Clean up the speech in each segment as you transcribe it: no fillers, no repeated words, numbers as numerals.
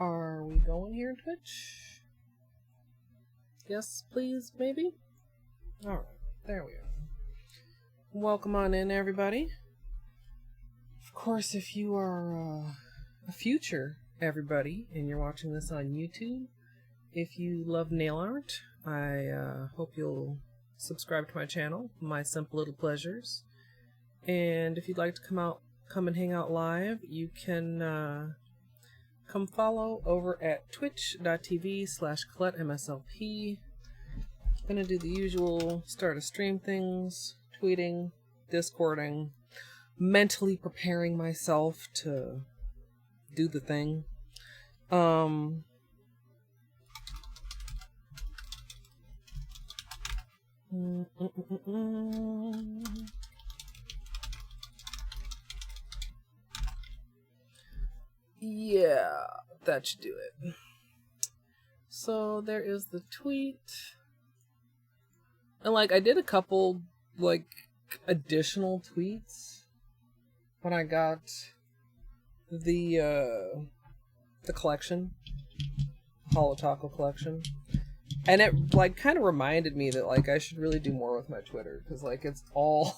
Are we going here, Twitch? Yes, please, maybe? Alright, there we are. Welcome on in, everybody. Of course, if you are a future everybody and you're watching this on YouTube, if you love nail art, I hope you'll subscribe to my channel, My Simple Little Pleasures. And if you'd like to come and hang out live, you can come follow over at twitch.tv/ColetteMSLP. Gonna do the usual start a stream things, tweeting, discording, mentally preparing myself to do the thing. Yeah, that should do it. So there is the tweet. And I did a couple additional tweets when I got the collection, Holo collection. And it kind of reminded me that I should really do more with my Twitter, because it's all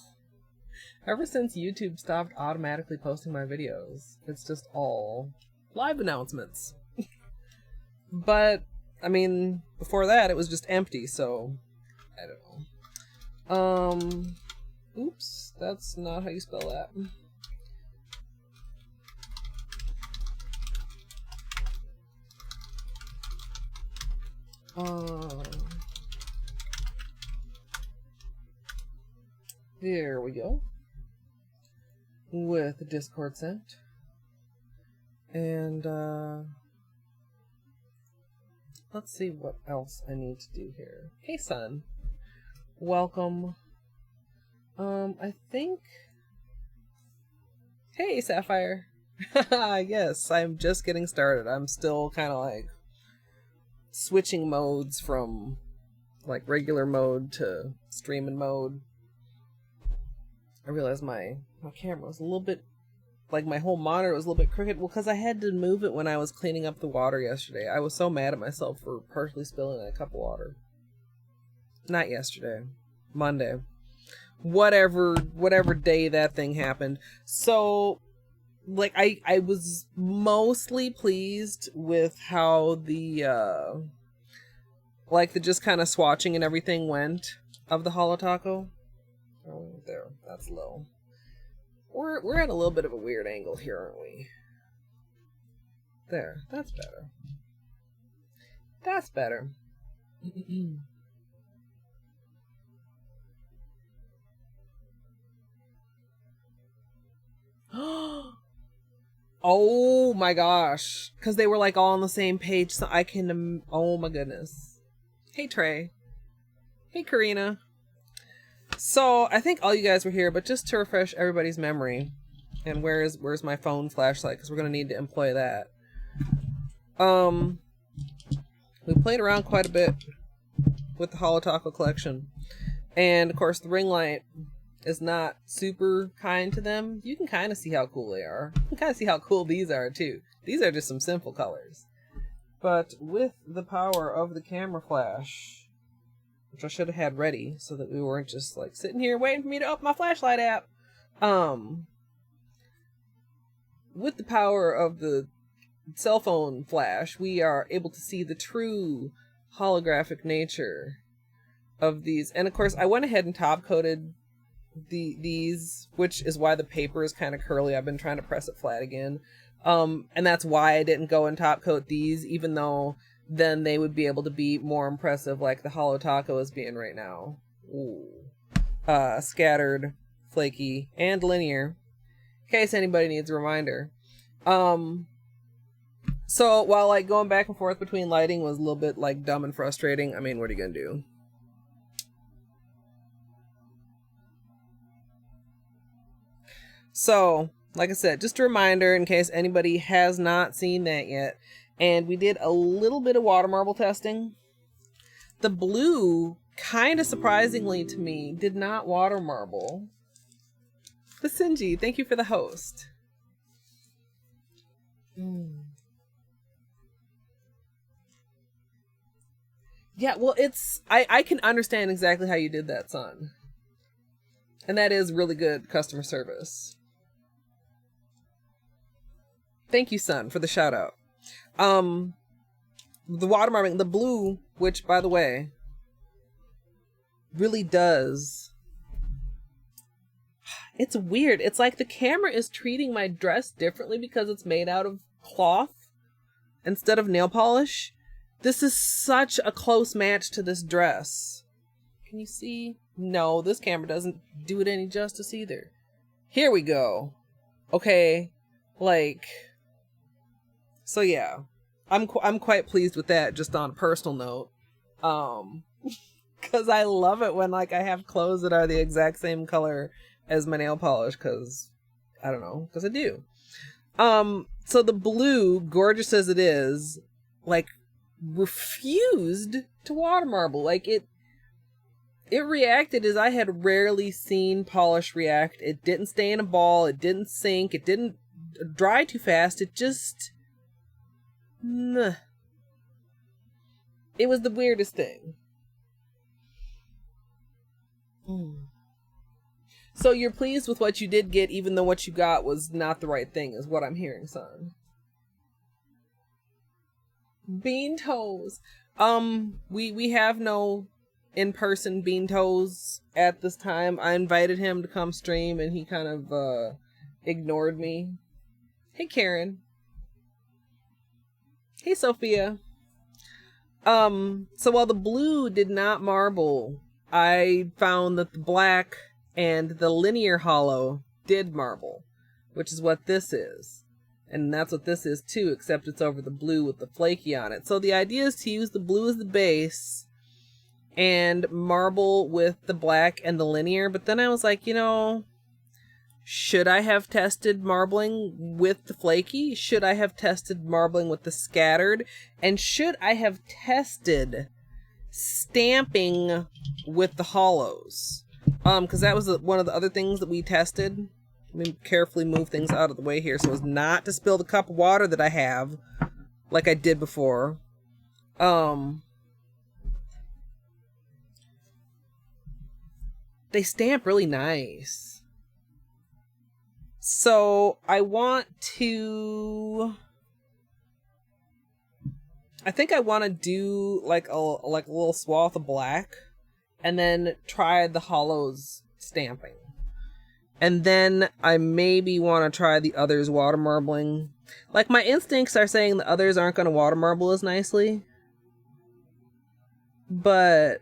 ever since YouTube stopped automatically posting my videos, it's just all live announcements. But, I mean, before that, it was just empty, so, I don't know. Oops, that's not how you spell that. There we go. With the Discord sent. And, let's see what else I need to do here. Hey, son. Welcome. I think... Hey, Sapphire. Yes, I'm just getting started. I'm still kind of switching modes from regular mode to streaming mode. I realized my camera was a little bit, my whole monitor was a little bit crooked. Well, because I had to move it when I was cleaning up the water yesterday. I was so mad at myself for partially spilling a cup of water. Not yesterday. Monday. Whatever day that thing happened. So, I was mostly pleased with how the just kind of swatching and everything went of the Holo Taco. Oh, there. That's low. We're at a little bit of a weird angle here, aren't we? There. That's better. That's better. Oh my gosh. Because they were all on the same page, so I can... Oh my goodness. Hey, Trey. Hey, Karina. So, I think all you guys were here, but just to refresh everybody's memory, and where's my phone flashlight, because we're going to need to employ that. We played around quite a bit with the Holo Taco collection, and of course the ring light is not super kind to them. You can kind of see how cool they are. You can kind of see how cool these are, too. These are just some simple colors. But with the power of the camera flash... which I should have had ready so that we weren't just sitting here waiting for me to open my flashlight app. With the power of the cell phone flash, we are able to see the true holographic nature of these. And of course, I went ahead and top coated these, which is why the paper is kind of curly. I've been trying to press it flat again. And that's why I didn't go and top coat these, even though then they would be able to be more impressive like the Holo Taco is being right now. Ooh. Scattered, flaky, and linear. In case anybody needs a reminder. So while going back and forth between lighting was a little bit dumb and frustrating, I mean, what are you gonna do? So, like I said, just a reminder in case anybody has not seen that yet. And we did a little bit of water marble testing. The blue, kind of surprisingly to me, did not water marble. Basinji, thank you for the host. Yeah, well, I can understand exactly how you did that, son. And that is really good customer service. Thank you, son, for the shout out. The water marbling, the blue, which, by the way, really does. It's weird. It's like the camera is treating my dress differently because it's made out of cloth instead of nail polish. This is such a close match to this dress. Can you see? No, this camera doesn't do it any justice either. Here we go. Okay, like, so yeah, I'm quite pleased with that. Just on a personal note, because I love it when like I have clothes that are the exact same color as my nail polish. Because I don't know, because I do. So the blue, gorgeous as it is, like refused to water marble. Like it reacted as I had rarely seen polish react. It didn't stay in a ball. It didn't sink. It didn't dry too fast. It just... It was the weirdest thing. So you're pleased with what you did get, even though what you got was not the right thing, is what I'm hearing, son. Bean toes. We have no in-person bean toes at this time. I invited him to come stream and he kind of ignored me. Hey Karen. Hey Sophia. So while the blue did not marble, I found that the black and the linear holo did marble, which is what this is. And that's what this is too, except it's over the blue with the flaky on it. So the idea is to use the blue as the base and marble with the black and the linear. But then I was like, you know, should I have tested marbling with the flaky? Should I have tested marbling with the scattered? And should I have tested stamping with the holos? Because that was one of the other things that we tested. Let me carefully move things out of the way here so as not to spill the cup of water that I have, like I did before. They stamp really nice. So I think I want to do like a little swath of black and then try the holos stamping. And then I maybe want to try the others water marbling. Like my instincts are saying the others aren't going to water marble as nicely. But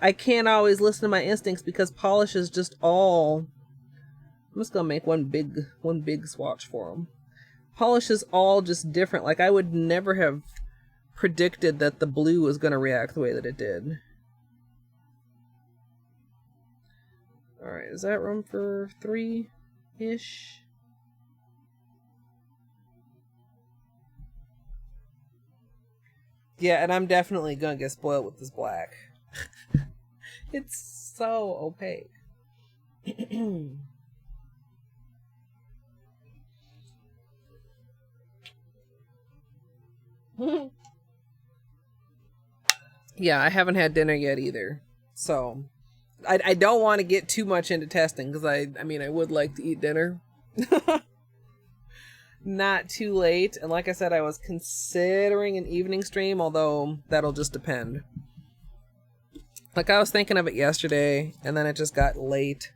I can't always listen to my instincts because polish is just all... I'm just going to make one big swatch for them. Polish is all just different. Like I would never have predicted that the blue was going to react the way that it did. Alright, is that room for 3-ish? Yeah, and I'm definitely gonna get spoiled with this black. It's so opaque. Yeah, I haven't had dinner yet either. So, I don't want to get too much into testing because I mean, I would like to eat dinner. Not too late. And like I said, I was considering an evening stream, although that'll just depend. Like I was thinking of it yesterday and then it just got late.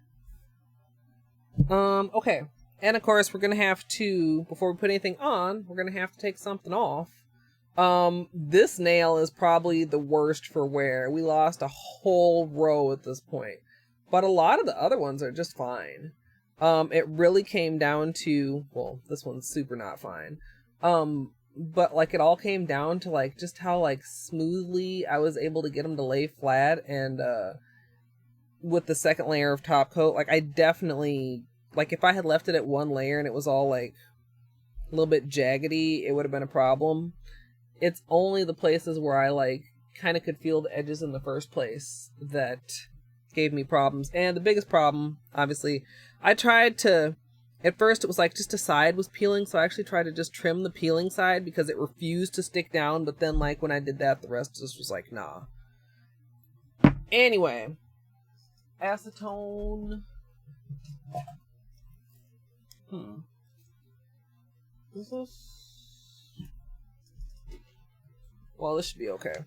Okay. And of course we're gonna have to, before we put anything on, we're gonna have to take something off. This nail is probably the worst for wear. We lost a whole row at this point. But a lot of the other ones are just fine. It really came down to, well, this one's super not fine. But like it all came down to like just how like smoothly I was able to get them to lay flat, and with the second layer of top coat, like I definitely, like if I had left it at one layer and it was all like a little bit jaggedy, it would have been a problem. It's only the places where I like kind of could feel the edges in the first place that gave me problems. And the biggest problem, obviously, I tried to At first it was like just a side was peeling, so I actually tried to just trim the peeling side because it refused to stick down, but then like when I did that, the rest just was like, nah. Anyway. Acetone. Is this? Well, this should be okay.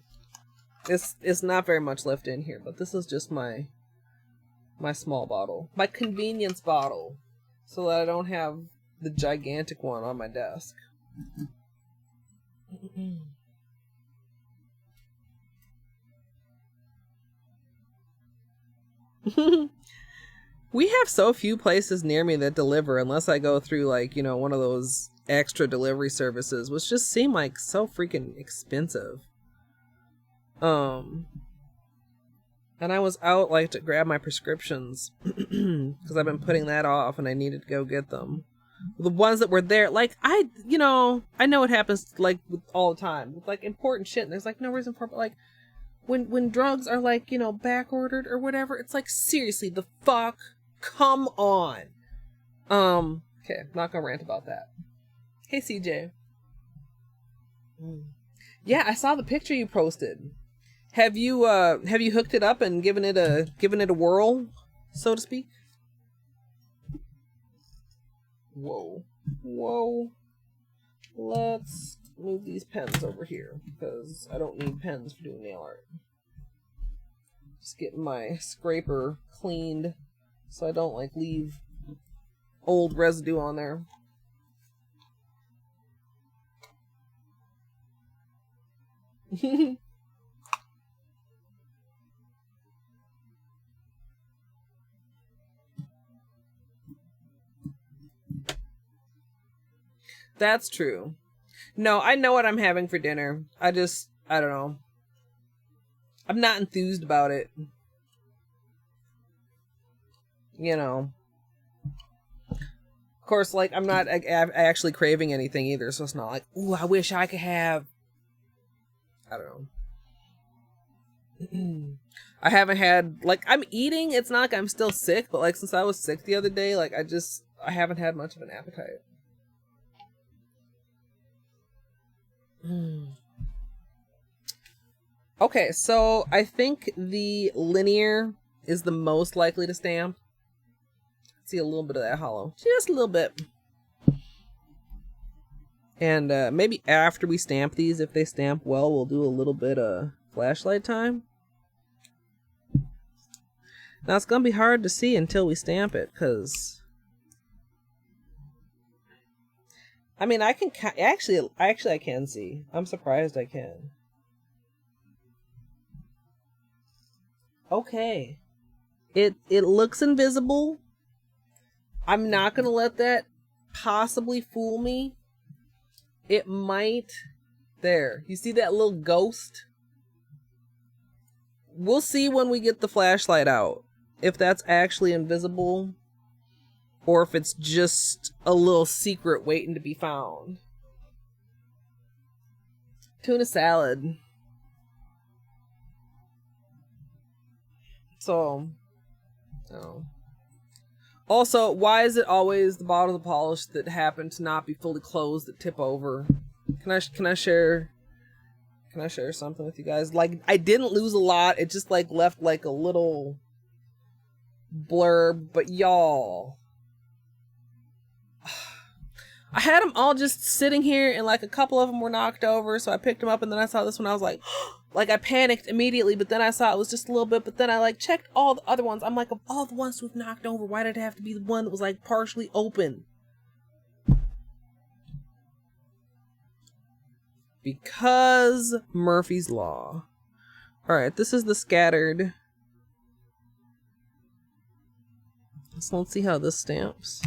It's not very much left in here, but this is just my small bottle. My convenience bottle. So that I don't have the gigantic one on my desk. We have so few places near me that deliver unless I go through like, you know, one of those extra delivery services, which just seem like so freaking expensive. And I was out like to grab my prescriptions because I've been putting that off and I needed to go get them. The ones that were there, like I know it happens like with all the time with like important shit and there's like no reason for it, but like when drugs are like, you know, back ordered or whatever, it's like seriously the fuck, come on. Okay, I'm not gonna rant about that. Hey CJ. Yeah, I saw the picture you posted. Have you hooked it up and given it a whirl, so to speak? Whoa. Let's move these pens over here because I don't need pens for doing nail art. Just getting my scraper cleaned so I don't like leave old residue on there. That's true. No, I know what I'm having for dinner. I don't know. I'm not enthused about it. You know. Of course, like, I'm not actually craving anything either, so it's not like, ooh, I wish I could have... I don't know. I haven't had... Like, I'm eating. It's not like I'm still sick, but, like, since I was sick the other day, like, I haven't had much of an appetite. Okay, so I think the linear is the most likely to stamp. See a little bit of that hollow. Just a little bit. And maybe after we stamp these, if they stamp well, we'll do a little bit of flashlight time. Now it's gonna be hard to see until we stamp it, because... I mean, I can actually I can see. I'm surprised I can. Okay. It looks invisible. I'm not gonna let that possibly fool me. It might. There. You see that little ghost? We'll see when we get the flashlight out if that's actually invisible. Or if it's just a little secret waiting to be found. Tuna salad. So, oh. Also, why is it always the bottles of polish that happen to not be fully closed that tip over? Can I share something with you guys? Like, I didn't lose a lot. It just like left like a little blurb, but y'all, I had them all just sitting here and like a couple of them were knocked over, so I picked them up and then I saw this one. I was like, like I panicked immediately, but then I saw it was just a little bit, but then I like checked all the other ones. I'm like, of all the ones we've knocked over, why did it have to be the one that was like partially open? Because Murphy's Law. Alright, this is the scattered. So let's see how this stamps.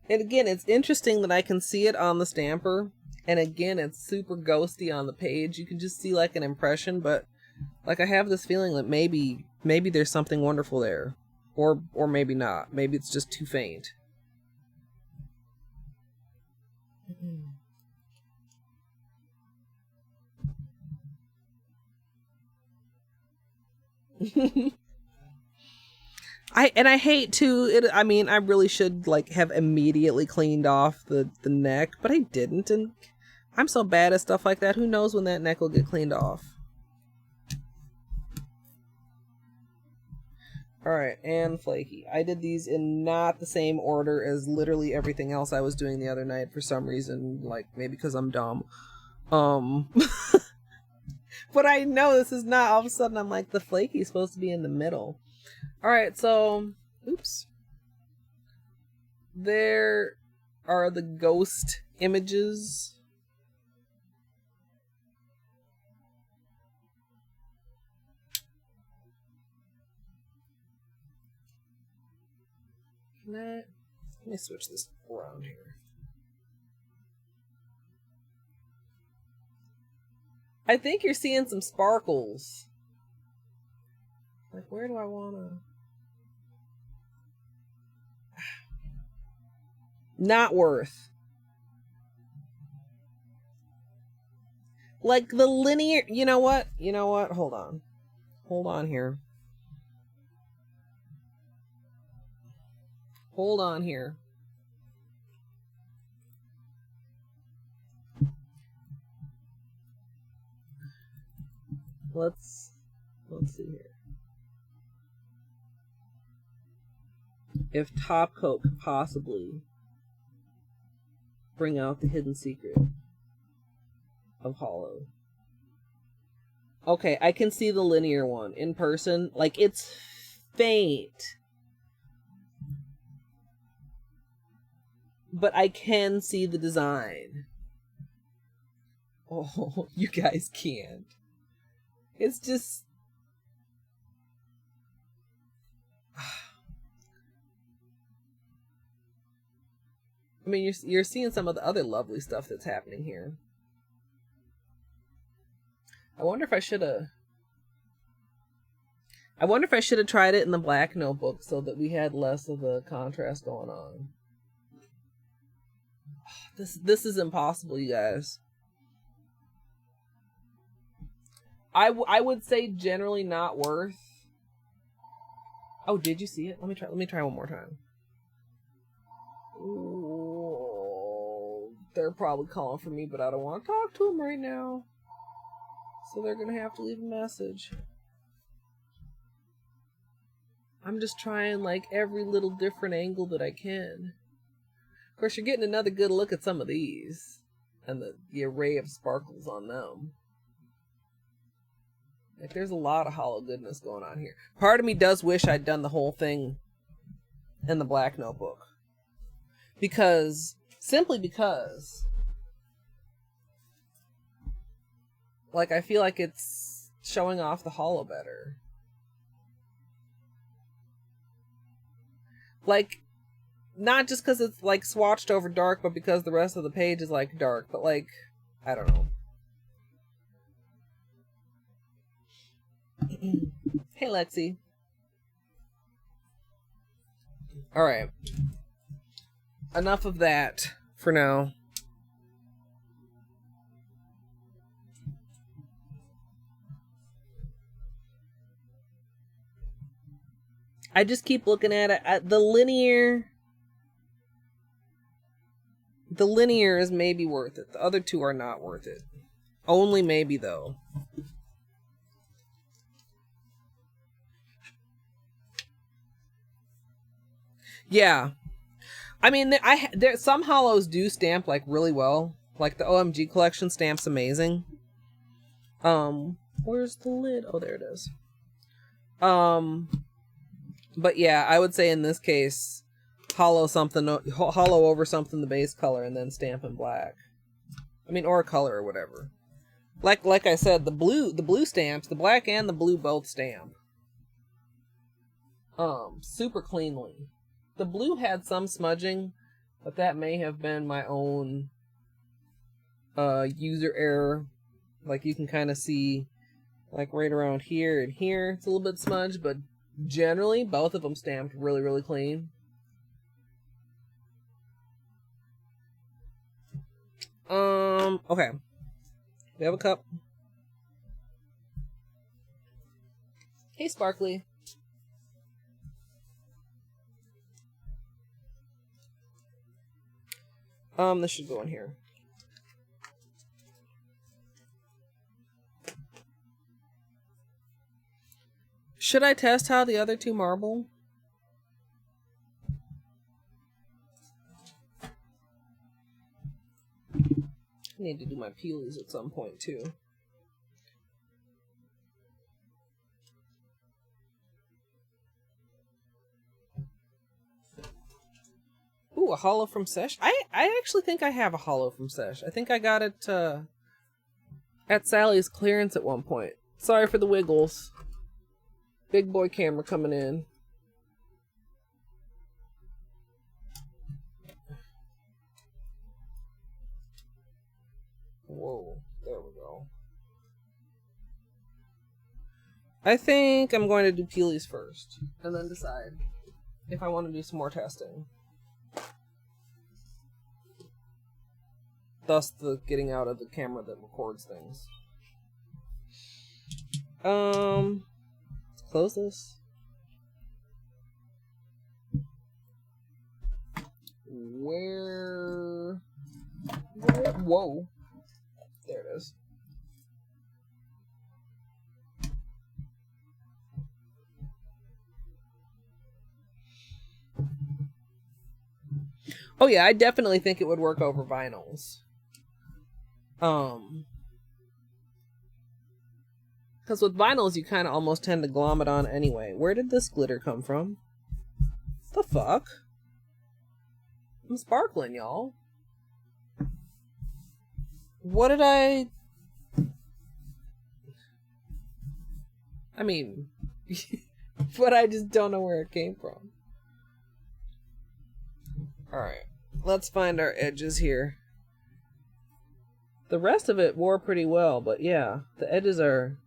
And again, it's interesting that I can see it on the stamper. And again, it's super ghosty on the page. You can just see like an impression, but like I have this feeling that maybe there's something wonderful there. Or maybe not. Maybe it's just too faint. I hate to I mean, I really should like have immediately cleaned off the neck, but I didn't, and I'm so bad at stuff like that. Who knows when that neck will get cleaned off? Alright, and Flakie. I did these in not the same order as literally everything else I was doing the other night for some reason, like maybe because I'm dumb. But I know this is not, all of a sudden I'm like, the Flakie is supposed to be in the middle. Alright, so, oops. There are the ghost images. Let me switch this around here. I think you're seeing some sparkles. Like, where do I wanna... Not worth. Like, the linear... You know what? Hold on. Hold on here. Hold on here. Let's see here. If Top Coat could possibly bring out the hidden secret of Holo. Okay, I can see the linear one in person. Like, it's faint. But I can see the design. Oh, you guys can't. It's just... I mean, you're seeing some of the other lovely stuff that's happening here. I wonder if I should have tried it in the black notebook so that we had less of the contrast going on. This is impossible, you guys. I would say generally not worth. Oh, did you see it? Let me try one more time. Ooh, they're probably calling for me, but I don't want to talk to them right now. So they're gonna have to leave a message. I'm just trying like every little different angle that I can. Of course, you're getting another good look at some of these and the array of sparkles on them. Like, there's a lot of Holo goodness going on here. Part of me does wish I'd done the whole thing in the black notebook. Simply because, like, I feel like it's showing off the Holo better. Like, not just because it's, like, swatched over dark, but because the rest of the page is, like, dark. But, like, I don't know. Hey, Lexi. Alright. Enough of that for now. I just keep looking at it. The linear is maybe worth it. The other two are not worth it. Only maybe, though. Yeah. I mean, some Holos do stamp, like, really well. Like, the OMG collection stamps amazing. Where's the lid? Oh, there it is. But yeah, I would say in this case, Holo over something the base color and then stamp in black. I mean, or color or whatever. Like I said, the blue stamps, the black and the blue both stamp. Super cleanly. The blue had some smudging, but that may have been my own user error. Like, you can kind of see, like, right around here and here, it's a little bit smudged, but generally, both of them stamped really, really clean. Okay. We have a cup. Hey, Sparkly. This should go in here. Should I test how the other two marble? I need to do my peelies at some point too. Ooh, a holo from Sesh. I actually think I have a holo from Sesh. I think I got it at Sally's clearance at one point. Sorry for the wiggles. Big boy camera coming in. Whoa, there we go. I think I'm going to do peelies first, and then decide if I want to do some more testing. Thus the getting out of the camera that records things. Let's close this. Where? Whoa. There it is. Oh yeah, I definitely think it would work over vinyls. Because with vinyls, you kind of almost tend to glom it on anyway. Where did this glitter come from? The fuck? I'm sparkling, y'all. What did I mean, but I just don't know where it came from. Alright, let's find our edges here. The rest of it wore pretty well, but yeah, the edges are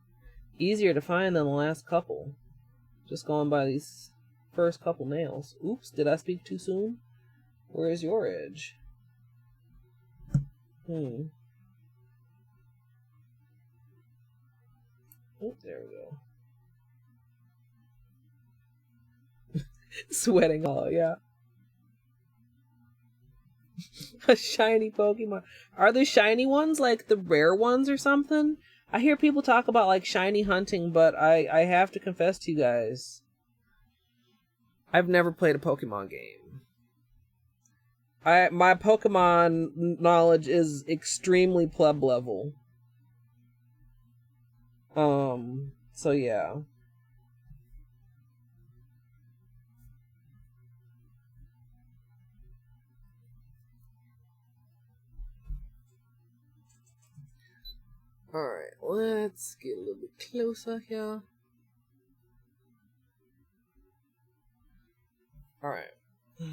easier to find than the last couple. Just going by these first couple nails. Oops, did I speak too soon? Where is your edge? Oh, there we go. Sweating all, yeah. A shiny Pokemon. Are the shiny ones like the rare ones or something? I hear people talk about like shiny hunting, but I have to confess to you guys, I've never played a Pokemon game. My Pokemon knowledge is extremely pleb level. So yeah. Alright, let's get a little bit closer here. Alright. I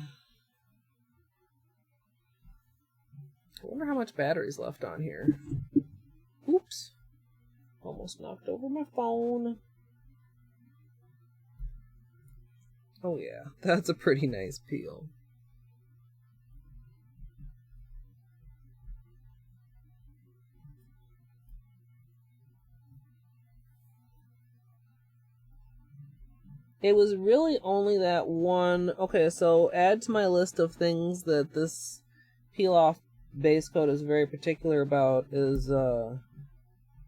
wonder how much battery's left on here. Oops. Almost knocked over my phone. Oh yeah, that's a pretty nice peel. It was really only that one. Okay, so add to my list of things that this peel off base coat is very particular about is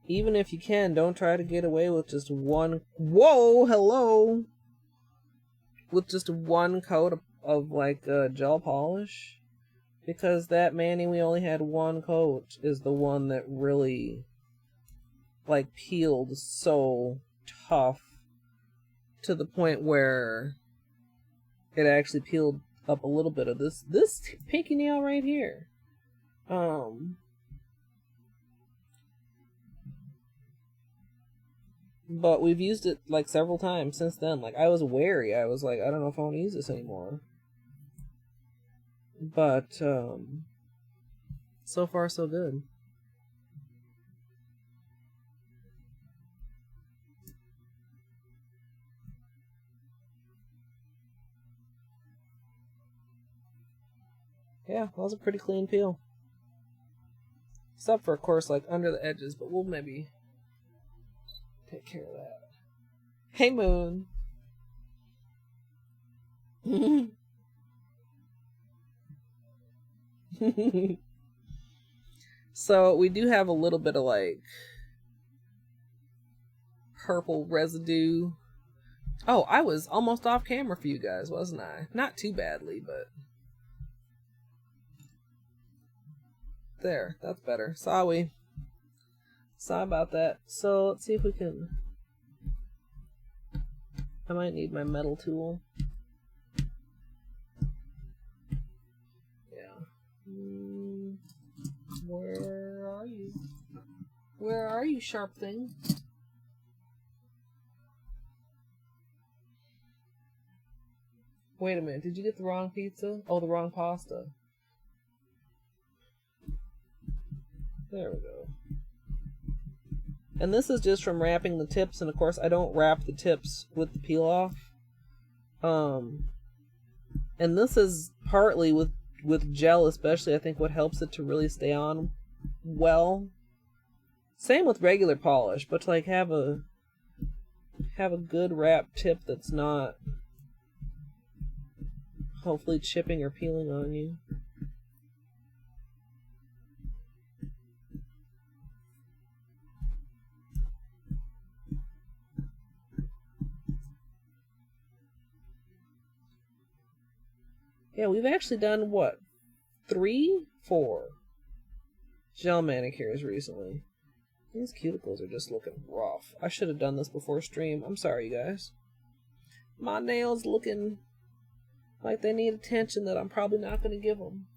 even if you can, don't try to get away with just one. Whoa, hello. With just one coat of like gel polish, because that Manny we only had one coat is the one that really like peeled so tough to the point where it actually peeled up a little bit of this pinky nail right here. But we've used it like several times since then. Like I was wary. I was like, I don't know if I want to use this anymore. But so far so good. Yeah, that was a pretty clean peel. Except for, of course, like under the edges, but we'll maybe take care of that. Hey, Moon. So we do have a little bit of like purple residue. Oh, I was almost off camera for you guys, wasn't I? Not too badly, but there, that's better. Sorry about that. So let's see if we can. I might need my metal tool. Yeah. Where are you? Where are you, sharp thing? Wait a minute, did you get the wrong pizza? Oh, the wrong pasta. There we go. And this is just from wrapping the tips, and of course I don't wrap the tips with the peel off. And this is partly with gel especially, I think what helps it to really stay on well. Same with regular polish, but to like have a good wrap tip that's not hopefully chipping or peeling on you. Yeah, we've actually done what? 4 gel manicures recently. These cuticles are just looking rough. I should have done this before stream. I'm sorry, you guys. My nails looking like they need attention that I'm probably not going to give them.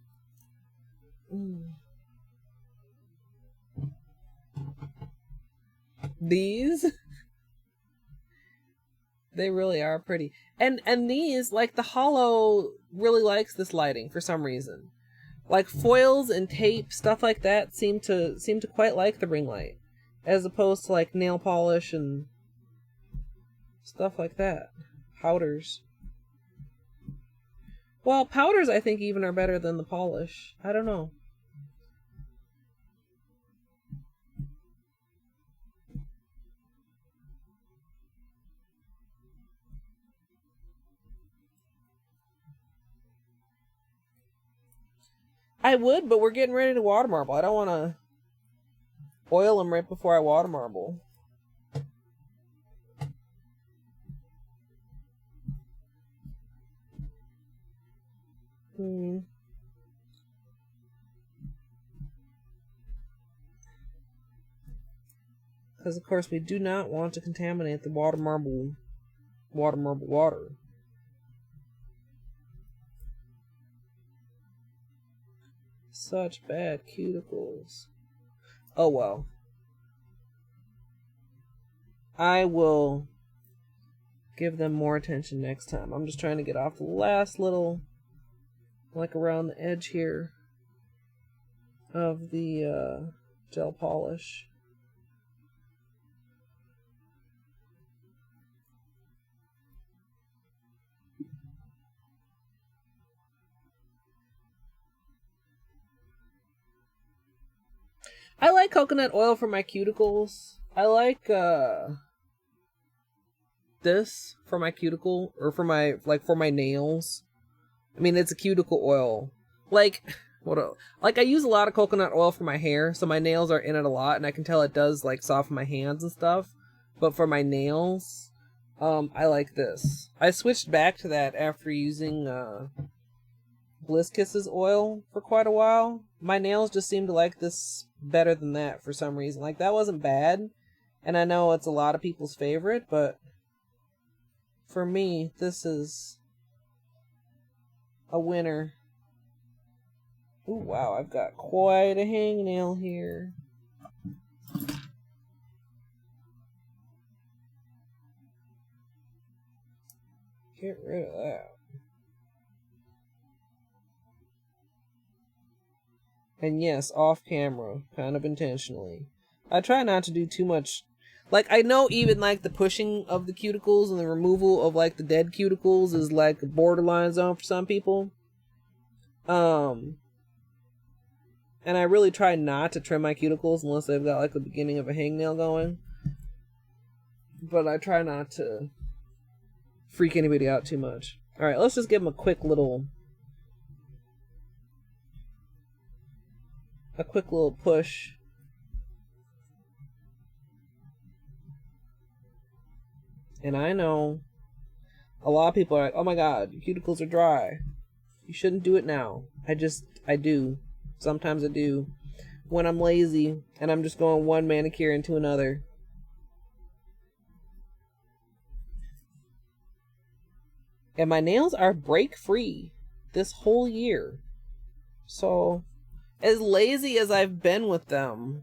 These? They really are pretty. And these, like the Holo really likes this lighting for some reason. Like foils and tape, stuff like that seem to quite like the ring light. As opposed to like nail polish and stuff like that. Powders. Well, powders I think even are better than the polish. I don't know. I would, but we're getting ready to water marble. I don't want to oil them right before I water marble. Because, of course, we do not want to contaminate the water marble water. Such bad cuticles. Oh well. I will give them more attention next time. I'm just trying to get off the last little, like around the edge here of the gel polish. I like coconut oil for my cuticles. I like this for my cuticle, or for my nails. I mean, it's a cuticle oil. Like I use a lot of coconut oil for my hair, so my nails are in it a lot, and I can tell it does like soften my hands and stuff. But for my nails, I like this. I switched back to that after using Bliss Kisses oil for quite a while. My nails just seem to like this better than that for some reason. Like, that wasn't bad, and I know it's a lot of people's favorite, but for me, this is a winner. Ooh, wow, I've got quite a hangnail here. Get rid of that. And yes, off camera, kind of intentionally. I try not to do too much. Like, I know even like the pushing of the cuticles and the removal of like the dead cuticles is like a borderline zone for some people. And I really try not to trim my cuticles unless they've got like the beginning of a hangnail going. but I try not to freak anybody out too much. Alright, let's just give them a quick little push. And I know a lot of people are like, oh my god, your cuticles are dry. You shouldn't do it now. I do. Sometimes I do. When I'm lazy and I'm just going one manicure into another. And my nails are break-free this whole year. So, as lazy as I've been with them,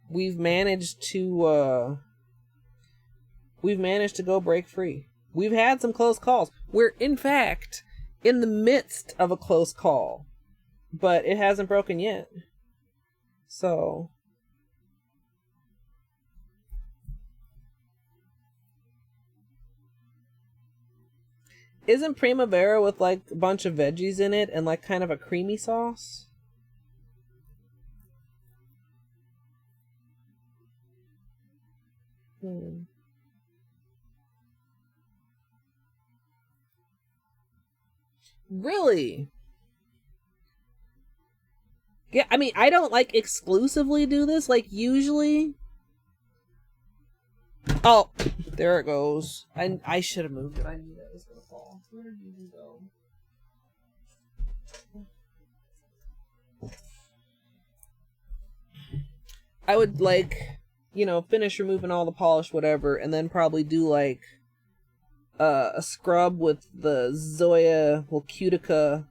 we've managed to go break-free. We've had some close calls. We're, in fact, in the midst of a close call. But it hasn't broken yet. So... Isn't Primavera with, like, a bunch of veggies in it and, like, kind of a creamy sauce? Really? Yeah, I mean, I don't, like, exclusively do this. Like, usually... Oh, there it goes. I should have moved it. I knew that was going to fall. Where did you go? I would, like, you know, finish removing all the polish, whatever, and then probably do, like, a scrub with the Zoya Cutica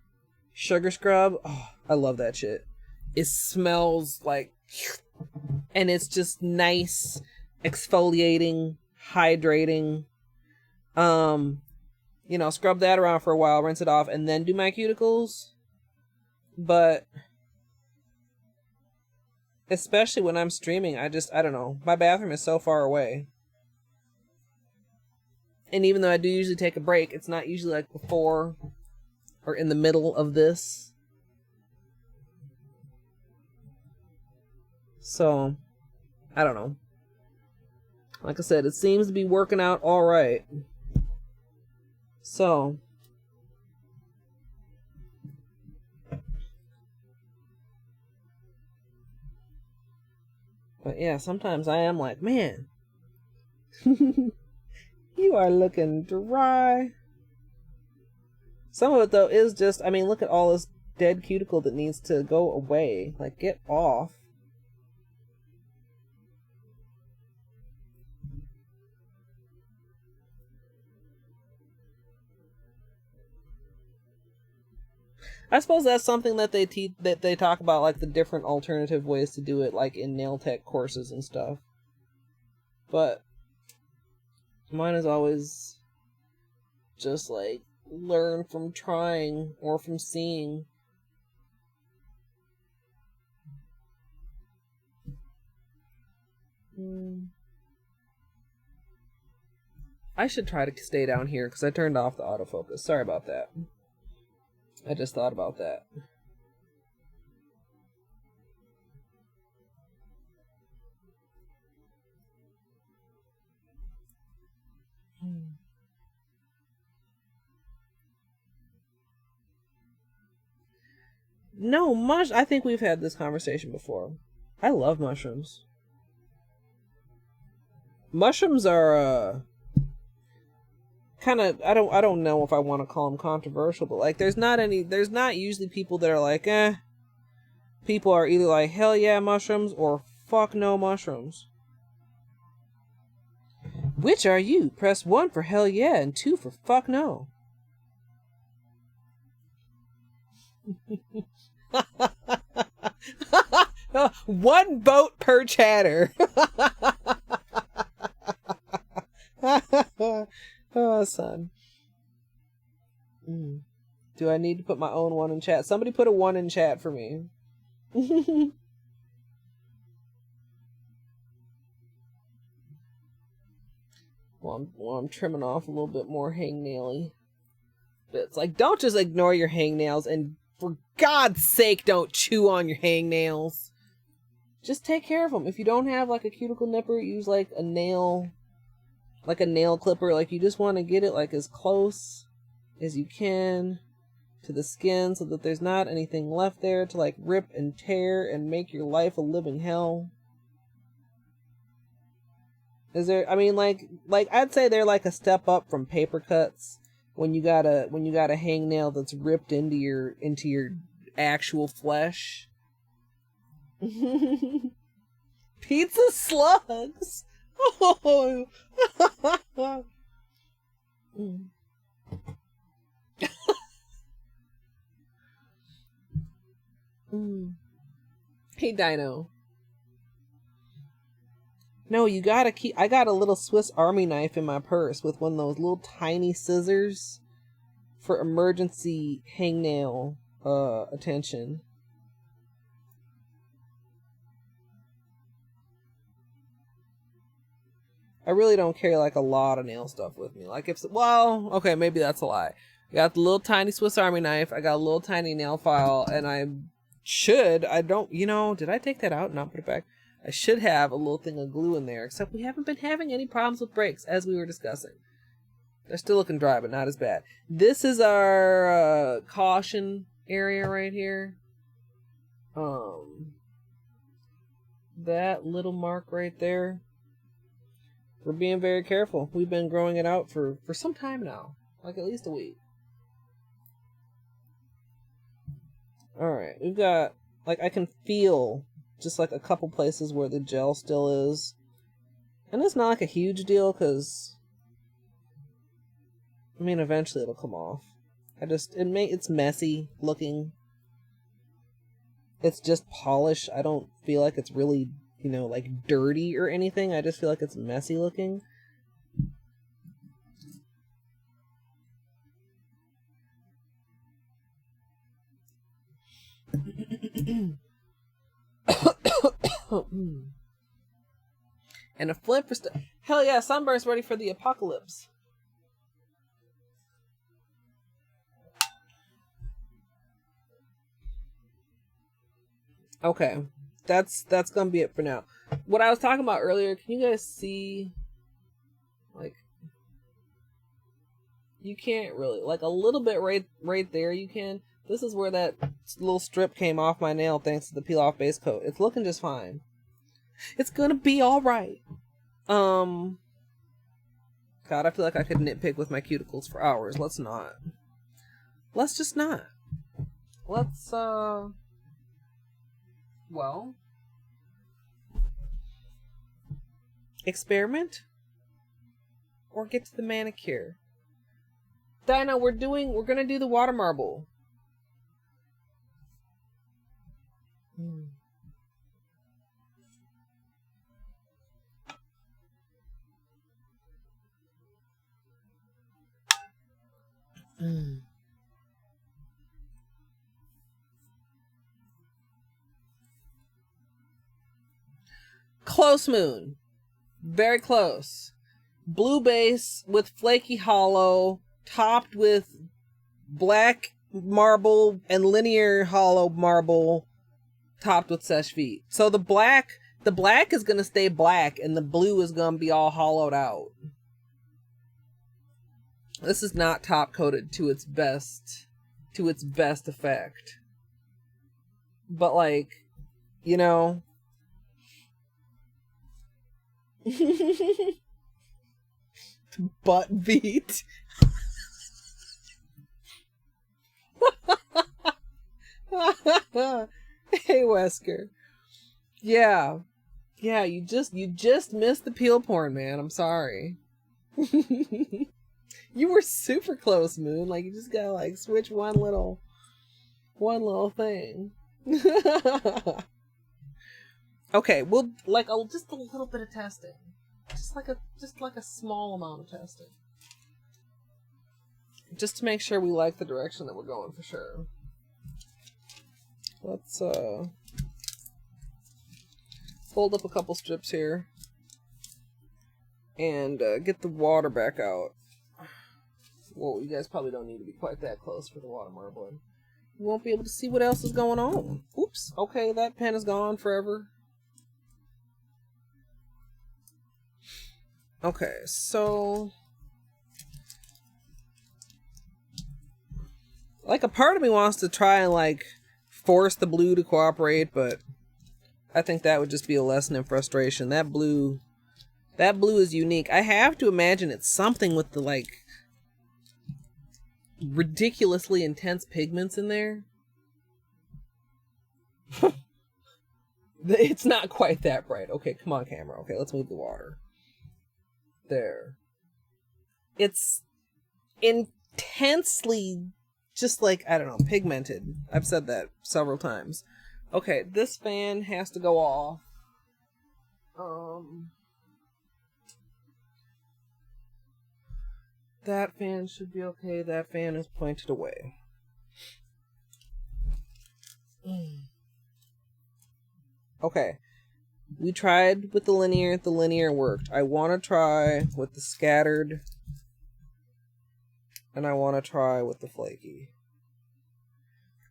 sugar scrub. Oh, I love that shit. It smells like... And it's just nice, exfoliating, hydrating. You know, scrub that around for a while, rinse it off, and then do my cuticles. But... especially when I'm streaming, I don't know. My bathroom is so far away. And even though I do usually take a break, it's not usually like before or in the middle of this. So, I don't know. Like I said, it seems to be working out alright. So... but yeah, sometimes I am like, man, you are looking dry. Some of it, though, is just, I mean, look at all this dead cuticle that needs to go away. Like, get off. I suppose that's something that they talk about, like the different alternative ways to do it, like in nail tech courses and stuff. But mine is always just like learn from trying or from seeing. I should try to stay down here because I turned off the autofocus. Sorry about that. I just thought about that. No, I think we've had this conversation before. I love mushrooms. Mushrooms are, kind of, I don't know if I want to call them controversial, but like there's not usually people that are like, eh. People are either like, hell yeah, mushrooms, or fuck no mushrooms. Which are you? Press 1 for hell yeah and 2 for fuck no. One vote per chatter. Oh, son. Do I need to put my own 1 in chat? Somebody put a 1 in chat for me. While I'm trimming off a little bit more hangnaily bits. Like, don't just ignore your hangnails, and for God's sake, don't chew on your hangnails. Just take care of them. If you don't have, like, a cuticle nipper, use, like, a nail like a nail clipper. Like you just want to get it like as close as you can to the skin so that there's not anything left there to like rip and tear and make your life a living hell. Is there, I mean, like I'd say they're like a step up from paper cuts when you got a hangnail that's ripped into your actual flesh. Pizza slugs. Oh. Hey, Dino. No, you gotta keep... I got a little Swiss Army knife in my purse with one of those little tiny scissors for emergency hangnail attention. I really don't carry like a lot of nail stuff with me. Like well, okay, maybe that's a lie. I got the little tiny Swiss Army knife. I got a little tiny nail file, and did I take that out and not put it back? I should have a little thing of glue in there, except we haven't been having any problems with breaks, as we were discussing. They're still looking dry, but not as bad. This is our caution area right here. That little mark right there. We're being very careful. We've been growing it out for some time now, like at least a week. Alright, we've got, like, I can feel just like a couple places where the gel still is. And it's not like a huge deal, because, I mean, eventually it'll come off. It's messy looking. It's just polish. I don't feel like it's really, like dirty or anything. I just feel like it's messy looking. And a flip for hell yeah, Sunburn's ready for the apocalypse. Okay, that's gonna be it for now. What I was talking about earlier, can you guys see, like, you can't really, like a little bit right there you can. This is where that little strip came off my nail thanks to the peel off base coat. It's looking just fine. It's gonna be alright. God, I feel like I could nitpick with my cuticles for hours. Let's not. Let's just not. Let's, well, experiment or get to the manicure. Dinah, we're gonna do the water marble. Close, Moon. Very close. Blue base with flaky hollow, topped with black marble and linear hollow marble, topped with sesh feet. So the black is gonna stay black, and the blue is gonna be all hollowed out. This is not top coated to its best effect. But like, butt beat. Hey, Wesker. Yeah, you just missed the peel porn, man. I'm sorry. You were super close, Moon. Like, you just gotta like switch one little thing. Okay, we'll like just a little bit of testing, just like a small amount of testing, just to make sure we like the direction that we're going for sure. Let's fold up a couple strips here and get the water back out. Well, you guys probably don't need to be quite that close for the water marbling. You won't be able to see what else is going on. Oops. Okay, that pen is gone forever. Okay, so like a part of me wants to try and like force the blue to cooperate, but I think that would just be a lesson in frustration. That blue is unique. I have to imagine it's something with the like ridiculously intense pigments in there. It's not quite that bright. Okay, come on, camera. Okay, let's move the water. There. It's intensely just like, I don't know, pigmented. I've said that several times. Okay, this fan has to go off. That fan should be okay. That fan is pointed away. Okay. We tried with the linear worked. I want to try with the scattered, and I want to try with the flaky.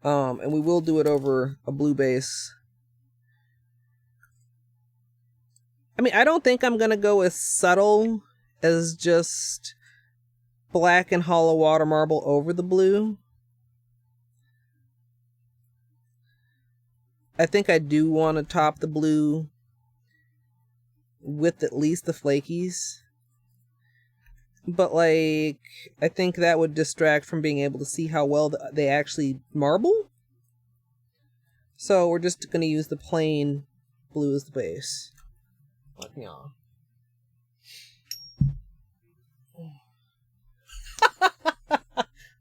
And we will do it over a blue base. I mean, I don't think I'm gonna go as subtle as just black and hollow water marble over the blue. I think I do want to top the blue with at least the flakies. But, like, I think that would distract from being able to see how well they actually marble. So we're just going to use the plain blue as the base. Let me on.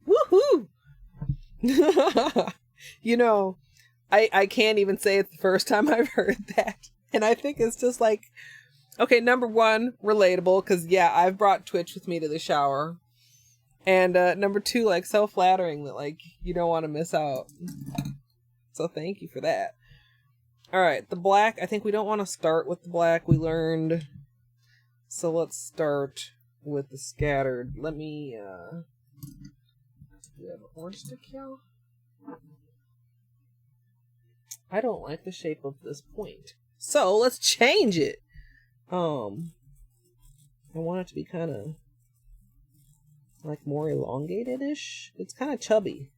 Woohoo! You know, I can't even say it's the first time I've heard that. And I think it's just like, okay, number one, relatable, because yeah, I've brought Twitch with me to the shower. And number two, like, so flattering that, like, you don't want to miss out. So thank you for that. Alright, the black, I think we don't want to start with the black we learned. So let's start with the scattered. Let me, do we have an orange stick here? I don't like the shape of this point. So let's change it. I want it to be kind of like more elongated-ish. It's kind of chubby.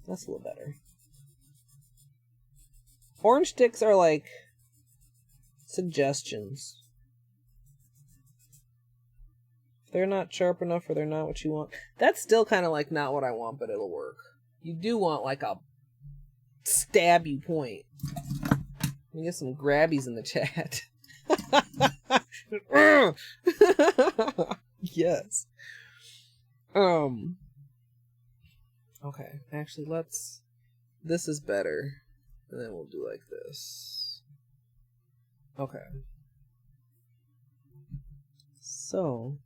That's a little better. Orange sticks are like suggestions. If they're not sharp enough or they're not what you want. That's still kind of like not what I want, but it'll work. You do want like a stabby point. We get some grabbies in the chat. Yes. Okay, actually this is better. And then we'll do like this. Okay. So.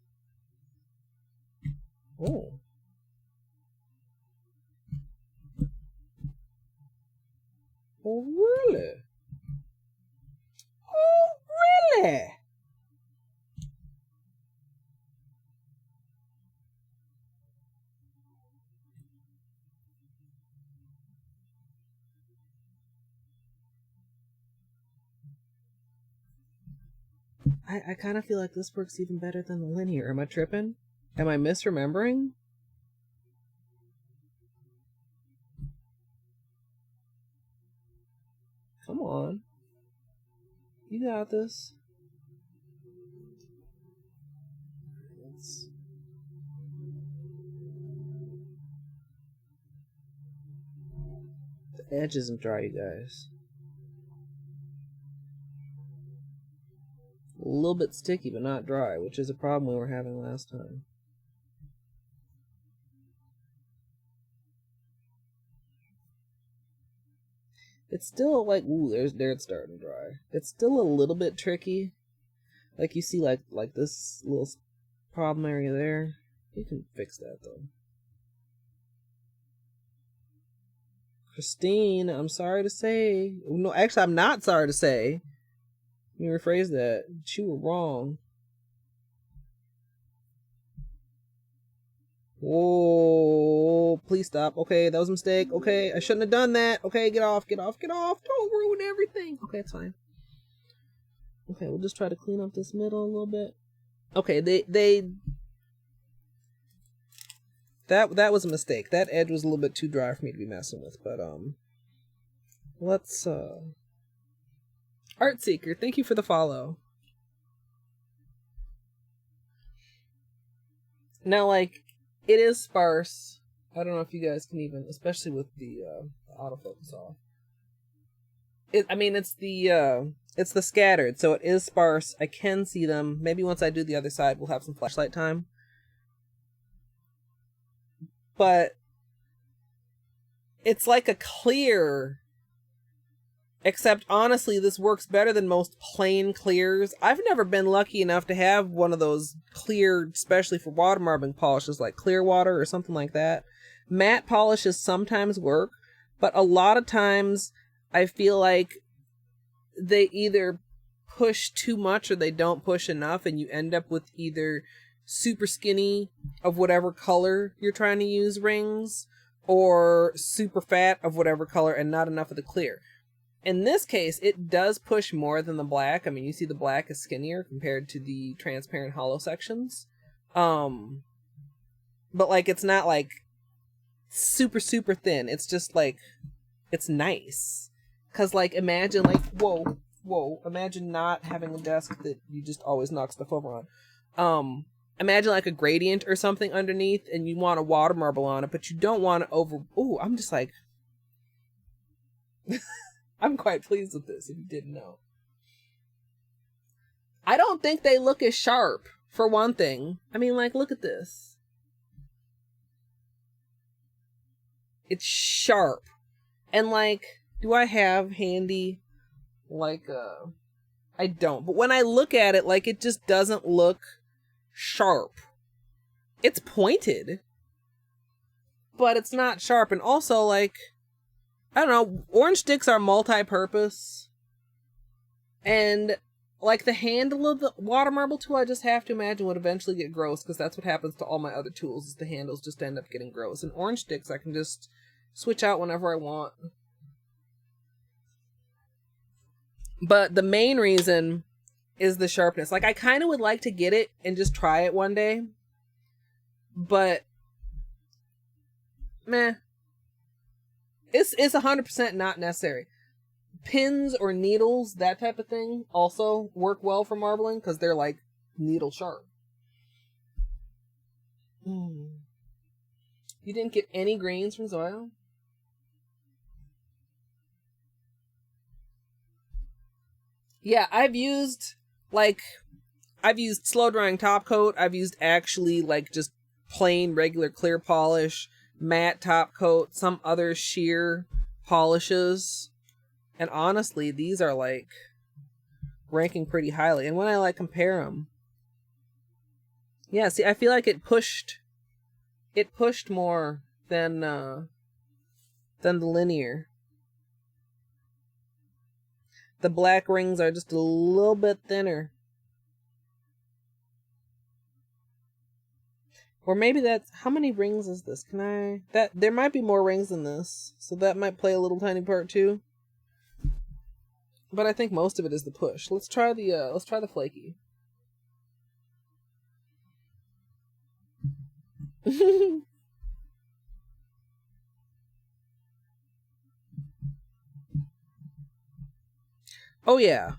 Oh. Oh, really? Oh, really? I kind of feel like this works even better than the linear. Am I tripping? Am I misremembering? Come on. You got this. The edge isn't dry, you guys. A little bit sticky, but not dry, which is a problem we were having last time. It's still like, ooh, there it's starting to dry. It's still a little bit tricky. Like you see like this little problem area there. You can fix that though. Christine, I'm sorry to say. No, actually, I'm not sorry to say. Let me rephrase that. You were wrong. Whoa, please stop. Okay, that was a mistake. Okay, I shouldn't have done that. Okay, get off, get off, get off. Don't ruin everything. Okay, it's fine. Okay, we'll just try to clean up this middle a little bit. Okay, that was a mistake. That edge was a little bit too dry for me to be messing with, but let's Art Seeker, thank you for the follow. Now, like, it is sparse. I don't know if you guys can even, especially with the autofocus off. It's the scattered, so it is sparse. I can see them. Maybe once I do the other side, we'll have some flashlight time. But it's like a clear, except honestly, this works better than most plain clears. I've never been lucky enough to have one of those clear, especially for water marbling polishes, like clear water or something like that. Matte polishes sometimes work, but a lot of times I feel like they either push too much or they don't push enough, and you end up with either super skinny of whatever color you're trying to use rings, or super fat of whatever color and not enough of the clear. In this case, it does push more than the black. I mean, you see the black is skinnier compared to the transparent hollow sections. But like, it's not like super, super thin. It's just like, it's nice. Cause like, imagine like, whoa, imagine not having a desk that you just always knock stuff over on. Imagine like a gradient or something underneath and you want a water marble on it, but you don't want to I'm just like, I'm quite pleased with this, if you didn't know. I don't think they look as sharp, for one thing. I mean, like, look at this. It's sharp. And like, do I have handy, like, I don't. But when I look at it, like, it just doesn't look sharp. It's pointed, but it's not sharp. And also, like, I don't know, orange sticks are multi-purpose. And like the handle of the water marble tool, I just have to imagine would eventually get gross, because that's what happens to all my other tools, is the handles just end up getting gross. And orange sticks I can just switch out whenever I want. But the main reason is the sharpness. Like, I kind of would like to get it and just try it one day, but meh. It's 100% not necessary. Pins or needles, that type of thing, also work well for marbling because they're like needle sharp. You didn't get any greens from Zoya? Yeah, I've used slow drying top coat. I've used actually like just plain regular clear polish, matte top coat, some other sheer polishes. And honestly, these are like ranking pretty highly. And when I like compare them, yeah, see, I feel like it pushed more than the linear. The black rings are just a little bit thinner. Or maybe that's, how many rings is this? There might be more rings than this, so that might play a little tiny part too. But I think most of it is the push. Let's try the Flakie. Oh yeah.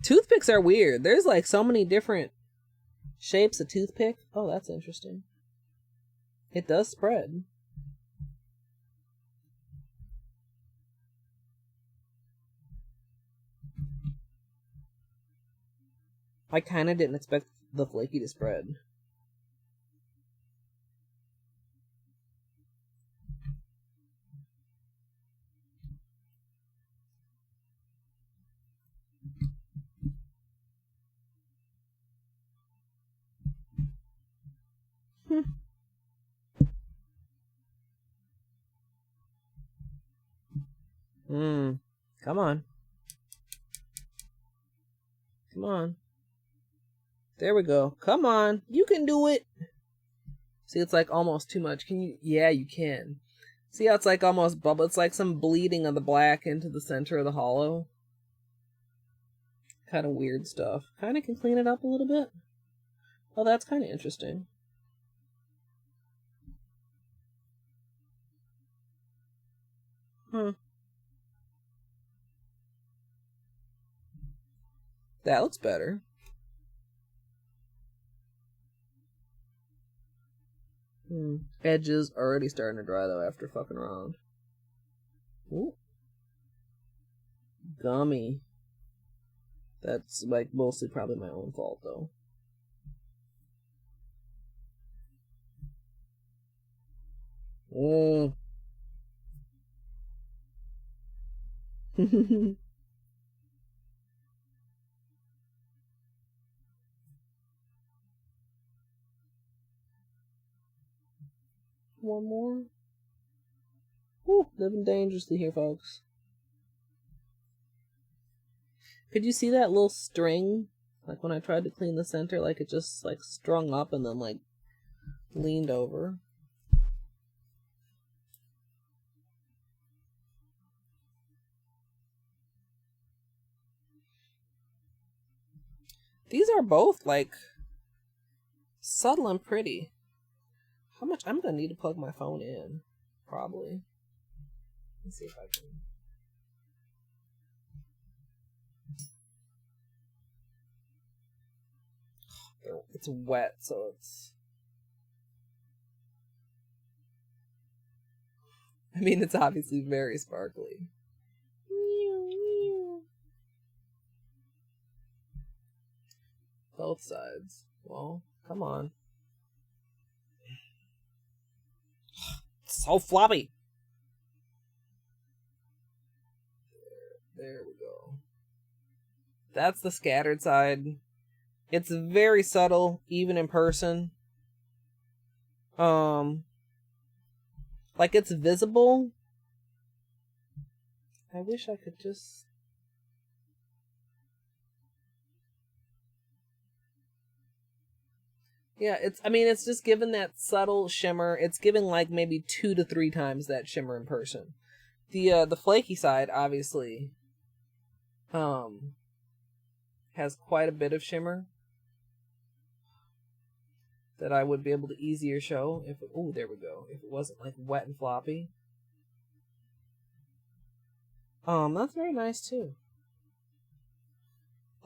Toothpicks are weird. There's like so many different shapes of toothpick. Oh, that's interesting. It does spread. I kind of didn't expect the Flakie to spread. Come on. Come on. There we go. Come on. You can do it. See, it's like almost too much. Can you? Yeah, you can. See how it's like almost bubble? It's like some bleeding of the black into the center of the hollow. kind of weird stuff. Kind of can clean it up a little bit. Oh, that's kind of interesting. That looks better. Edges already starting to dry though after fucking around. Ooh. Gummy. That's like mostly probably my own fault though. One more. Woo, living dangerously here, folks. Could you see that little string? Like when I tried to clean the center, like it just like strung up and then like leaned over. These are both like subtle and pretty. How much? I'm gonna need to plug my phone in, probably. Let's see if I can. It's wet, so it's. I mean, it's obviously very sparkly. Both sides. Well, come on. It's so floppy. There we go. That's the scattered side. It's very subtle, even in person. Like it's visible. I wish I could just... Yeah, it's just given that subtle shimmer. It's given like maybe 2 to 3 times that shimmer in person. The flaky side, obviously, has quite a bit of shimmer that I would be able to easier show if there we go. If it wasn't like wet and floppy. That's very nice too.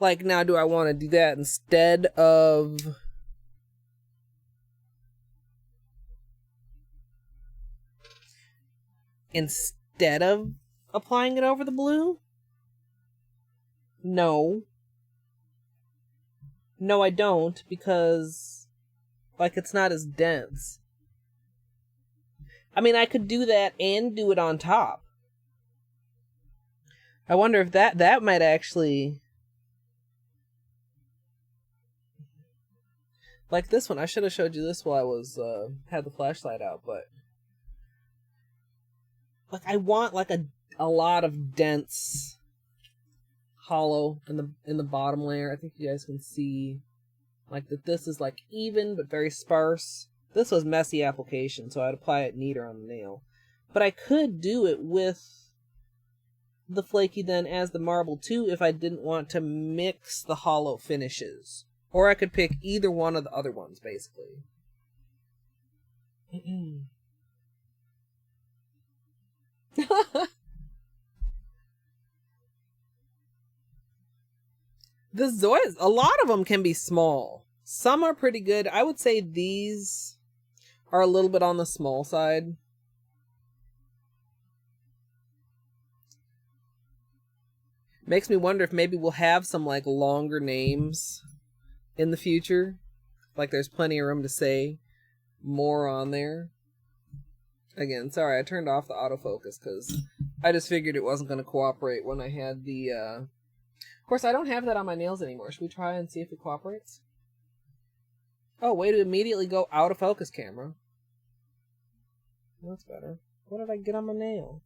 Like now, do I want to do that instead of applying it over the blue? No, I don't, because like it's not as dense. I mean, I could do that and do it on top. I wonder if that might actually, like this one. I should have showed you this while I was had the flashlight out, but like I want like a lot of dense hollow in the bottom layer. I think you guys can see like that this is like even but very sparse. This was messy application, so I'd apply it neater on the nail. But I could do it with the flaky then as the marble too if I didn't want to mix the hollow finishes. Or I could pick either one of the other ones, basically. The Zoyas, a lot of them can be small. Some are pretty good. I would say these are a little bit on the small side. Makes me wonder if maybe we'll have some like longer names in the future. Like there's plenty of room to say more on there. Again, sorry, I turned off the autofocus because I just figured it wasn't going to cooperate when I had the... Of course, I don't have that on my nails anymore. Should we try and see if it cooperates? Oh, way to immediately go out of focus, camera. That's better. What did I get on my nail?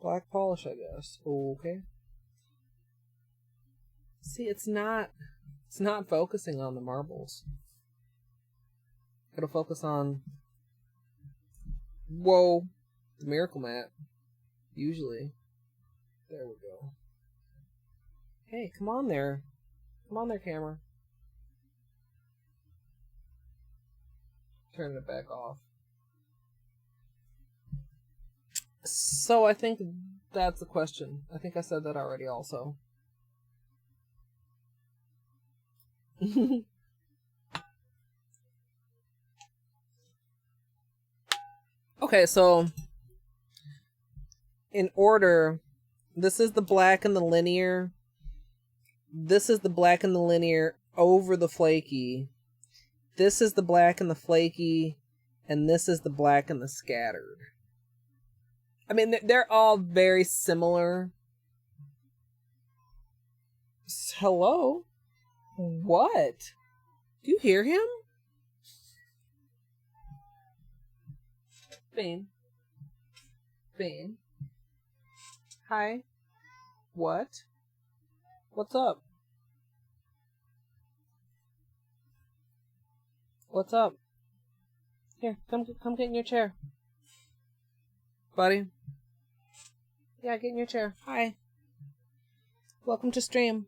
Black polish, I guess. Okay. See, it's not focusing on the marbles. It'll focus on... Whoa. The Miracle Mat. Usually. There we go. Hey, come on there. Come on there, camera. Turn it back off. So I think that's the question. I think I said that already also. Okay, so in order, this is the black and the linear. This is the black and the linear over the flaky. This is the black and the flaky. And this is the black and the scattered. I mean, they're all very similar. Hello? What? Do you hear him? Bean. Bean. Hi. What? What's up? What's up? Here, come get in your chair. Buddy. Yeah, get in your chair. Hi. Welcome to stream.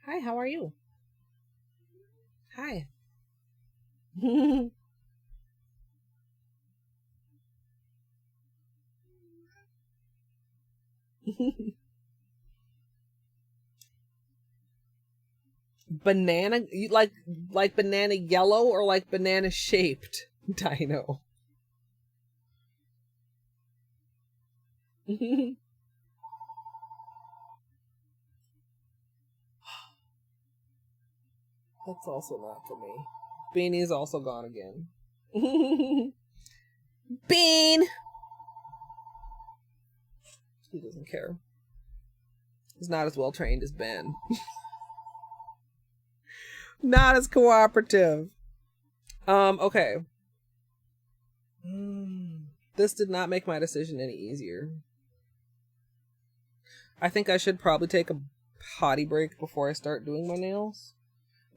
Hi, how are you? Hi. Banana, you like banana yellow or like banana shaped dino? That's also not for me. Beanie's also gone again. Bean! He doesn't care. He's not as well trained as Ben. Not as cooperative. Okay. This did not make my decision any easier. I think I should probably take a potty break before I start doing my nails.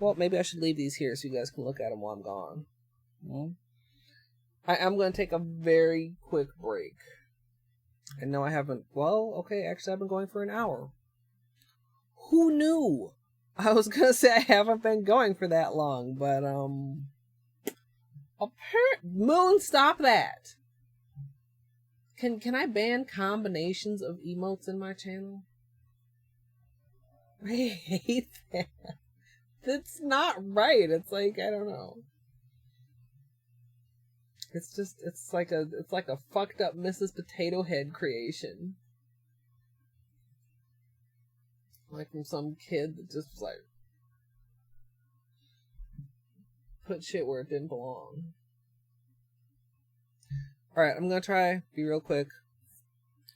Well, maybe I should leave these here so you guys can look at them while I'm gone. I'm going to take a very quick break. I know I haven't... Well, okay, actually I've been going for an hour. Who knew? I was going to say I haven't been going for that long, but, Moon, stop that! Can I ban combinations of emotes in my channel? I hate that. That's not right. It's like, I don't know. It's just, it's like a fucked up Mrs. Potato Head creation. Like from some kid that just like put shit where it didn't belong. Alright, I'm gonna try, be real quick.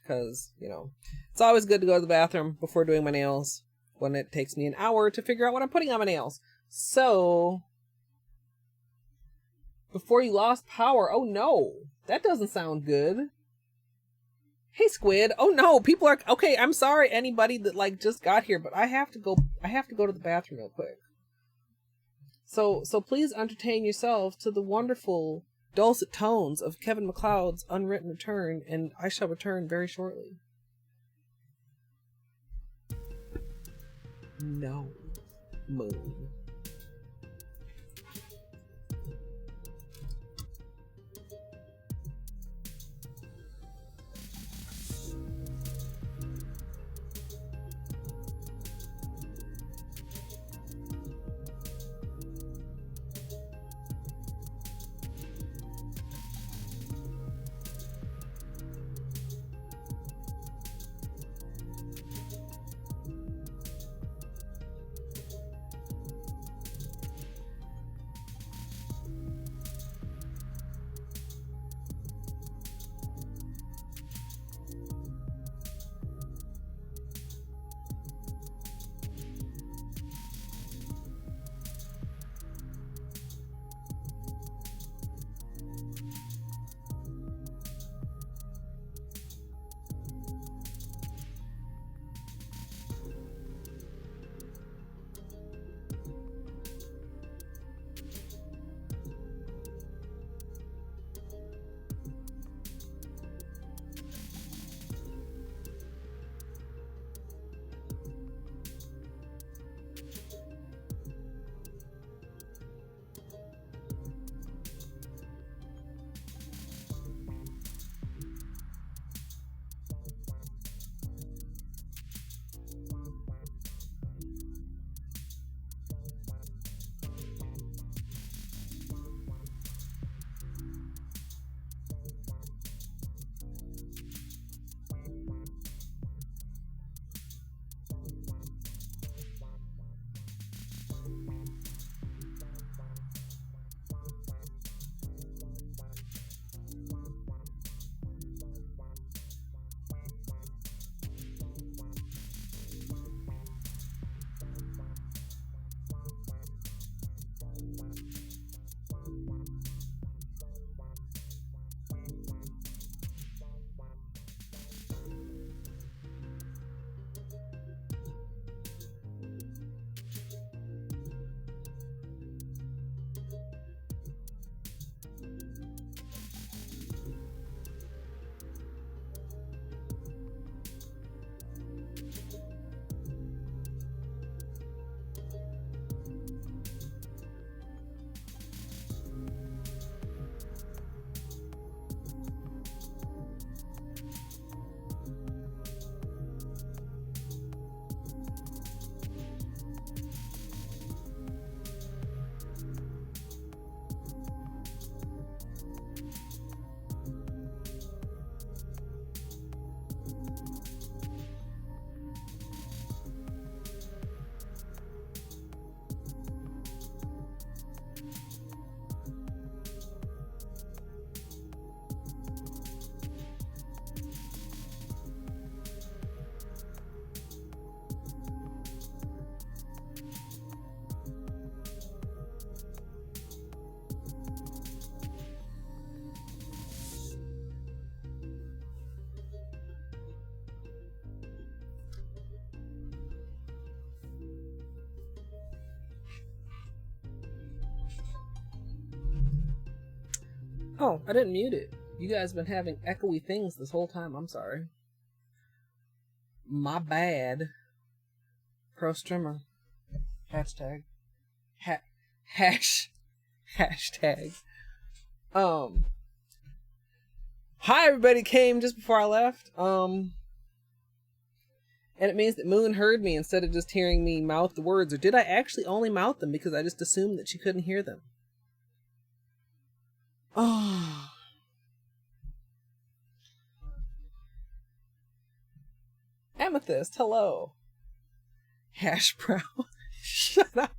Because, you know, it's always good to go to the bathroom before doing my nails. When it takes me an hour to figure out what I'm putting on my nails. So, before you lost power, oh no, that doesn't sound good. Hey Squid, oh no, people are, okay, I'm sorry anybody that like just got here, but I have to go to the bathroom real quick. So please entertain yourself to the wonderful dulcet tones of Kevin MacLeod's Unwritten Return, and I shall return very shortly. No, Moon. Oh, I didn't mute it. You guys have been having echoey things this whole time. I'm sorry. My bad. Pro streamer. Hashtag. Hashtag. Hi, everybody came just before I left. And it means that Moon heard me instead of just hearing me mouth the words. Or did I actually only mouth them because I just assumed that she couldn't hear them? Oh. Amethyst, hello. Hash brown. Shut up,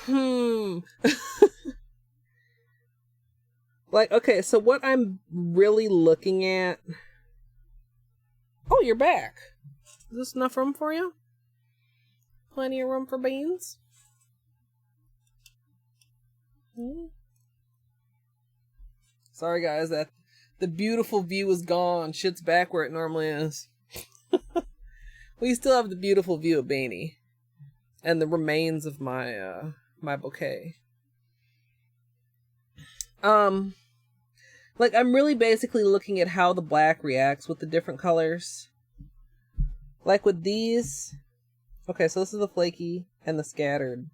Moon. Like, okay, so what I'm really looking at... Oh, you're back. Is this enough room for you? Plenty of room for beans? Sorry, guys, that the beautiful view is gone. Shit's back where it normally is. We still have the beautiful view of Baney. And the remains of my, my bouquet. Like, I'm really basically looking at how the black reacts with the different colors. Like with these... Okay, so this is the flaky and the scattered.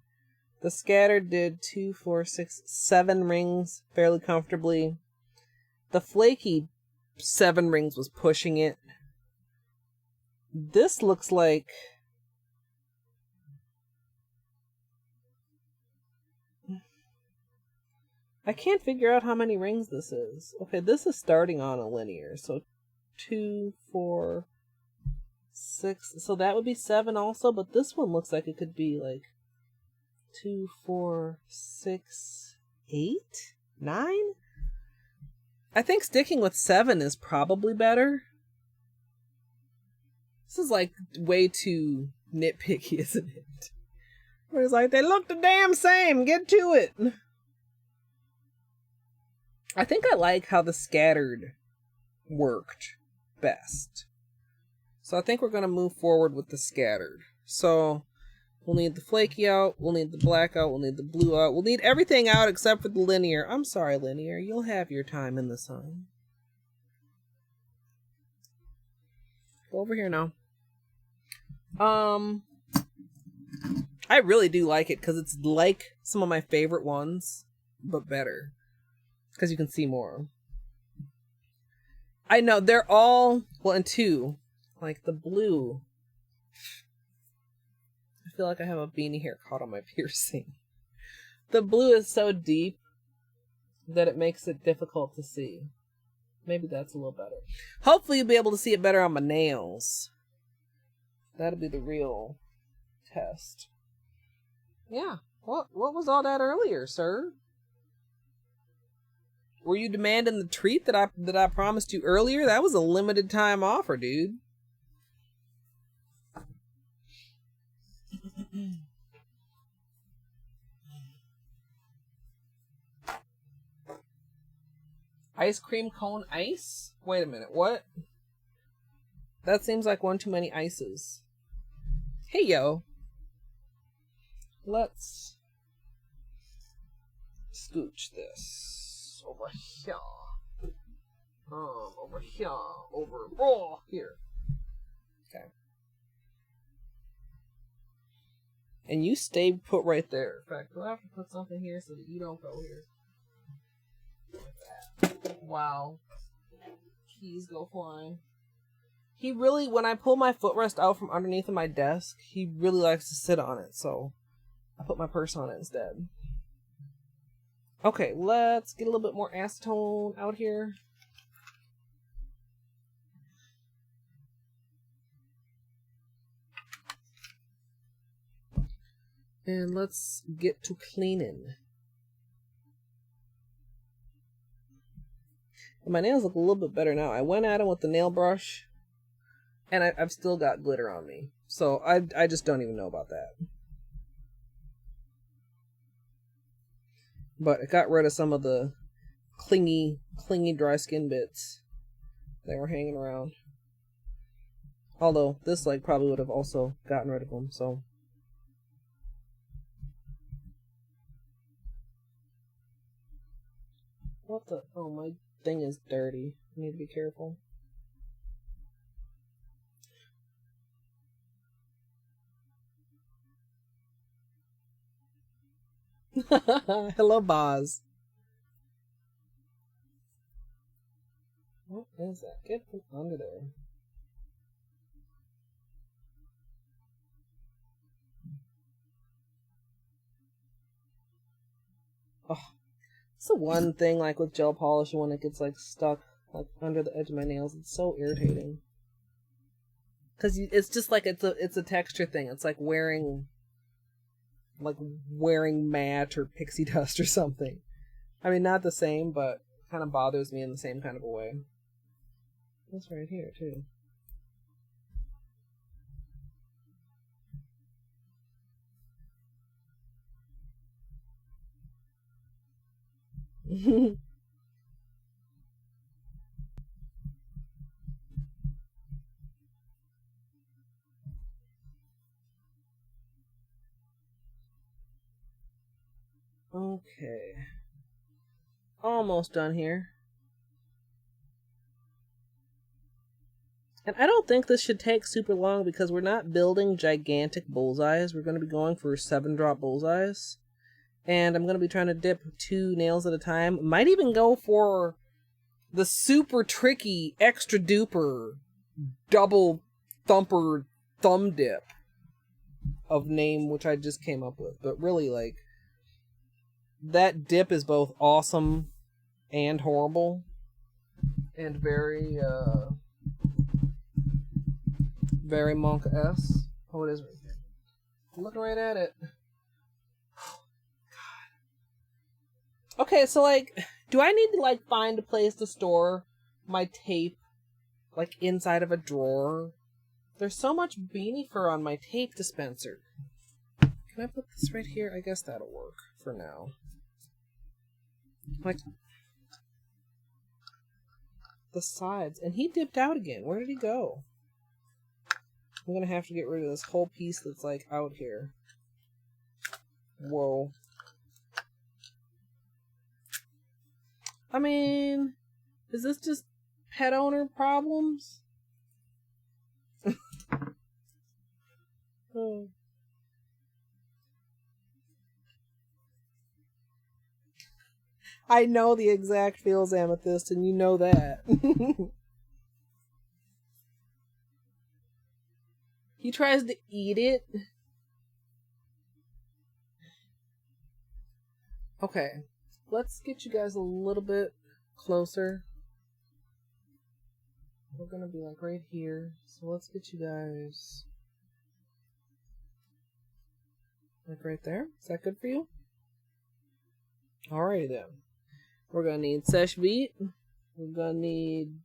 The scattered did 2, 4, 6, 7 rings fairly comfortably. The flaky 7 rings was pushing it. This looks like... I can't figure out how many rings this is. Okay, this is starting on a linear. So 2, 4, 6. So that would be 7 also, but this one looks like it could be like 2, 4, 6, 8, 9? I think sticking with 7 is probably better. This is like way too nitpicky, isn't it? Where it's like, they look the damn same, get to it! I think I like how the scattered worked best. So I think we're going to move forward with the scattered. So we'll need the flaky out, we'll need the black out, we'll need the blue out, we'll need everything out except for the linear. I'm sorry, linear, you'll have your time in the sun. Go over here now. I really do like it because it's like some of my favorite ones, but better. Because you can see more. I know, they're all... Well, and 2. Like, the blue. I feel like I have a beanie hair caught on my piercing. The blue is so deep that it makes it difficult to see. Maybe that's a little better. Hopefully you'll be able to see it better on my nails. That'll be the real test. Yeah. What was all that earlier, sir? Were you demanding the treat that I promised you earlier? That was a limited time offer, dude. Ice cream cone ice? Wait a minute, what? That seems like one too many ices. Hey, yo. Let's scooch this. Over here. Over here. Oh, here. Okay. And you stay put right there. In fact, we'll have to put something here so that you don't go here. Like that. Wow. Keys go flying. He really, when I pull my footrest out from underneath of my desk, he really likes to sit on it, so I put my purse on it instead. Okay, let's get a little bit more acetone out here. And let's get to cleaning. And my nails look a little bit better now. I went at them with the nail brush, and I've still got glitter on me. So I just don't even know about that. But it got rid of some of the clingy dry skin bits that were hanging around. Although this like probably would have also gotten rid of them, so What the? Oh, my thing is dirty. I need to be careful. Hello, Boz. What is that? Get from under there. Oh, it's the one thing, like, with gel polish when it gets, like, stuck, like, under the edge of my nails. It's so irritating. Because it's just like, it's a texture thing. It's like wearing matte or pixie dust or something. I mean, not the same, but kind of bothers me in the same kind of a way. This right here, too. Okay. Almost done here. And I don't think this should take super long because we're not building gigantic bullseyes. We're going to be going for 7-drop bullseyes. And I'm going to be trying to dip 2 nails at a time. Might even go for the super tricky, extra duper, double thumper thumb dip of name, which I just came up with. But really, like, that dip is both awesome and horrible. And very, very Monk-esque. Oh, it is right there. I'm looking right at it. Okay, so, like, do I need to, like, find a place to store my tape, like, inside of a drawer? There's so much beanie fur on my tape dispenser. Can I put this right here? I guess that'll work for now. Like, the sides. And he dipped out again. Where did he go? I'm gonna have to get rid of this whole piece that's, like, out here. Whoa. I mean, is this just pet owner problems? Oh. I know the exact feels amethyst, and you know that. He tries to eat it. Okay, let's get you guys a little bit closer. We're gonna be like right here, so let's get you guys like right there. Is that good for you? Alrighty then. We're gonna need Sesh Beat. We're gonna need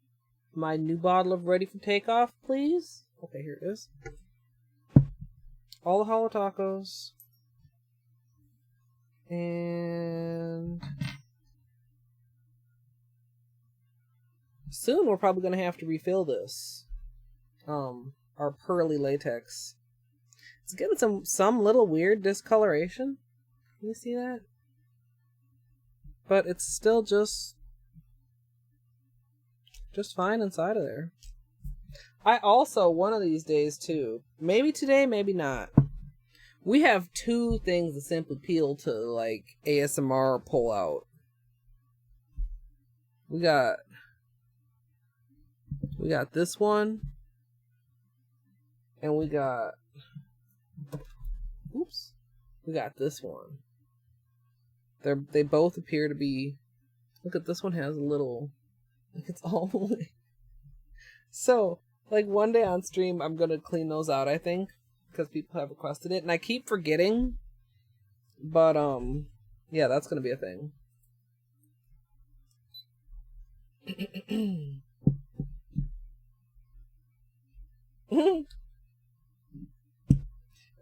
my new bottle of Ready for Takeoff, please. Okay, here it is. All the Holo tacos. And soon we're probably gonna have to refill this. Our pearly latex. It's getting some little weird discoloration. Can you see that? But it's still just fine inside of there. I also, one of these days too, maybe today, maybe not, we have 2 things that simply peel to, like, ASMR pull out. We got this one, and we got this one. They both appear to be, look at this one has a little, like, it's all the way. So, like, one day on stream, I'm gonna clean those out, I think, because people have requested it, and I keep forgetting, but, yeah, that's gonna be a thing.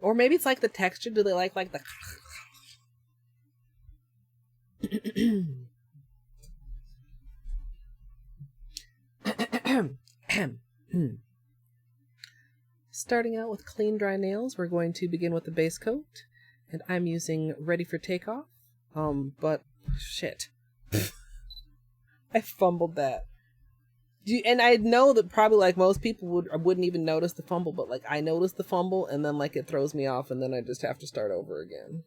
Or maybe it's like the texture. Do they like the Starting out with clean dry nails, we're going to begin with the base coat, and I'm using Ready for Takeoff. But shit. I fumbled that. And I know that probably like most people wouldn't even notice the fumble, but like I notice the fumble and then like it throws me off and then I just have to start over again.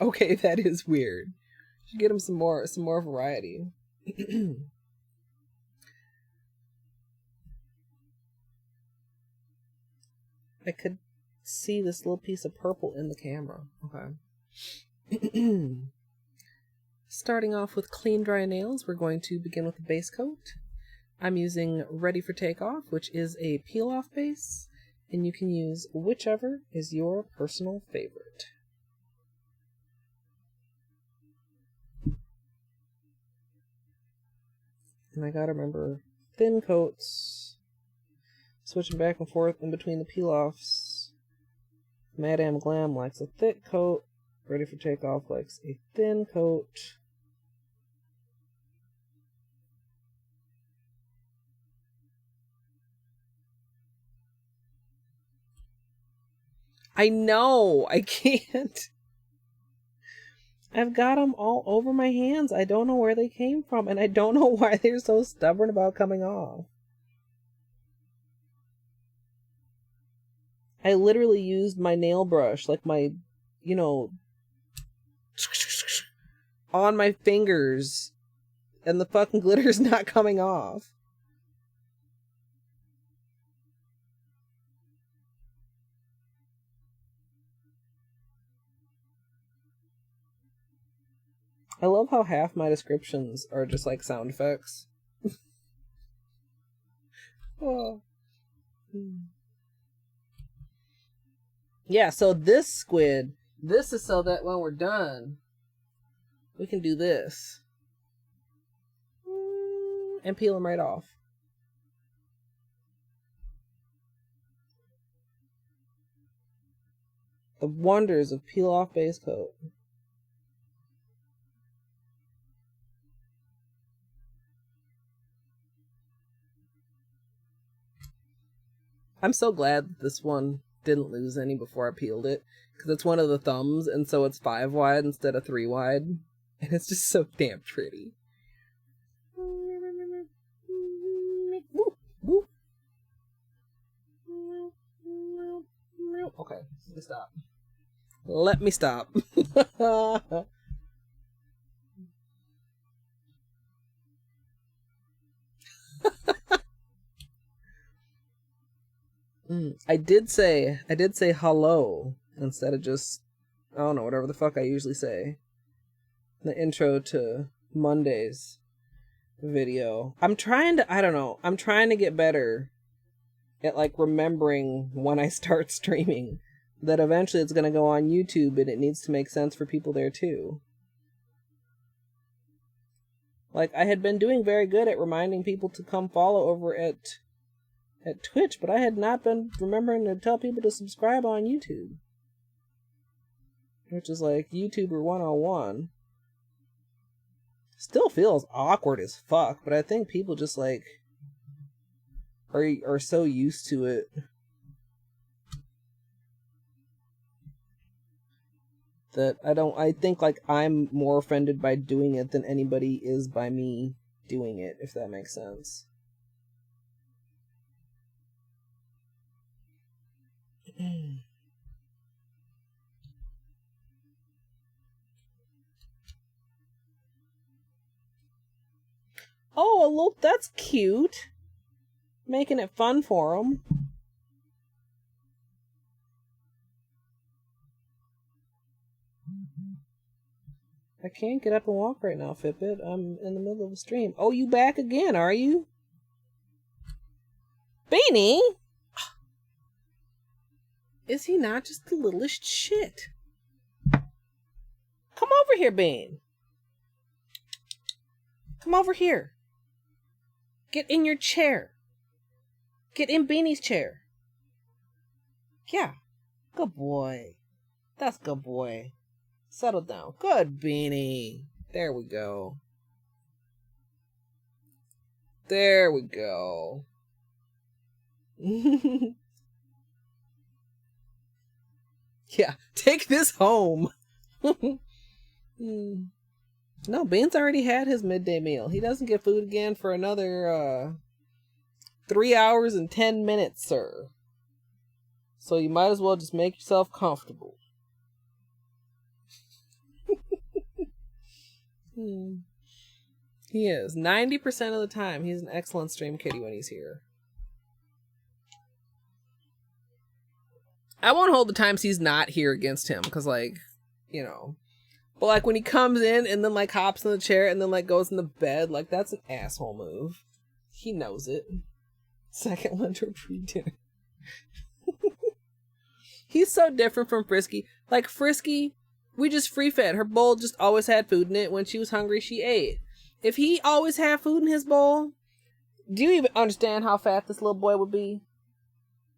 Okay, that is weird. Should get him some more variety. I could see this little piece of purple in the camera. Okay. Starting off with clean, dry nails, we're going to begin with the base coat. I'm using Ready for Takeoff, which is a peel-off base, and you can use whichever is your personal favorite. And I gotta remember, thin coats, switching back and forth in between the peel-offs. Madame Glam likes a thick coat. Ready for Takeoff likes a thin coat. I know, I can't. I've got them all over my hands. I don't know where they came from, and I don't know why they're so stubborn about coming off. I literally used my nail brush, like my, on my fingers, and the fucking glitter's not coming off. I love how half my descriptions are just like sound effects. Oh. Yeah, so this squid, this is so that when we're done, we can do this. And peel them right off. The wonders of peel-off base coat. I'm so glad this one didn't lose any before I peeled it, because it's one of the thumbs, and so it's 5 wide instead of 3 wide, and it's just so damn pretty. Okay, let me stop. Let me stop. I did say hello instead of just, I don't know, whatever the fuck I usually say. The intro to Monday's video. I'm trying to get better at like remembering when I start streaming that eventually it's going to go on YouTube and it needs to make sense for people there too. Like I had been doing very good at reminding people to come follow over at Twitch, but I had not been remembering to tell people to subscribe on YouTube. Which is like YouTuber 101. Still feels awkward as fuck, but I think people just like are so used to it that I think like I'm more offended by doing it than anybody is by me doing it, if that makes sense. Oh, look, that's cute. Making it fun for them. I can't get up and walk right now, Fitbit. I'm in the middle of a stream. Oh, you back again, are you? Beanie? Is he not just the littlest shit? Come over here, Bean. Come over here. Get in your chair. Get in Beanie's chair. Yeah. Good boy. That's good boy. Settle down. Good, Beanie. There we go. There we go. Yeah, take this home. Hmm. No, Beans already had his midday meal. He doesn't get food again for another 3 hours and 10 minutes, sir. So you might as well just make yourself comfortable. He is. 90% of the time, he's an excellent stream kitty when he's here. I won't hold the times he's not here against him, because, like, you know. But, like, when he comes in and then, like, hops in the chair and then, like, goes in the bed, like, that's an asshole move. He knows it. Second lunch or pre-dinner. He's so different from Frisky. Like, Frisky, we just free-fed. Her bowl just always had food in it. When she was hungry, she ate. If he always had food in his bowl, do you even understand how fat this little boy would be?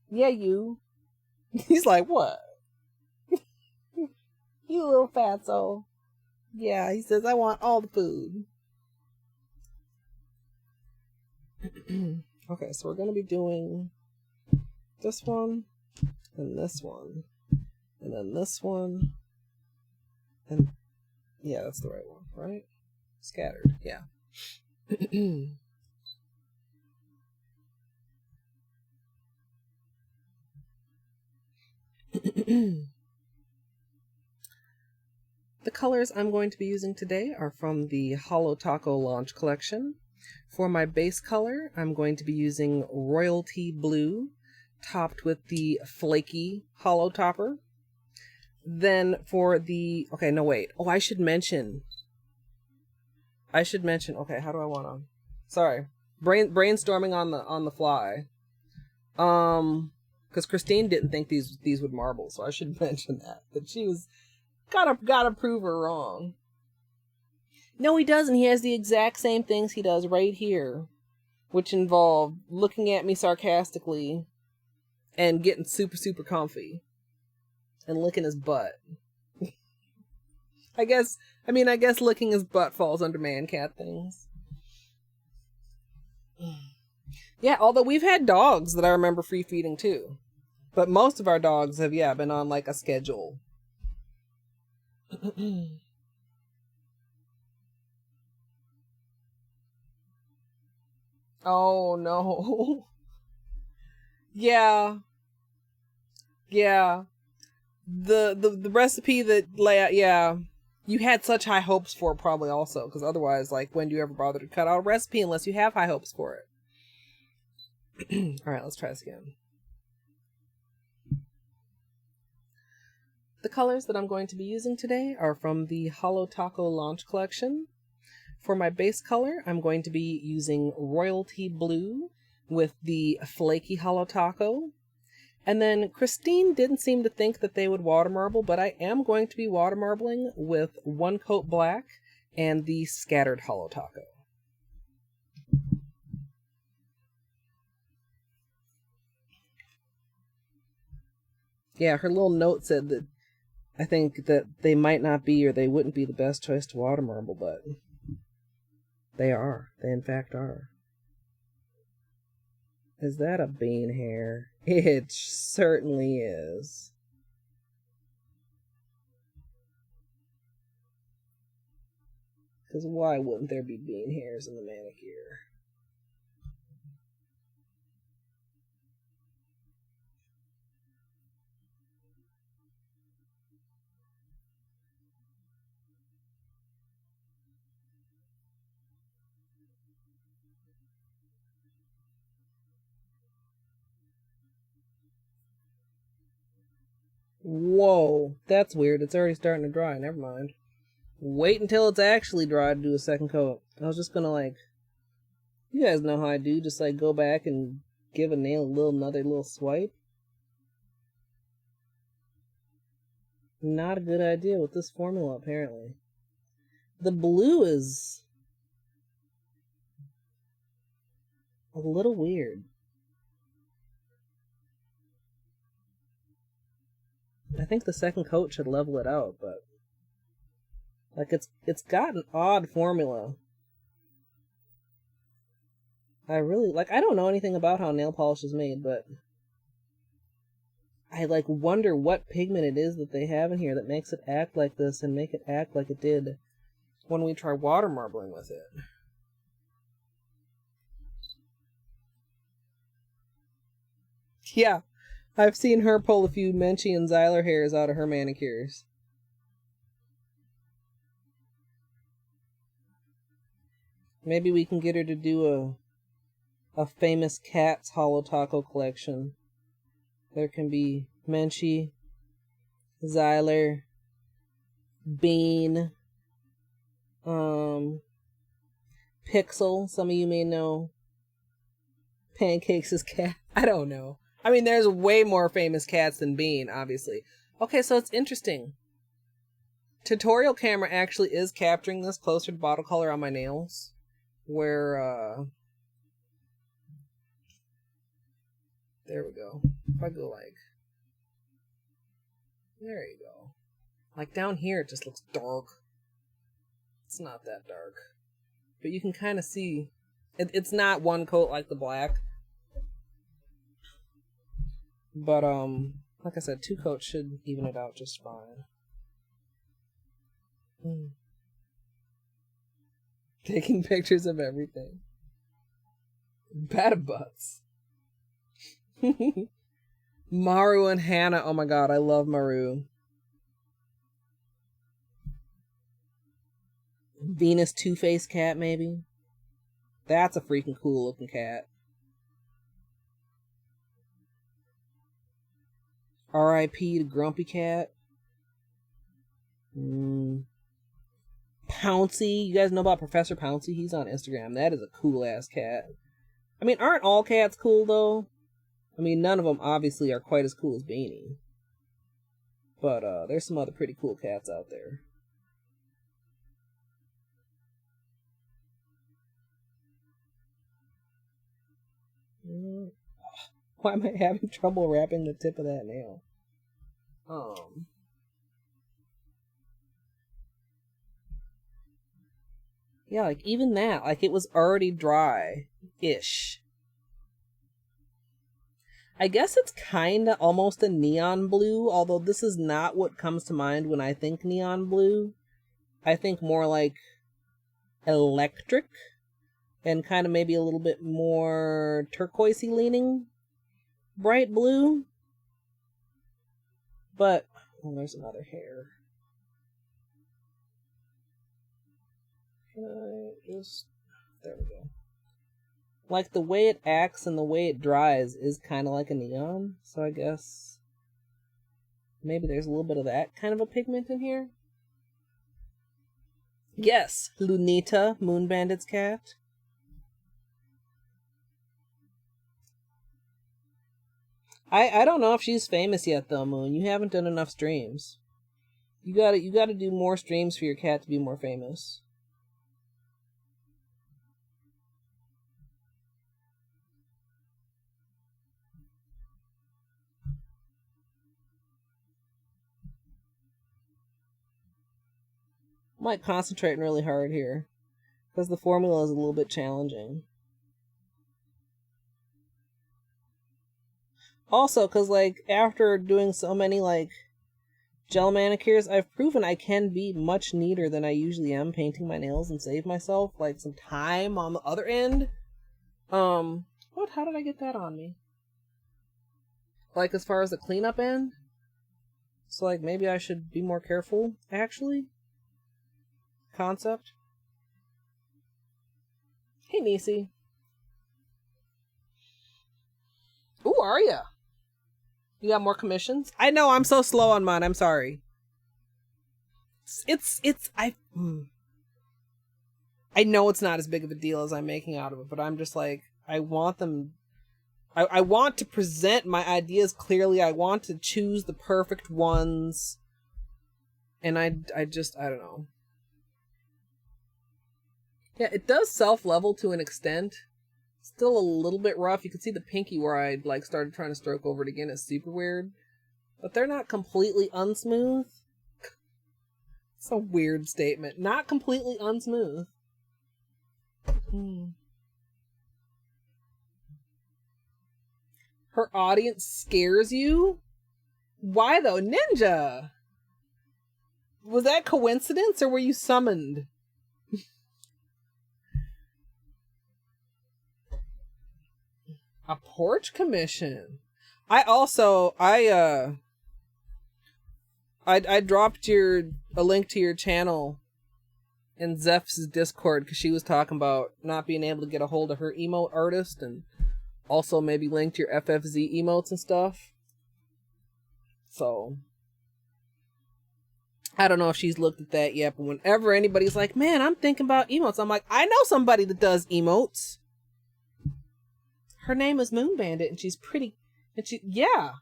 Yeah, you. He's like, what? You little fatso. Yeah, he says, I want all the food. Okay, so we're going to be doing this one, and this one, and then this one, and yeah, that's the right one, right? Scattered, yeah. The colors I'm going to be using today are from the Holo Taco launch collection. For my base color, I'm going to be using Royalty Blue, topped with the Flakie Holo Topper. Then for the... Okay, no, wait. Oh, I should mention... Okay, how do I want to... Sorry. Brainstorming on the fly. Because Christine didn't think these would marble, so I should mention that. But she was... Gotta prove her wrong. No, he doesn't. He has the exact same things he does right here, which involve looking at me sarcastically and getting super, super comfy and licking his butt. I guess licking his butt falls under man-cat things. Yeah, although we've had dogs that I remember free-feeding too. But most of our dogs have, been on like a schedule. Oh no. Yeah. The recipe that you had such high hopes for, probably also, because otherwise, like, when do you ever bother to cut out a recipe unless you have high hopes for it? All right, let's try this again. The colors that I'm going to be using today are from the Holo Taco launch collection. For my base color, I'm going to be using Royalty Blue with the Flaky Holo Taco. And then Christine didn't seem to think that they would water marble, but I am going to be water marbling with One Coat Black and the Scattered Holo Taco. Yeah, her little note said that I think that they might not be, or they wouldn't be the best choice to water marble, but they are. They in fact are. Is that a bean hair? It certainly is. Because why wouldn't there be bean hairs in the manicure? Whoa, that's weird. It's already starting to dry. Never mind. Wait until it's actually dry to do a second coat. I was just gonna, like... You guys know how I do. Just, like, go back and give a nail another little swipe. Not a good idea with this formula, apparently. The blue is... a little weird. I think the second coat should level it out, but... like, it's got an odd formula. I don't know anything about how nail polish is made, but... I like wonder what pigment it is that they have in here that makes it act like this and make it act like it did when we try water marbling with it. Yeah, I've seen her pull a few Menchie and Xyler hairs out of her manicures. Maybe we can get her to do a famous cats Holo taco collection. There can be Menchie, Xyler, Bean, Pixel, some of you may know. Pancakes is cat. I don't know. I mean, there's way more famous cats than Bean, obviously. Okay, so it's interesting. Tutorial camera actually is capturing this closer to bottle color on my nails. Where, there we go. If I go like, there you go. Like down here, it just looks dark. It's not that dark. But you can kind of see, it's not one coat like the black. But, like I said, 2 coats should even it out just fine. Taking pictures of everything. Bad butts. Maru and Hannah. Oh my god, I love Maru. Venus Two-Face cat, maybe? That's a freaking cool looking cat. R.I.P. to Grumpy Cat. Pouncy. You guys know about Professor Pouncy? He's on Instagram. That is a cool ass cat. I mean, aren't all cats cool though? I mean, none of them obviously are quite as cool as Beanie. But there's some other pretty cool cats out there. Why am I having trouble wrapping the tip of that nail? Yeah, like even that, like it was already dry-ish. I guess it's kinda almost a neon blue, although this is not what comes to mind when I think neon blue. I think more like electric and kind of maybe a little bit more turquoisey leaning bright blue. But, oh, there's another hair. Can I just, there we go. Like the way it acts and the way it dries is kind of like a neon, so I guess maybe there's a little bit of that kind of a pigment in here. Yes, Lunita, Moon Bandit's cat. I don't know if she's famous yet though, Moon. You haven't done enough streams. You gotta do more streams for your cat to be more famous. Might concentrating really hard here because the formula is a little bit challenging. Also, because like after doing so many like gel manicures, I've proven I can be much neater than I usually am painting my nails and save myself like some time on the other end. What? How did I get that on me? Like as far as the cleanup end? So like maybe I should be more careful, actually? Concept? Hey, Nisi. Ooh, are ya? You got more commissions? I know, I'm so slow on mine, I'm sorry. I know it's not as big of a deal as I'm making out of it, but I'm just like, I want them... I want to present my ideas clearly, I want to choose the perfect ones, and I don't know. Yeah, it does self-level to an extent. Still a little bit rough. You can see the pinky where I like started trying to stroke over it again. It's super weird. But they're not completely unsmooth. It's a weird statement. Not completely unsmooth. Her audience scares you? Why though? Ninja! Was that coincidence or were you summoned? A porch commission. I dropped a link to your channel in Zeph's Discord because she was talking about not being able to get a hold of her emote artist, and also maybe linked your FFZ emotes and stuff. So I don't know if she's looked at that yet, but whenever anybody's like, man, I'm thinking about emotes, I'm like, I know somebody that does emotes. Her name is Moon Bandit, and she's pretty. And yeah.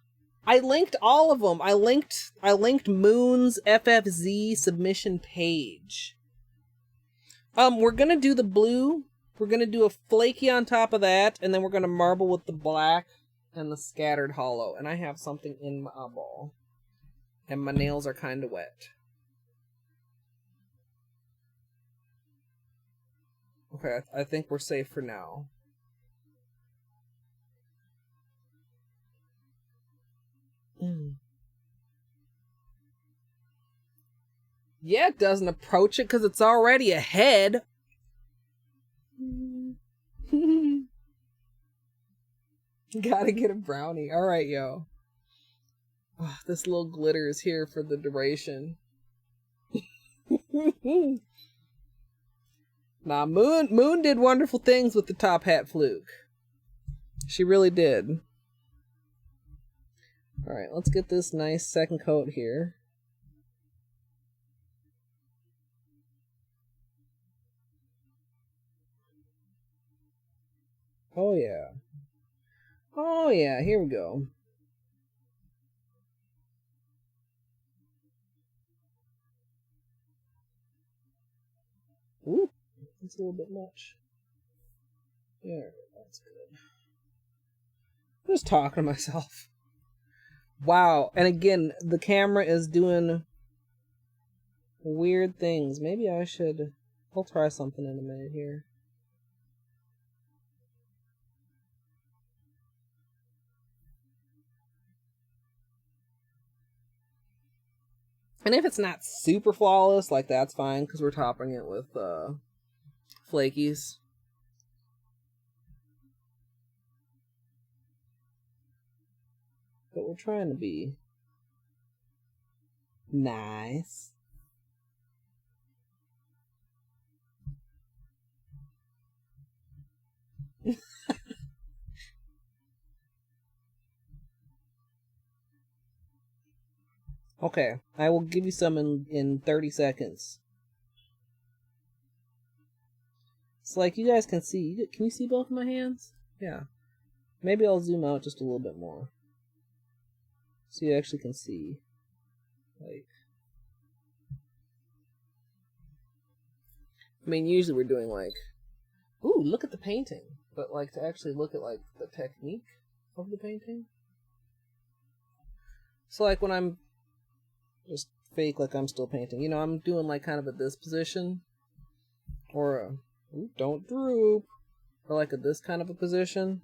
I linked all of them. I linked Moon's FFZ submission page. We're gonna do the blue. We're gonna do a flaky on top of that, and then we're gonna marble with the black and the scattered hollow. And I have something in my eyeball, and my nails are kind of wet. Okay, I think we're safe for now. Yeah, it doesn't approach it because it's already ahead. Gotta get a brownie. Alright, yo. Oh, this little glitter is here for the duration. Nah, Moon did wonderful things with the top hat fluke. She really did. Alright, let's get this nice second coat here. Oh yeah. Oh yeah, here we go. Ooh, that's a little bit much. There, that's good. I'm just talking to myself. Wow, and again, the camera is doing weird things. Maybe I should... I'll try something in a minute here. And if it's not super flawless, like, that's fine, because we're topping it with flakies. But we're trying to be nice. Okay, I will give you some in 30 seconds. It's like you guys can see. Can you see both of my hands? Yeah. Maybe I'll zoom out just a little bit more, so you actually can see. Like, I mean, usually we're doing like, ooh, look at the painting. But like to actually look at like the technique of the painting. So like when I'm just fake, like I'm still painting, you know, I'm doing like kind of at this position, or ooh, don't droop, or like at this kind of a position.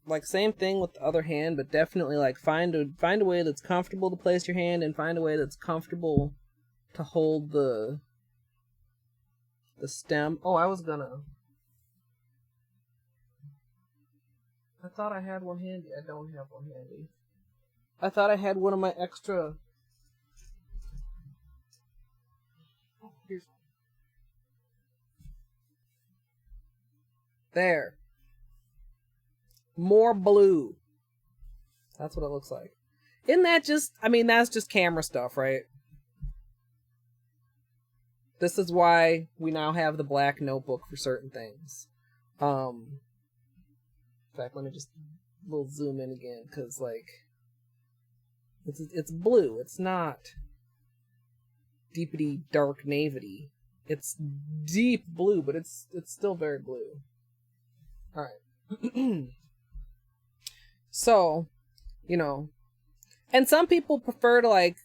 Like same thing with the other hand, but definitely like find a way that's comfortable to place your hand, and find a way that's comfortable to hold the stem. Oh, I thought I had one handy. I don't have one handy. I thought I had one of my extra. Oh, here's one. There. More blue. That's what it looks like. Isn't that just, I mean, that's just camera stuff, right? This is why we now have the black notebook for certain things. In fact, let me just a little zoom in again, because like it's blue. It's not deepity dark navy. It's deep blue, but it's still very blue. All right. So, you know, and some people prefer to like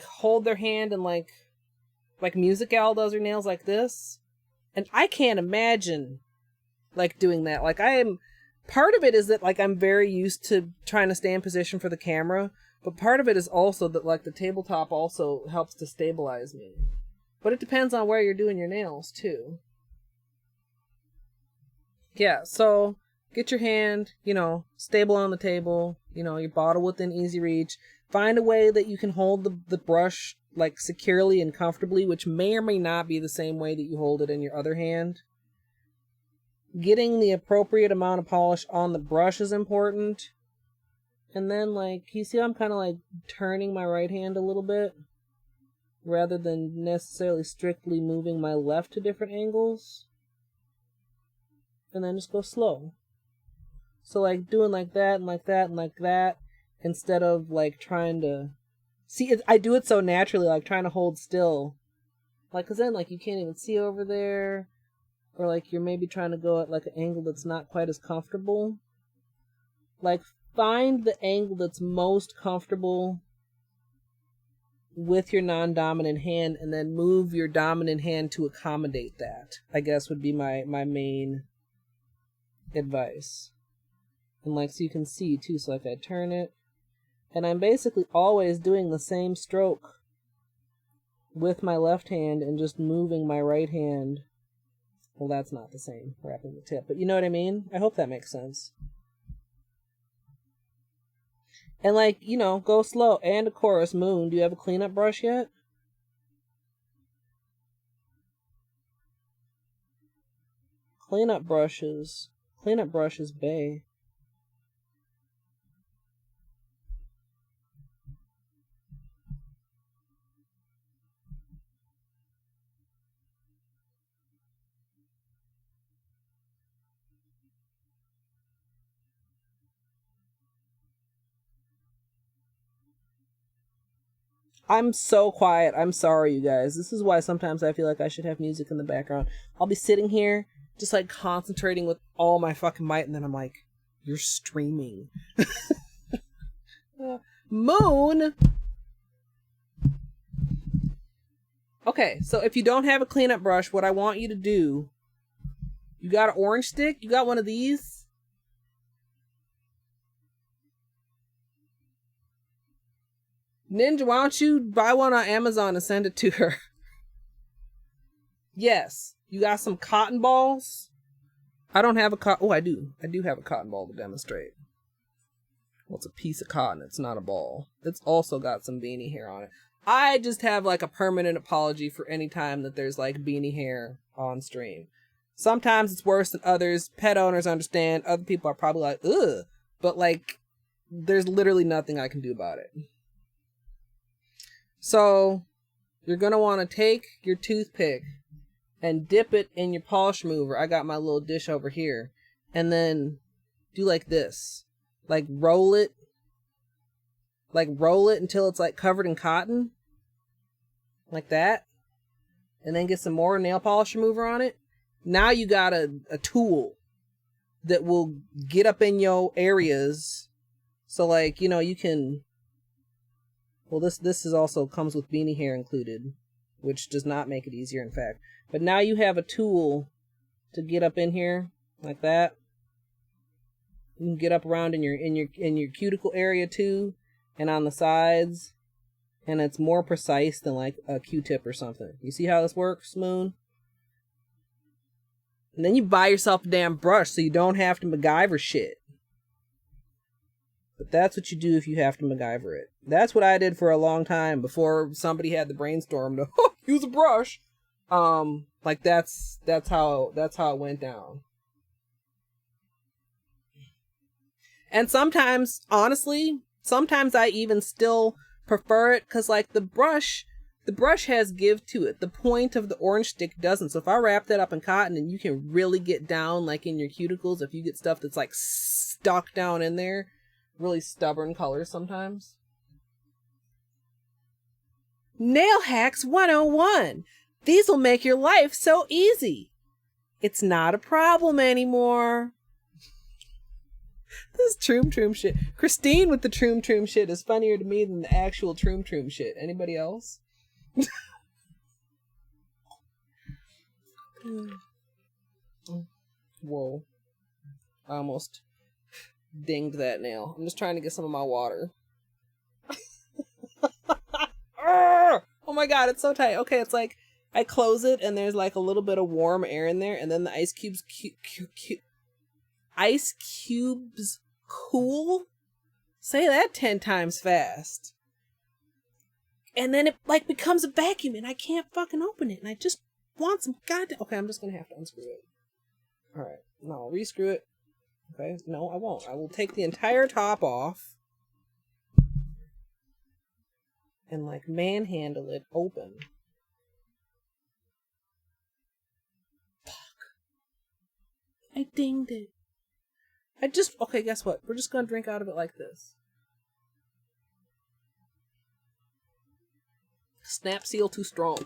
hold their hand and like Musical does her nails like this, and I can't imagine like doing that. Like part of it is that, like, I'm very used to trying to stay in position for the camera, but part of it is also that, like, the tabletop also helps to stabilize me. But it depends on where you're doing your nails, too. Yeah, so get your hand, stable on the table, your bottle within easy reach. Find a way that you can hold the brush, like, securely and comfortably, which may or may not be the same way that you hold it in your other hand. Getting the appropriate amount of polish on the brush is important. And then, like, you see how I'm kind of, like, turning my right hand a little bit? Rather than necessarily strictly moving my left to different angles. And then just go slow. So, like, doing like that and like that and like that, instead of, like, trying to... See, I do it so naturally, like, trying to hold still. Like, because then, like, you can't even see over there. Or, like, you're maybe trying to go at, like, an angle that's not quite as comfortable. Like, find the angle that's most comfortable with your non-dominant hand, and then move your dominant hand to accommodate that, I guess would be my main advice. And, like, so you can see, too, so, like, I turn it, and I'm basically always doing the same stroke with my left hand and just moving my right hand. Well, that's not the same, wrapping the tip, but you know what I mean? I hope that makes sense. And, like, go slow. And, of course, Moon, do you have a cleanup brush yet? Cleanup brushes, bae. I'm so quiet. I'm sorry, you guys. This is why sometimes I feel like I should have music in the background. I'll be sitting here, just, like, concentrating with all my fucking might, and then I'm like, you're streaming. Moon! Okay, so if you don't have a cleanup brush, what I want you to do... You got an orange stick? You got one of these? Ninja, why don't you buy one on Amazon and send it to her? Yes. You got some cotton balls? I don't have a cotton... Oh, I do. I do have a cotton ball to demonstrate. Well, it's a piece of cotton. It's not a ball. It's also got some beanie hair on it. I just have, like, a permanent apology for any time that there's, like, beanie hair on stream. Sometimes it's worse than others. Pet owners understand. Other people are probably like, ugh. But, like, there's literally nothing I can do about it. So, you're going to want to take your toothpick and dip it in your polish remover. I got my little dish over here. And then do like this. Like, roll it. Like, roll it until it's, like, covered in cotton. Like that. And then get some more nail polish remover on it. Now you got a tool that will get up in your areas. So, like, you can... Well, this is also comes with beanie hair included, which does not make it easier, in fact. But now you have a tool to get up in here like that. You can get up around in your cuticle area too, and on the sides, and it's more precise than, like, a Q-tip or something. You see how this works, Moon? And then you buy yourself a damn brush so you don't have to MacGyver shit. But that's what you do if you have to MacGyver it. That's what I did for a long time before somebody had the brainstorm to use a brush. Like, that's how it went down. And sometimes, honestly, I even still prefer it because, like, the brush has give to it. The point of the orange stick doesn't. So if I wrap that up in cotton, and you can really get down, like, in your cuticles, if you get stuff that's, like, stuck down in there, really stubborn colors sometimes. Nail Hacks 101. These will make your life so easy. It's not a problem anymore. This Troom shit. Christine with the Troom shit is funnier to me than the actual Troom shit. Anybody else? Whoa. I almost dinged that nail. I'm just trying to get some of my water. Oh my god, it's so tight. Okay, it's like I close it and there's like a little bit of warm air in there, and then the ice cubes cool. Say that 10 times fast. And then it like becomes a vacuum and I can't fucking open it, and I just want some goddamn... Okay, I'm just gonna have to unscrew it. Alright, no, I'll rescrew it. Okay, no, I won't. I will take the entire top off and like manhandle it open. Fuck. I dinged it. Okay, guess what? We're just gonna drink out of it like this. Snap seal too strong.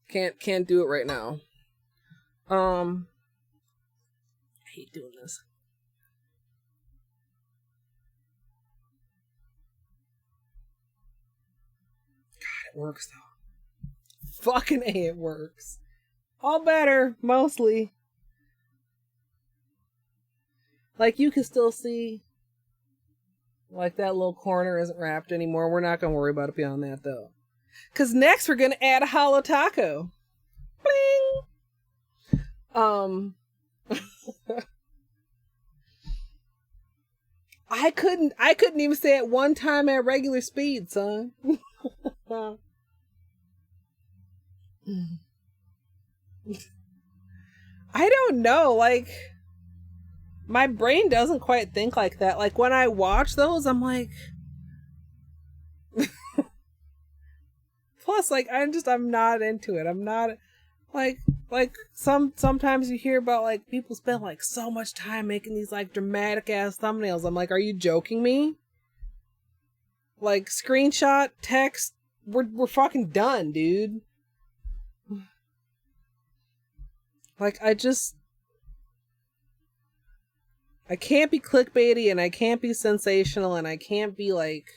Can't do it right now. I hate doing this. God, it works though. Fucking A, it works. All better, mostly. Like, you can still see, like, that little corner isn't wrapped anymore. We're not gonna worry about it beyond that, though. Because next we're gonna add a Holo taco. Bling! I couldn't even say it one time at regular speed, son. I don't know, like, my brain doesn't quite think like that. Like, when I watch those, I'm like... Plus, like, I'm not into it. I'm not, like, sometimes you hear about, like, people spend, like, so much time making these, like, dramatic-ass thumbnails. I'm like, are you joking me? Like, screenshot, text, we're fucking done, dude. Like, I can't be clickbaity, and I can't be sensational, and I can't be, like...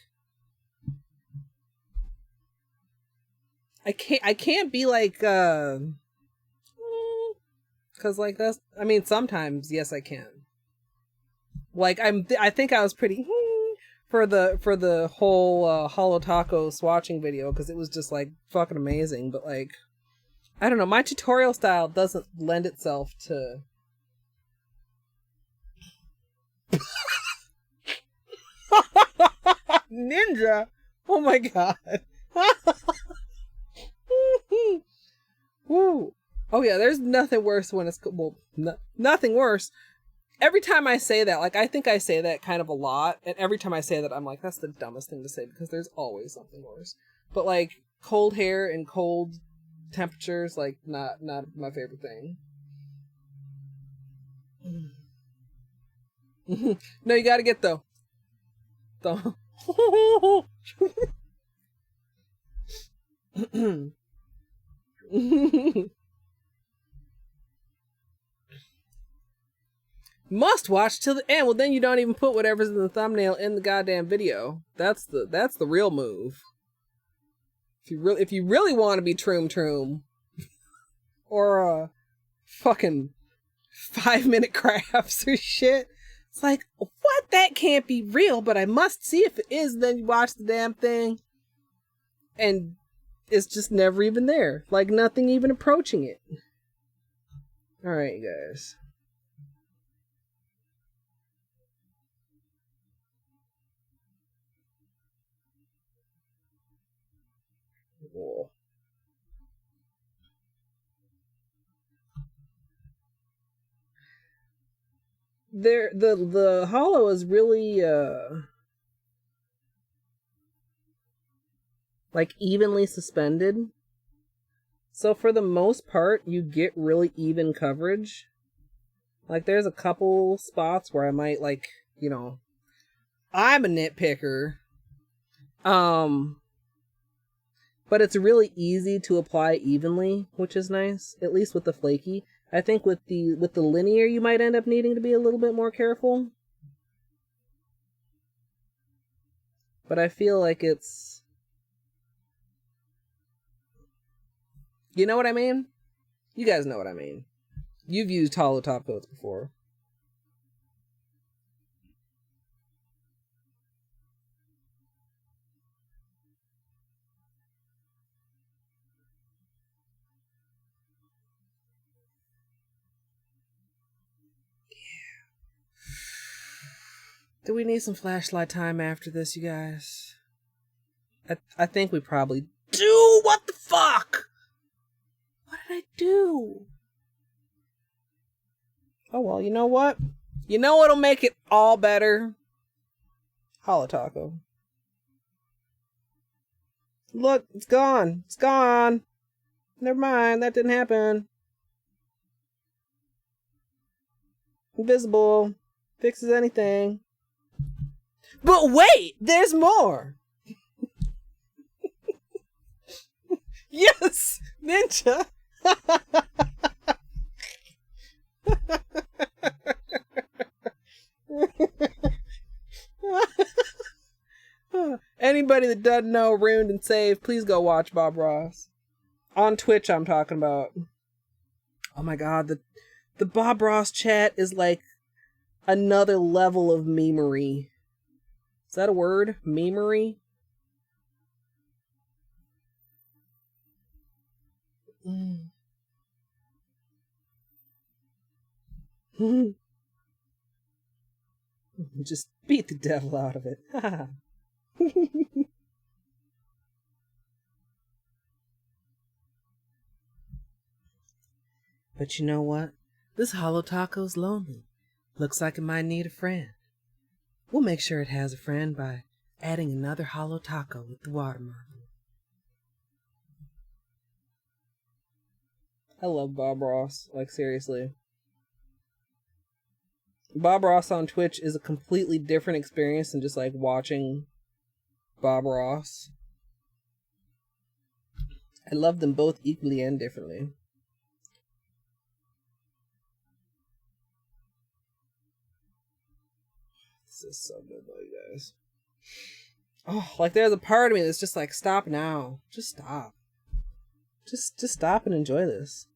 I can't be like, cause like that's, I mean, sometimes, yes, I can. Like, I think I was pretty for the whole, Holo Taco swatching video, cause it was just like fucking amazing, but like, I don't know, my tutorial style doesn't lend itself to... Ninja! Oh my god. Woo. Oh yeah, there's nothing worse when it's... Well, nothing worse. Every time I say that, like, I think I say that kind of a lot, and every time I say that, I'm like, that's the dumbest thing to say, because there's always something worse. But, like, cold hair and cold temperatures, like, not my favorite thing. No, you gotta get, though. Must watch till the end. Well, then you don't even put whatever's in the thumbnail in the goddamn video. That's the real move. If you really want to be troom, or fucking 5-minute crafts or shit, it's like, what? That can't be real, but I must see if it is. Then you watch the damn thing, and it's just never even there. Like, nothing even approaching it. Alright, you guys. Cool. The Holo is really like evenly suspended. So for the most part, you get really even coverage. Like, there's a couple spots where I might, like, you know, I'm a nitpicker. But it's really easy to apply evenly, which is nice, at least with the flaky. I think with the linear, you might end up needing to be a little bit more careful. But I feel like it's... You know what I mean? You guys know what I mean. You've used Holo top coats before. Do we need some flashlight time after this, you guys? I think we probably do. What the fuck? What did I do? Oh, well, you know what? You know what'll make it all better? Holo Taco. Look, it's gone. It's gone. Never mind, that didn't happen. Invisible. Fixes anything. But wait, there's more. Yes, ninja. Anybody that doesn't know Ruined and Saved, please go watch Bob Ross. On Twitch, I'm talking about. Oh my god, the Bob Ross chat is like another level of memery. Is that a word? Memery? Just beat the devil out of it. But you know what? This Holo Taco's lonely. Looks like it might need a friend. We'll make sure it has a friend by adding another Holo Taco with the watermelon. I love Bob Ross. Like, seriously. Bob Ross on Twitch is a completely different experience than just, like, watching Bob Ross. I love them both equally and differently. This is so good though, you guys. Oh, like there's a part of me that's just like, stop now. Just stop. Just stop and enjoy this.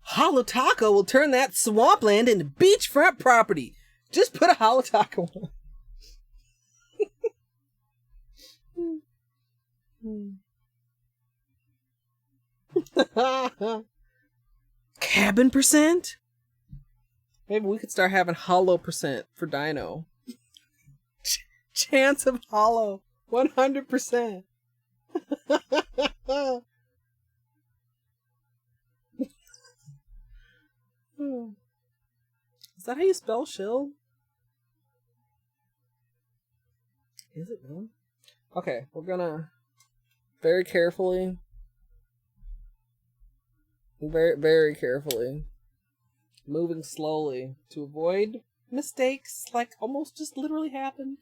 Holo Taco will turn that swampland into beachfront property. Just put a Holo Taco on. Cabin percent? Maybe we could start having Holo percent for Dino. Chance of Holo. 100%. Is that how you spell shill? Is it really? Okay, we're gonna very carefully, very carefully, moving slowly to avoid mistakes like almost just literally happened.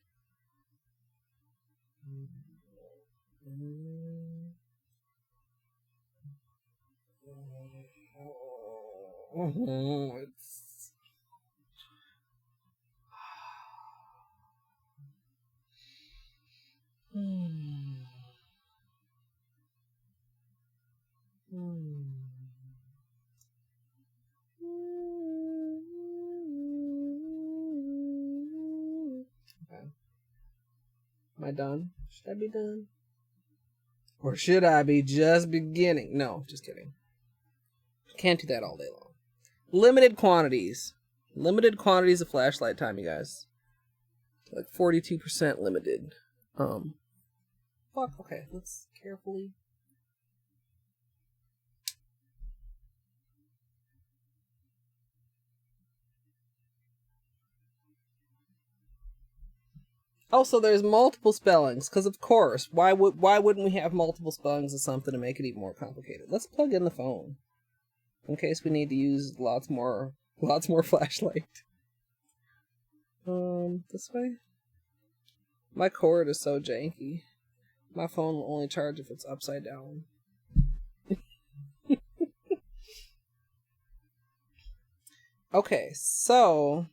It's... Okay. Am I done? Should I be done? Or should I be just beginning? No, just kidding. Can't do that all day long. Limited quantities. Limited quantities of flashlight time, you guys. Like 42% limited. Fuck, okay, let's carefully. Also, there's multiple spellings, because of course, why wouldn't we have multiple spellings of something to make it even more complicated? Let's plug in the phone, in case we need to use lots more flashlight. This way? My cord is so janky. My phone will only charge if it's upside down. Okay, so...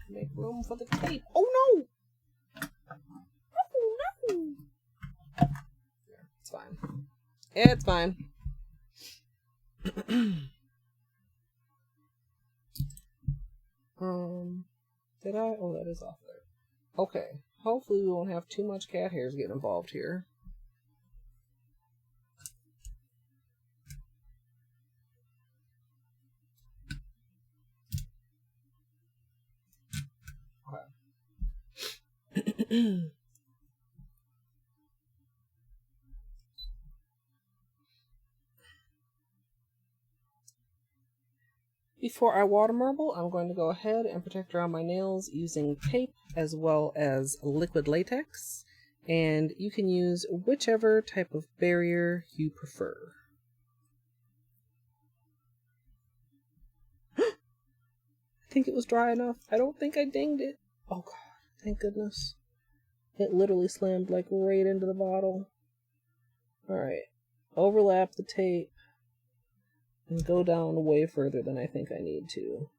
make room for the tape. Oh no! Oh no! It's fine. It's fine. Did I? Oh, that is off there. Okay. Hopefully we won't have too much cat hairs getting involved here. Okay. Before I water marble, I'm going to go ahead and protect around my nails using tape as well as liquid latex. And you can use whichever type of barrier you prefer. I think it was dry enough. I don't think I dinged it. Oh god, thank goodness. It literally slammed like right into the bottle. Alright, overlap the tape and go down way further than I think I need to.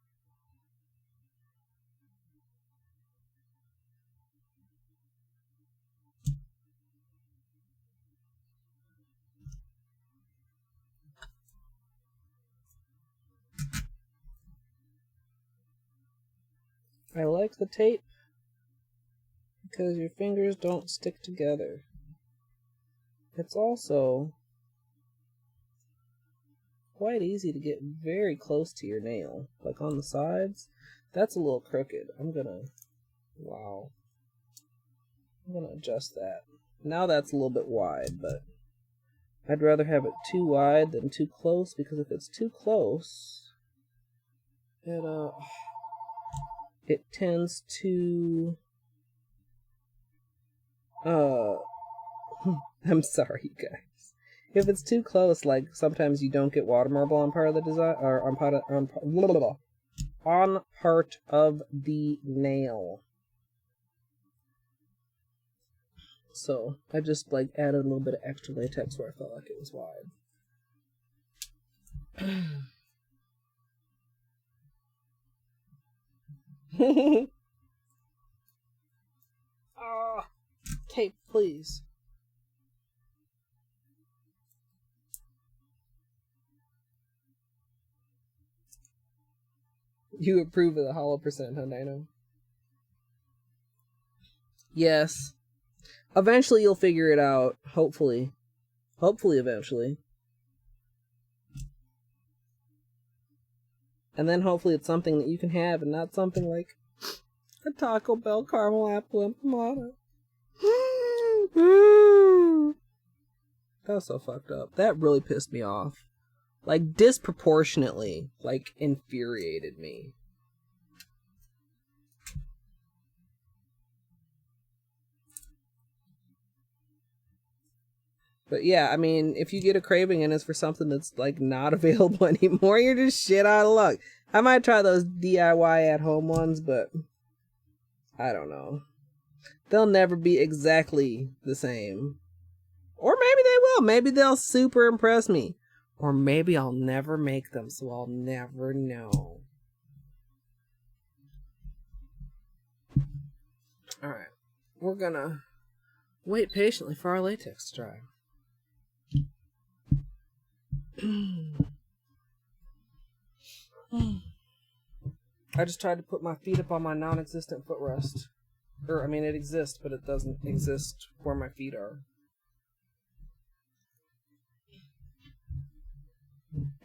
I like the tape because your fingers don't stick together. It's also quite easy to get very close to your nail, like on the sides. That's a little crooked. I'm gonna adjust that. Now that's a little bit wide, but I'd rather have it too wide than too close, because if it's too close, it tends to I'm sorry, you guys. If it's too close, like sometimes you don't get water marble on part of the design, or on part of the nail. So I just like added a little bit of extra latex where I felt like it was wide. Tape, please. You approve of the Holo percent, huh, Dino? Yes. Eventually you'll figure it out. Hopefully. Hopefully eventually. And then hopefully it's something that you can have and not something like a Taco Bell caramel apple empanada. That was so fucked up. That really pissed me off. Like, disproportionately, like, infuriated me. But yeah, I mean, if you get a craving and it's for something that's, like, not available anymore, you're just shit out of luck. I might try those DIY at-home ones, but I don't know. They'll never be exactly the same. Or maybe they will. Maybe they'll super impress me. Or maybe I'll never make them, so I'll never know. Alright. We're gonna wait patiently for our latex to dry. I just tried to put my feet up on my non-existent footrest. I mean, it exists, but it doesn't exist where my feet are.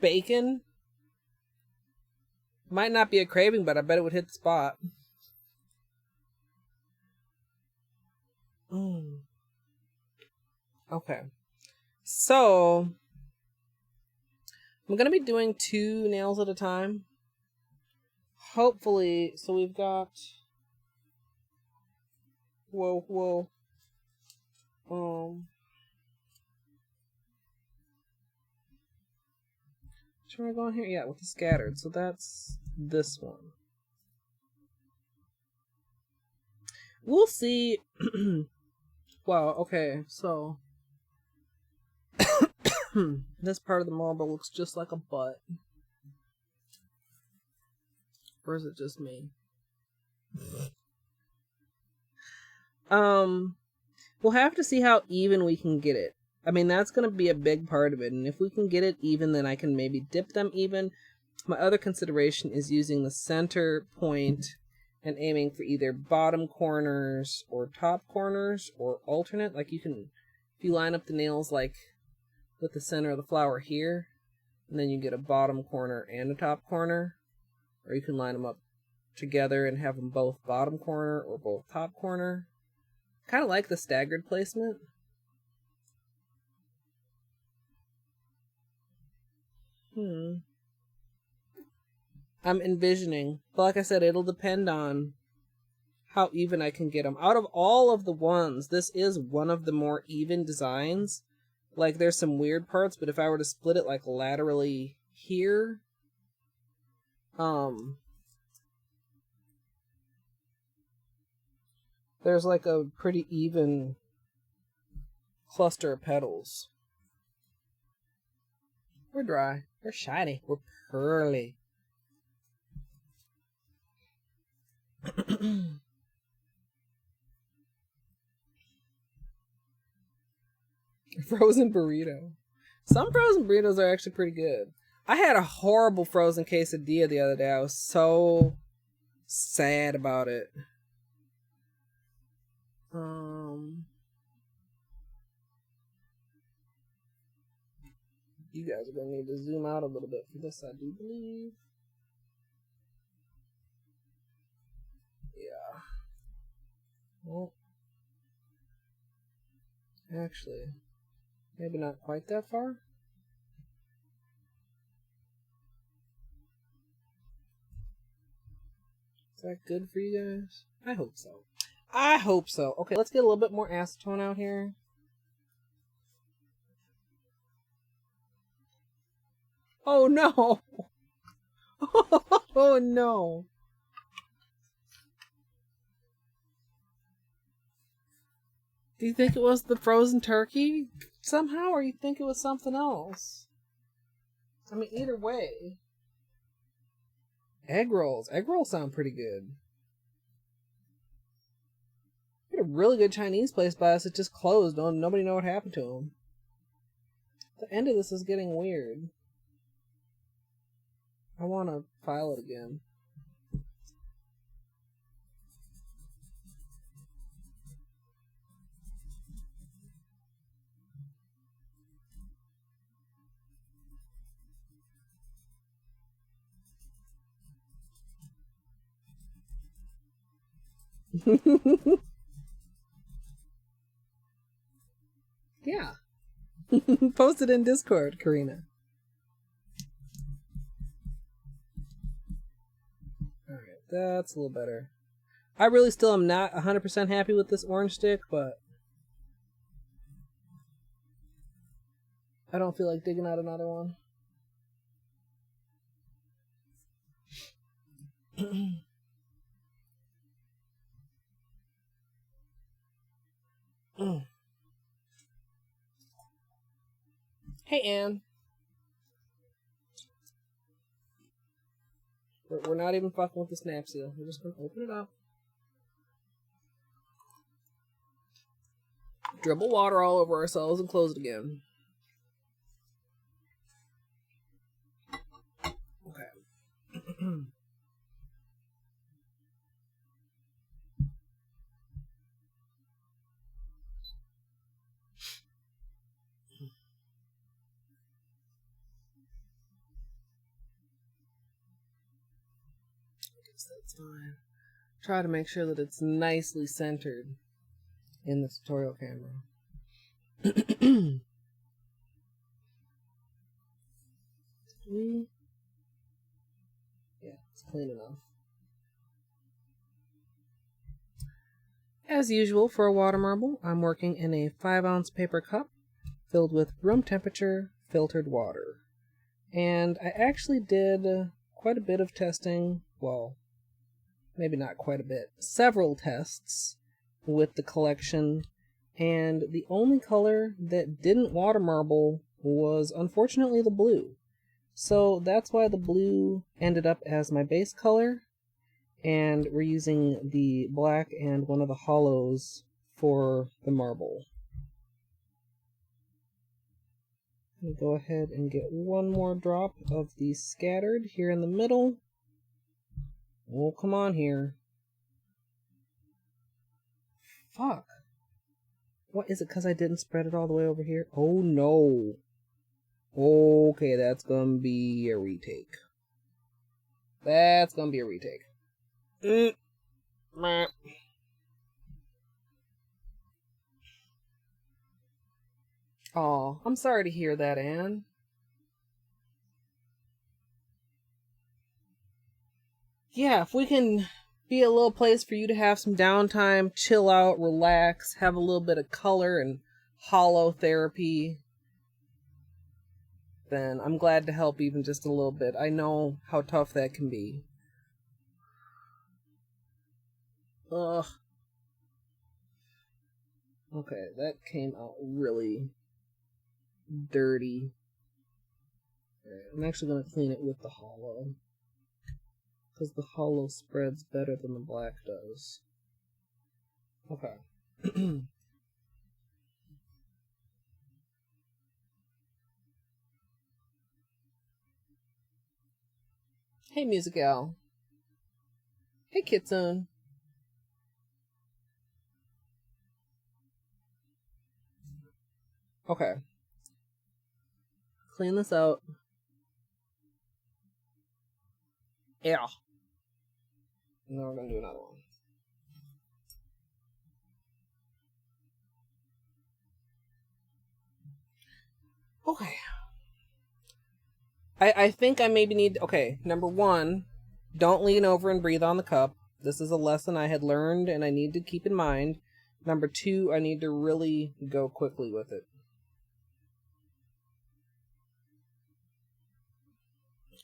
Bacon? Might not be a craving, but I bet it would hit the spot. Okay. So, I'm going to be doing 2 nails at a time. Hopefully, so we've got... Whoa. Should I go in here? Yeah, with the scattered. So that's this one. We'll see. Wow, okay, so this part of the marble looks just like a butt. Or is it just me? We'll have to see how even we can get it. I mean, that's going to be a big part of it. And if we can get it even, then I can maybe dip them even. My other consideration is using the center point and aiming for either bottom corners or top corners or alternate. Like you can, if you line up the nails like with the center of the flower here, and then you get a bottom corner and a top corner, or you can line them up together and have them both bottom corner or both top corner. Kind of like the staggered placement. I'm envisioning, but like I said, it'll depend on how even I can get them. Out of all of the ones, this is one of the more even designs. Like, there's some weird parts, but if I were to split it, like, laterally here, there's, like, a pretty even cluster of petals. We're dry. We're shiny. We're pearly. Frozen burrito. Some frozen burritos are actually pretty good. I had a horrible frozen quesadilla the other day. I was so sad about it. You guys are gonna need to zoom out a little bit for this, I do believe. Yeah. Well, actually, maybe not quite that far. Is that good for you guys? I hope so. I hope so. Okay, let's get a little bit more acetone out here. Oh no! Oh no! Do you think it was the frozen turkey somehow, or you think it was something else? I mean, either way. Egg rolls. Egg rolls sound pretty good. We had a really good Chinese place by us that just closed. Nobody know what happened to them. The end of this is getting weird. I want to file it again. Yeah. Post it in Discord, Karina. Alright, that's a little better. I really still am not 100% happy with this orange stick, but I don't feel like digging out another one. Hey, Anne. We're not even fucking with the snap seal. We're just gonna open it up. Dribble water all over ourselves and close it again. Okay. That's fine. Try to make sure that it's nicely centered in the tutorial camera. Yeah, it's clean enough. As usual for a water marble, I'm working in a 5-ounce paper cup filled with room temperature filtered water. And I actually did quite a bit of testing, well, maybe not quite a bit, several tests with the collection, and the only color that didn't water marble was unfortunately the blue. So that's why the blue ended up as my base color, and we're using the black and one of the holos for the marble. I'm going to go ahead and get one more drop of the scattered here in the middle. Oh, come on here. Fuck. What is it, because I didn't spread it all the way over here? Oh, no. Okay, that's gonna be a retake. That's gonna be a retake. Oh, I'm sorry to hear that, Anne. Yeah, if we can be a little place for you to have some downtime, chill out, relax, have a little bit of color and holo therapy, then I'm glad to help even just a little bit. I know how tough that can be. Ugh. Okay, that came out really dirty. Right, I'm actually going to clean it with the holo, because the holo spreads better than the black does. Okay. Hey, Musical. Hey, Kitsune. Okay. Clean this out. Yeah. Now we're gonna do another one. Okay. I think I maybe need... Okay, number one, don't lean over and breathe on the cup. This is a lesson I had learned and I need to keep in mind. Number two, I need to really go quickly with it.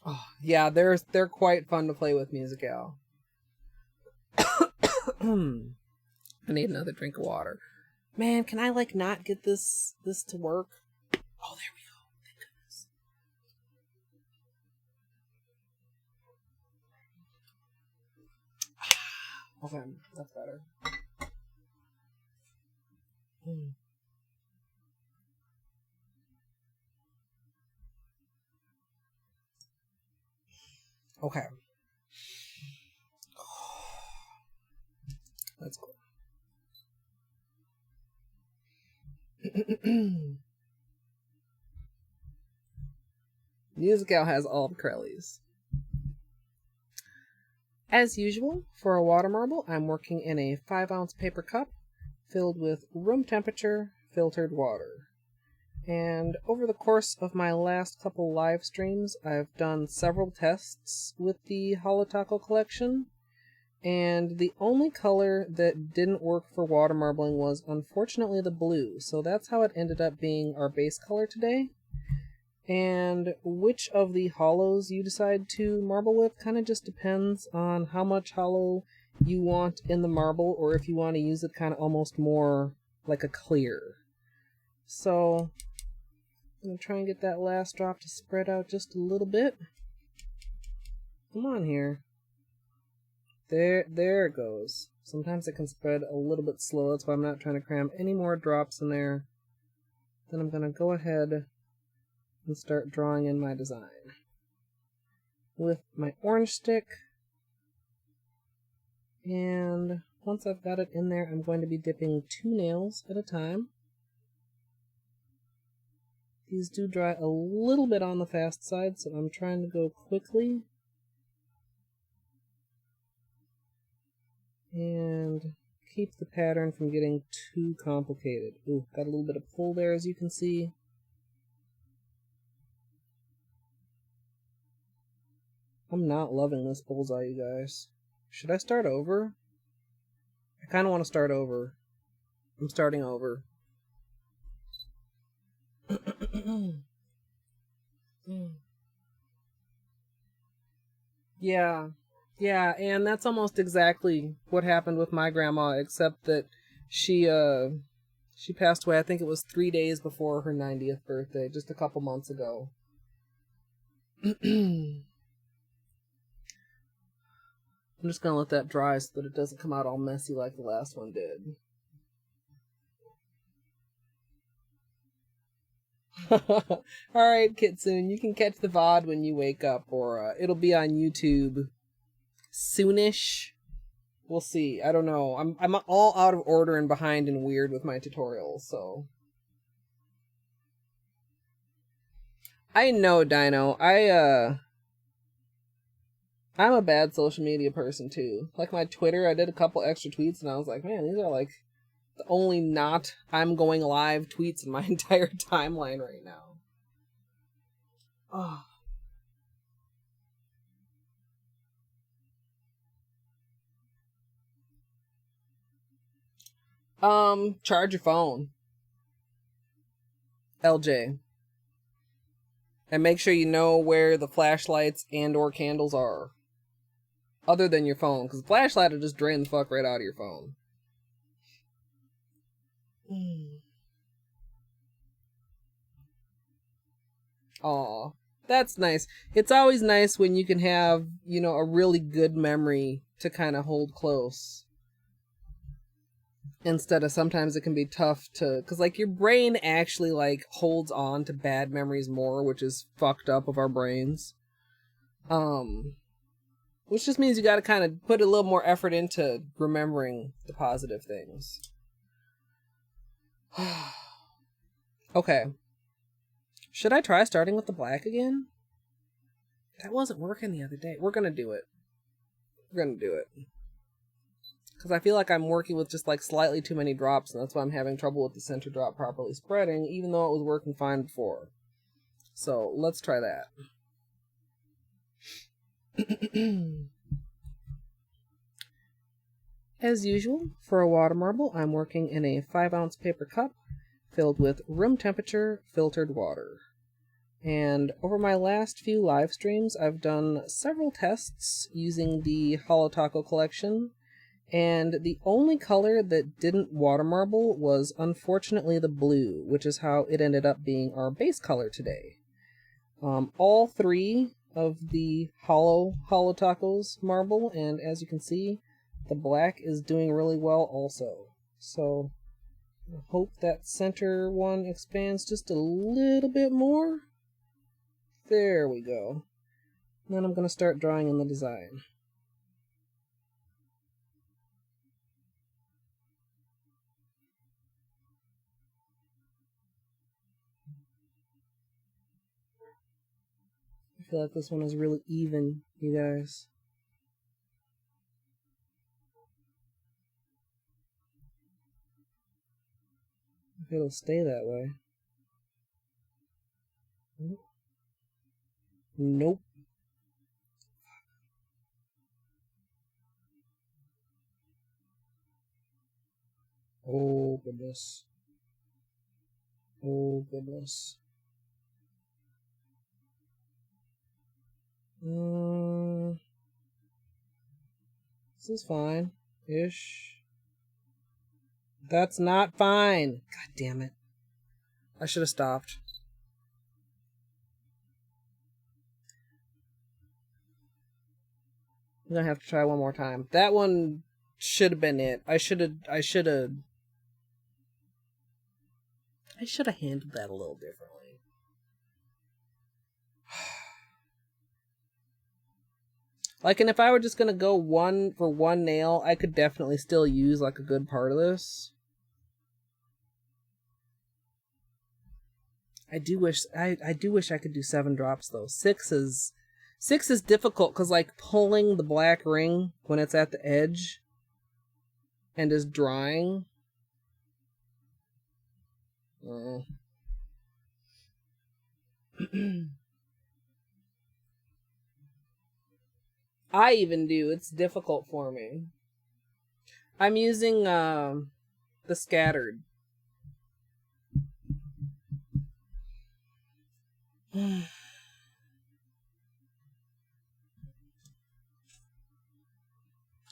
Oh, yeah, they're quite fun to play with, Musical. I need another drink of water. Man, can I like not get this to work? Oh, there we go. Thank goodness. Okay, that's better. Okay. That's cool. Musical has all the Krellies. As usual, for a water marble, I'm working in a 5-ounce paper cup filled with room temperature filtered water. And over the course of my last couple live streams, I've done several tests with the Nailogical collection. And the only color that didn't work for water marbling was, unfortunately, the blue. So that's how it ended up being our base color today. And which of the holos you decide to marble with kind of just depends on how much holo you want in the marble, or if you want to use it kind of almost more like a clear. So I'm going to try and get that last drop to spread out just a little bit. Come on here. There it goes. Sometimes it can spread a little bit slow, that's why I'm not trying to cram any more drops in there. Then I'm going to go ahead and start drawing in my design. With my orange stick. And once I've got it in there, I'm going to be dipping 2 nails at a time. These do dry a little bit on the fast side, so I'm trying to go quickly. And keep the pattern from getting too complicated. Ooh, got a little bit of pull there, as you can see. I'm not loving this bullseye, you guys. Should I start over? I kind of want to start over. I'm starting over. Yeah. Yeah, and that's almost exactly what happened with my grandma, except that she passed away, I think it was 3 days before her 90th birthday, just a couple months ago. I'm just gonna let that dry so that it doesn't come out all messy like the last one did. Alright, Kitsune, you can catch the VOD when you wake up, or it'll be on YouTube soonish. We'll see. I don't know. I'm all out of order and behind and weird with my tutorials, so. I know, Dino. I'm a bad social media person too. Like my Twitter, I did a couple extra tweets and I was like, man, these are like the only not I'm going live tweets in my entire timeline right now. Charge your phone. LJ. And make sure you know where the flashlights and or candles are. Other than your phone, because the flashlight will just drain the fuck right out of your phone. Aw, that's nice. It's always nice when you can have, you know, a really good memory to kind of hold close. Instead of sometimes it can be tough to, because like your brain actually like holds on to bad memories more, which is fucked up of our brains. Which just means you got to kind of put a little more effort into remembering the positive things. Okay. Should I try starting with the black again? That wasn't working the other day. We're gonna do it. We're gonna do it. Because I feel like I'm working with just like slightly too many drops, and that's why I'm having trouble with the center drop properly spreading, even though it was working fine before. So let's try that. As usual, for a water marble, I'm working in a 5-ounce paper cup filled with room temperature filtered water. And over my last few live streams, I've done several tests using the Holo collection, and the only color that didn't water marble was unfortunately the blue, which is how it ended up being our base color today. All 3 of the Holo tacos marble, and as you can see, the black is doing really well also. So I hope that center one expands just a little bit more. There we go. Then I'm going to start drawing in the design. I feel like this one is really even, you guys. If it'll stay that way. Nope. Oh, goodness. Oh, goodness. This is fine-ish. That's not fine. God damn it. I should have stopped. I'm gonna have to try one more time. That one should have been it. I should have handled that a little differently. Like, and if I were just gonna go one for one nail, I could definitely still use like a good part of this. I do wish I could do 7 drops though. 6 is difficult because like pulling the black ring when it's at the edge and is drying. I even do. It's difficult for me. I'm using the scattered. And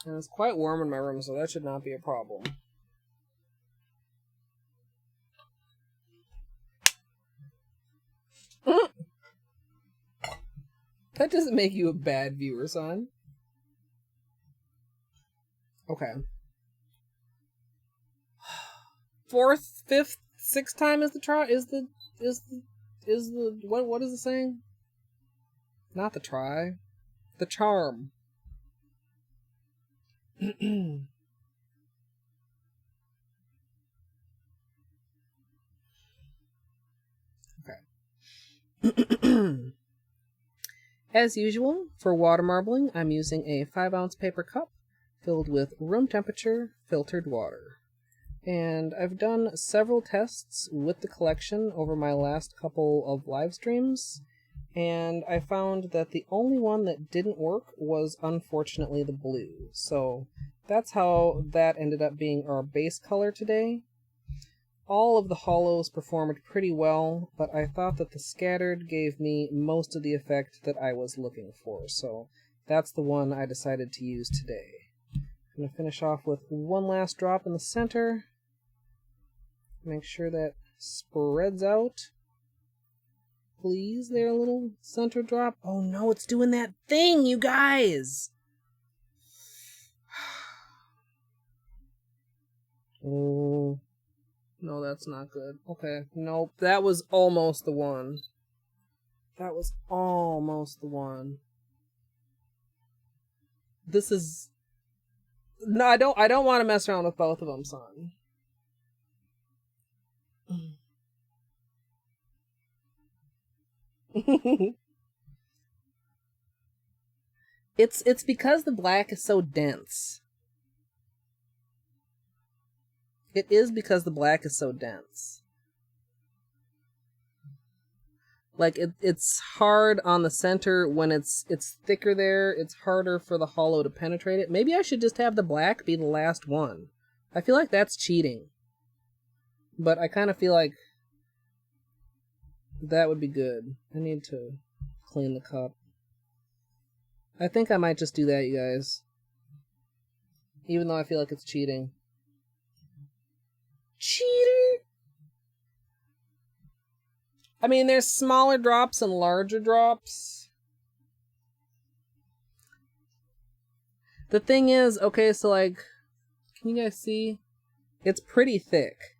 it's quite warm in my room, so that should not be a problem. That doesn't make you a bad viewer, son. Okay. 4th, 5th, 6th time is the is the what is the saying? Not the try. The charm. Okay. As usual, for water marbling, I'm using a 5-ounce paper cup filled with room temperature filtered water. And I've done several tests with the collection over my last couple of live streams, and I found that the only one that didn't work was unfortunately the blue. So that's how that ended up being our base color today. All of the holos performed pretty well, but I thought that the scattered gave me most of the effect that I was looking for, so that's the one I decided to use today. I'm going to finish off with one last drop in the center. Make sure that spreads out. Please, there, a little center drop. Oh no, it's doing that thing, you guys! Oh... No, that's not good. Okay, nope. That was almost the one. That was almost the one. This is... No, I don't want to mess around with both of them, son. It's because the black is so dense. It is because the black is so dense. Like, it's hard on the center when it's thicker there. It's harder for the holo to penetrate it. Maybe I should just have the black be the last one. I feel like that's cheating. But I kind of feel like that would be good. I need to clean the cup. I think I might just do that, you guys. Even though I feel like it's cheating. Cheater! I mean, there's smaller drops and larger drops. The thing is, okay, so like, can you guys see? It's pretty thick.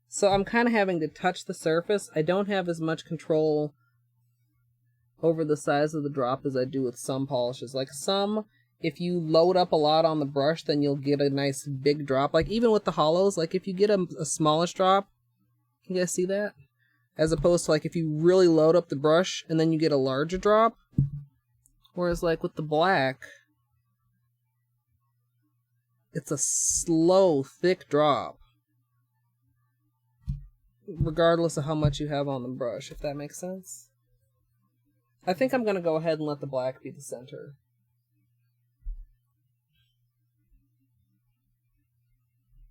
So I'm kind of having to touch the surface. I don't have as much control over the size of the drop as I do with some polishes. Like some, if you load up a lot on the brush, then you'll get a nice big drop. Like even with the holos, like if you get a smallish drop, can you guys see that? As opposed to like if you really load up the brush and then you get a larger drop. Whereas like with the black, it's a slow, thick drop. Regardless of how much you have on the brush, if that makes sense. I think I'm going to go ahead and let the black be the center.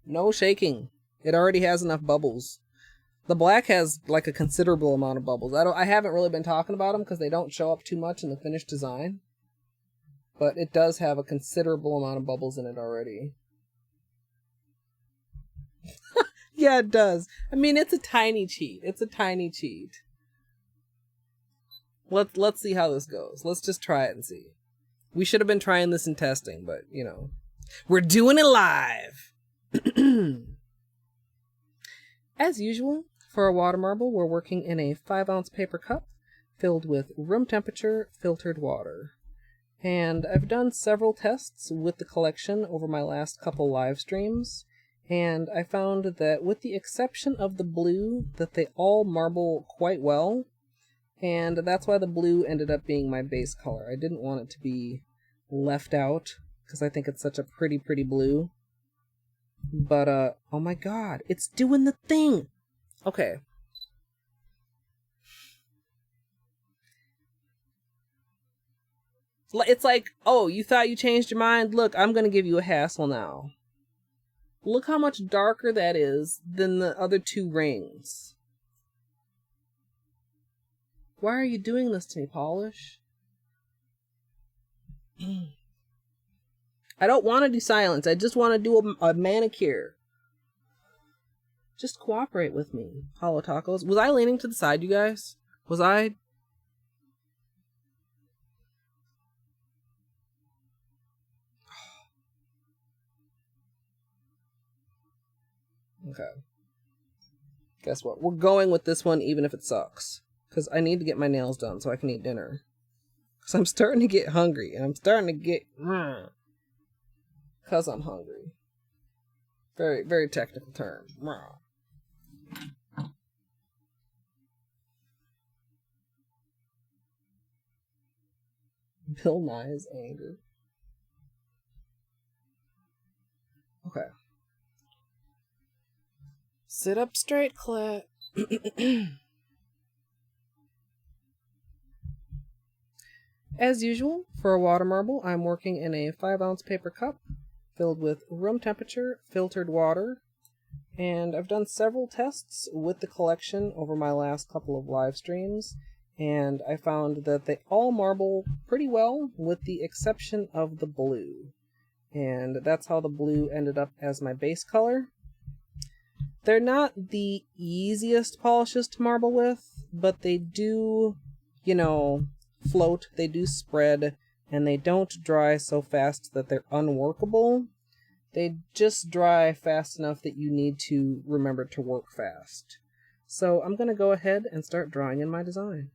No shaking. It already has enough bubbles. The black has like a considerable amount of bubbles. I haven't really been talking about them because they don't show up too much in the finished design. But it does have a considerable amount of bubbles in it already. Yeah, it does. I mean, it's a tiny cheat. It's a tiny cheat. Let's see how this goes. Let's just try it and see. We should have been trying this in testing, but, you know. We're doing it live! As usual, for a water marble, we're working in a 5-ounce paper cup filled with room temperature filtered water. And I've done several tests with the collection over my last couple live streams, and I found that with the exception of the blue, that they all marble quite well, and that's why the blue ended up being my base color. I didn't want it to be left out, because I think it's such a pretty blue. But, oh my god, it's doing the thing! Okay. It's like, oh, you thought you changed your mind? Look, I'm gonna give you a hassle now. Look how much darker that is than the other two rings. Why are you doing this to me, Polish? I don't want to do silence. I just want to do a manicure. Just cooperate with me, Holo Tacos. Was I leaning to the side, you guys? Was I? Okay. Guess what? We're going with this one even if it sucks. because I need to get my nails done so I can eat dinner. Because I'm starting to get hungry, and I'm starting to get... Because I'm hungry. Very, very technical term. Bill Nye's anger. Okay. Sit up straight, Clet. As usual, for a water marble, I'm working in a 5-ounce paper cup filled with room temperature filtered water, and I've done several tests with the collection over my last couple of live streams, and I found that they all marble pretty well with the exception of the blue, and that's how the blue ended up as my base color. They're not the easiest polishes to marble with, but they do, float, they do spread, and they don't dry so fast that they're unworkable. They just dry fast enough that you need to remember to work fast. So I'm going to go ahead and start drawing in my design.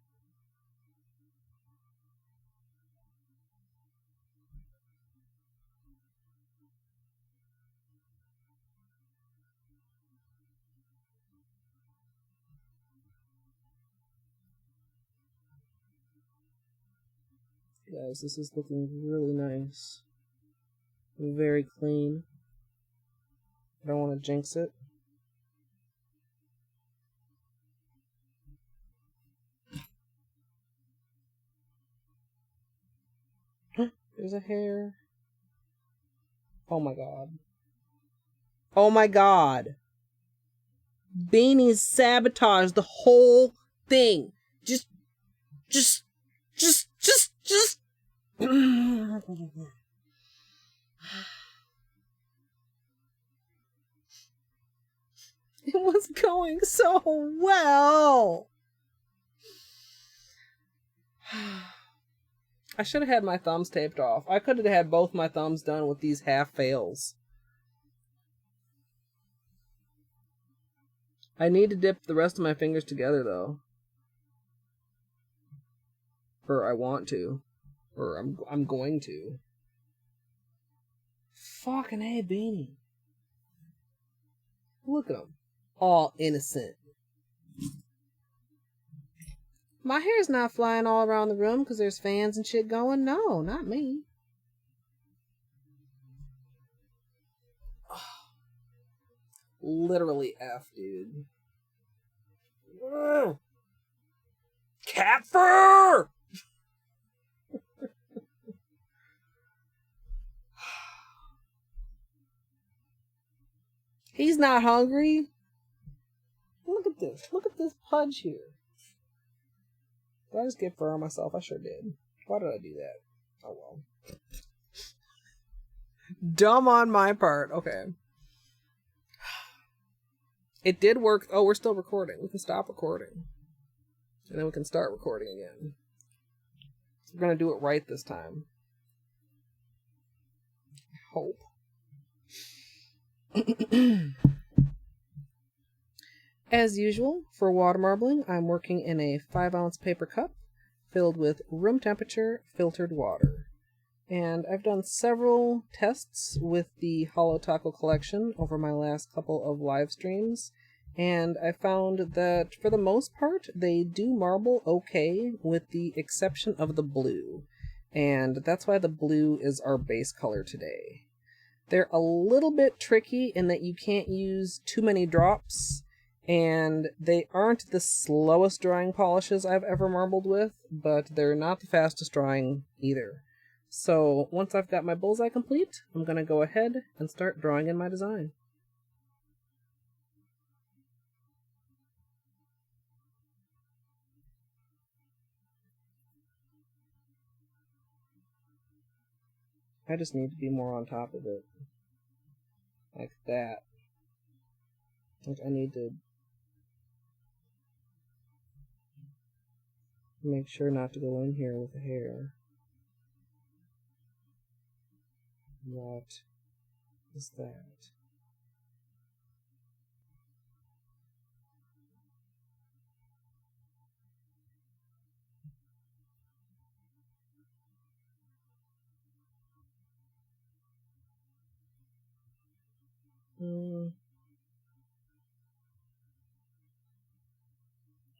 Guys, this is looking really nice. Very clean. I don't want to jinx it. There's a hair. Oh my god. Oh my god. Beanies sabotaged the whole thing. Just. It was going so well. I should have had my thumbs taped off. I could have had both my thumbs done with these half fails. I need to dip the rest of my fingers together though. Or I want to. Or I'm going to. Fucking A, Beanie. Look at him. All innocent. My hair's not flying all around the room because there's fans and shit going. No, not me. Literally F, dude. Cat fur! He's not hungry. Look at this. Look at this pudge here. Did I just get fur on myself? I sure did. Why did I do that? Oh well. Dumb on my part. Okay. It did work. Oh, we're still recording. We can stop recording. And then we can start recording again. We're going to do it right this time. I hope. As usual, for water marbling, I'm working in a 5-ounce paper cup filled with room temperature filtered water. And I've done several tests with the Holo collection over my last couple of live streams, and I found that for the most part they do marble okay with the exception of the blue, and that's why the blue is our base color today. They're a little bit tricky in that you can't use too many drops, and they aren't the slowest drying polishes I've ever marbled with, but they're not the fastest drying either. So once I've got my bullseye complete, I'm going to go ahead and start drawing in my design. I just need to be more on top of it. Like that. Like I need to make sure not to go in here with the hair. What is that?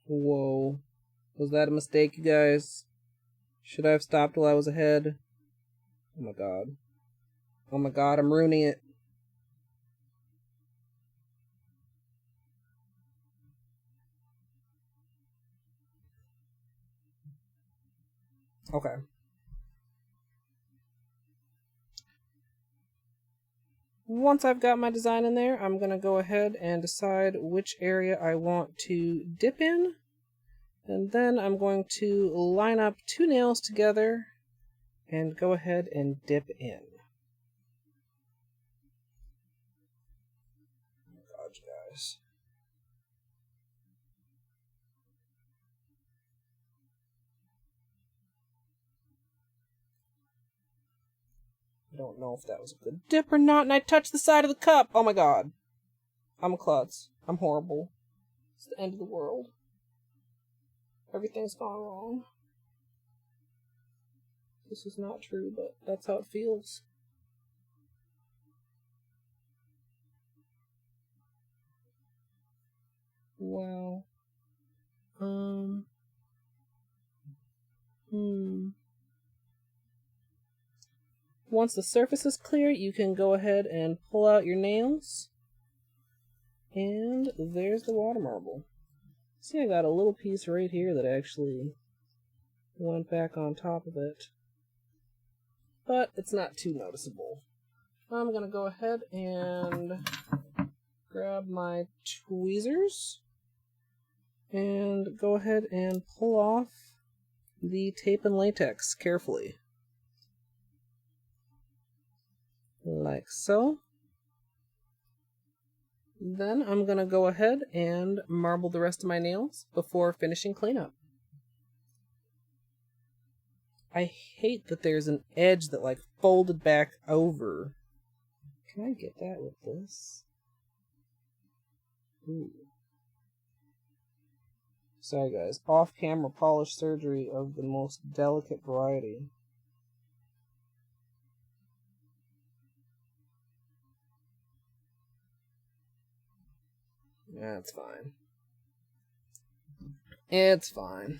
Whoa. Was that a mistake, you guys? Should I have stopped while I was ahead? Oh my god. Oh my god, I'm ruining it. Okay. Once I've got my design in there, I'm going to go ahead and decide which area I want to dip in. And then I'm going to line up 2 nails together and go ahead and dip in. Oh my god, you guys. I don't know if that was a good dip or not, and I touched the side of the cup! Oh my god. I'm a klutz. I'm horrible. It's the end of the world. Everything's gone wrong. This is not true, but that's how it feels. Wow. Once the surface is clear, you can go ahead and pull out your nails. And there's the water marble. See, I got a little piece right here that actually went back on top of it. But it's not too noticeable. I'm going to go ahead and grab my tweezers and go ahead and pull off the tape and latex carefully. Like so. Then I'm going to go ahead and marble the rest of my nails before finishing cleanup. I hate that there's an edge that like folded back over. Can I get that with this? Ooh. Sorry guys, off-camera polish surgery of the most delicate variety. Yeah, it's fine. It's fine.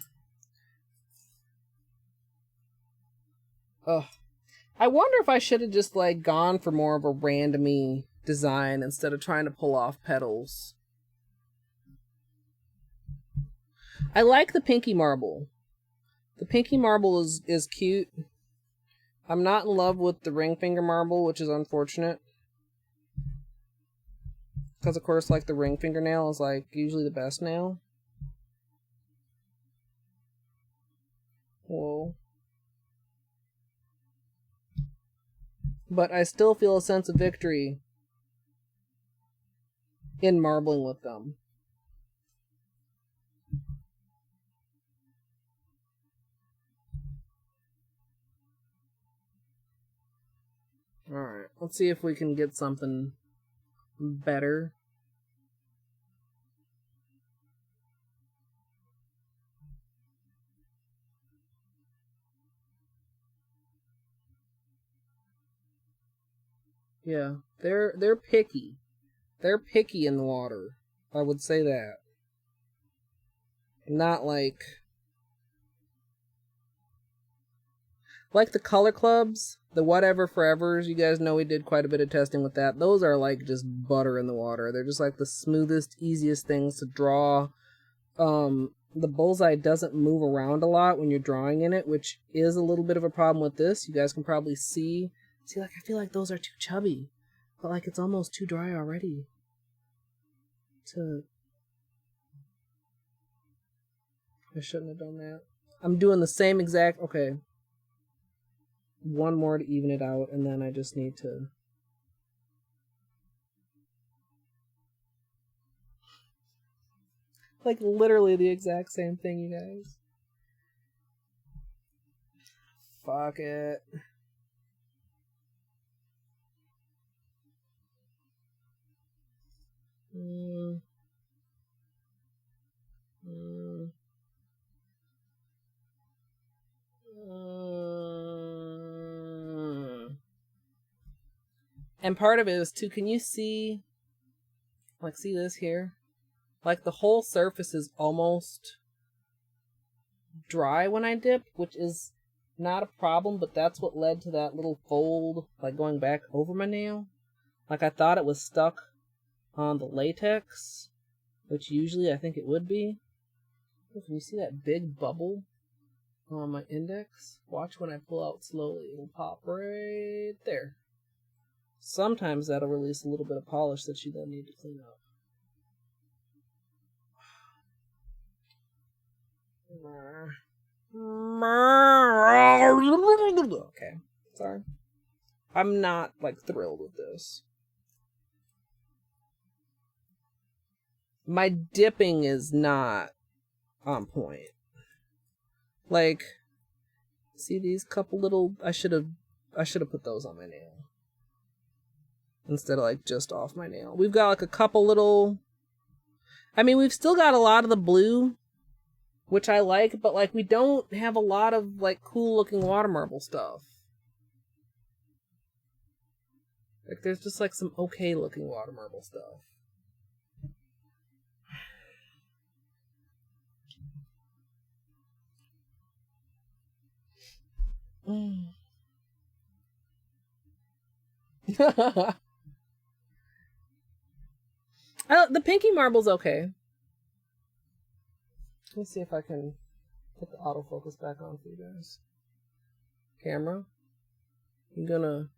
Ugh. I wonder if I should have just, like, gone for more of a randomy design instead of trying to pull off petals. I like the pinky marble. The pinky marble is cute. I'm not in love with the ring finger marble, which is unfortunate. Because, of course, like, the ring fingernail is, like, usually the best nail. Whoa. But I still feel a sense of victory in marbling with them. Alright, let's see if we can get something better. Yeah, they're picky. They're picky in the water. I would say that. Not like the color clubs, the whatever forevers, you guys know we did quite a bit of testing with that. Those are like just butter in the water. They're just like the smoothest, easiest things to draw. The bullseye doesn't move around a lot when you're drawing in it, which is a little bit of a problem with this. You guys can probably see, like, I feel like those are too chubby, but like it's almost too dry already. I shouldn't have done that. I'm doing the same exact, okay. One more to even it out, and then I just need to... Like, literally the exact same thing, you guys. Fuck it. And part of it is too, can you see Like, see this here? Like, the whole surface is almost dry when I dip, which is not a problem, but that's what led to that little fold, like, going back over my nail. Like, I thought it was stuck on the latex, which usually I think it would be. Oh, can you see that big bubble on my index? Watch when I pull out slowly. It'll pop right there. Sometimes that'll release a little bit of polish that you then need to clean up. Okay, sorry. I'm not, like, thrilled with this. My dipping is not on point. Like, see these couple little... I should have put those on my nail. Instead of, like, just off my nail. We've got, like, a couple little... I mean, we've still got a lot of the blue, which I like, but, like, we don't have a lot of, like, cool-looking water marble stuff. Like, there's just, like, some okay-looking water marble stuff. The pinky marble's okay. Let me see if I can put the autofocus back on for you guys. Camera, I'm gonna...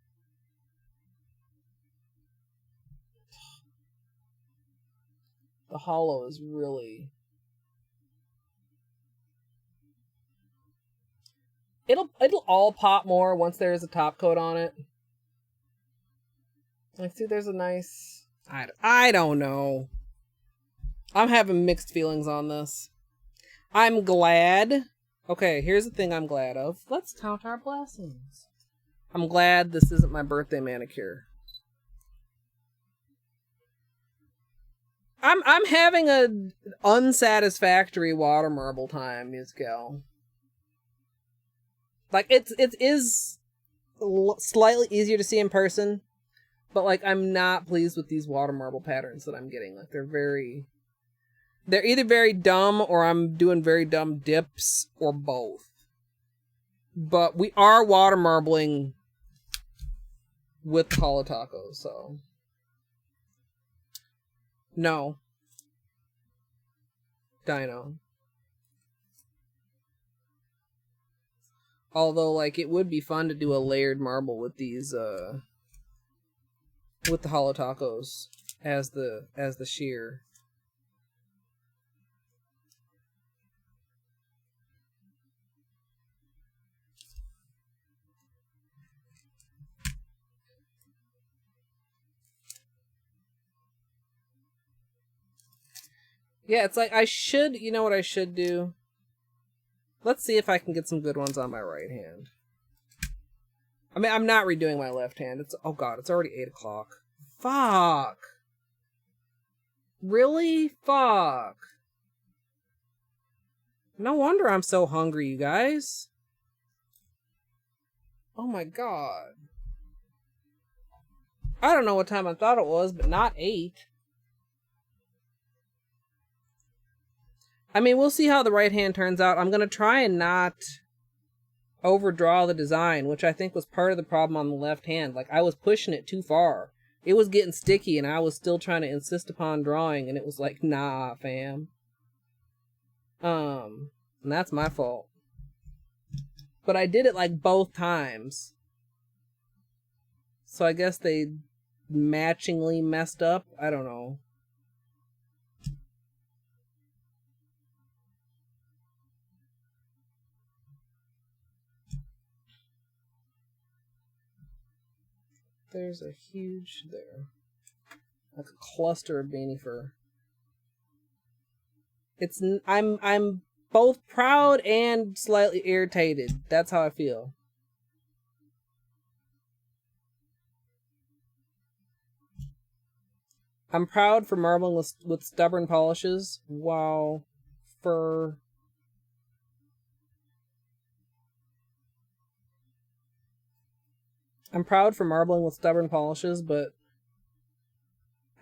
The Holo is really... It'll all pop more once there's a top coat on it. I see there's a nice... I don't know. I'm having mixed feelings on this. I'm glad. Okay, here's the thing I'm glad of. Let's count our blessings. I'm glad this isn't my birthday manicure. I'm having a unsatisfactory water marble time, Musical. Like, it is slightly easier to see in person, but, like, I'm not pleased with these water marble patterns that I'm getting. Like, they're either very dumb, or I'm doing very dumb dips, or both. But we are water marbling with Holo tacos, so... No. Dino. Although, like, it would be fun to do a layered marble with these, with the Holo tacos as the shear. Yeah, it's like, you know what I should do? Let's see if I can get some good ones on my right hand. I mean, I'm not redoing my left hand. Oh god, it's already 8 o'clock. Fuck. Really? Fuck. No wonder I'm so hungry, you guys. Oh my god. I don't know what time I thought it was, but not 8. I mean, we'll see how the right hand turns out. I'm going to try and not overdraw the design, which I think was part of the problem on the left hand. Like, I was pushing it too far. It was getting sticky, and I was still trying to insist upon drawing, and it was like, nah, fam. And that's my fault. But I did it, like, both times. So I guess they matchingly messed up. I don't know. There's a huge there. Like a cluster of beanie fur. I'm both proud and slightly irritated. That's how I feel. I'm proud for marbling with stubborn polishes, while for... I'm proud for marbling with stubborn polishes, but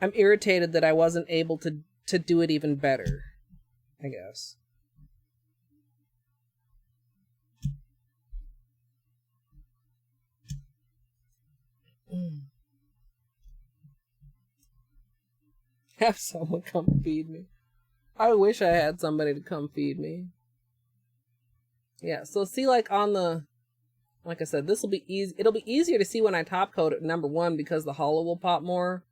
I'm irritated that I wasn't able to do it even better, I guess. Have someone come feed me. I wish I had somebody to come feed me. Yeah, so see, like on the, like I said, this will be easy. It'll be easier to see when I top coat it, number one, because the holo will pop more.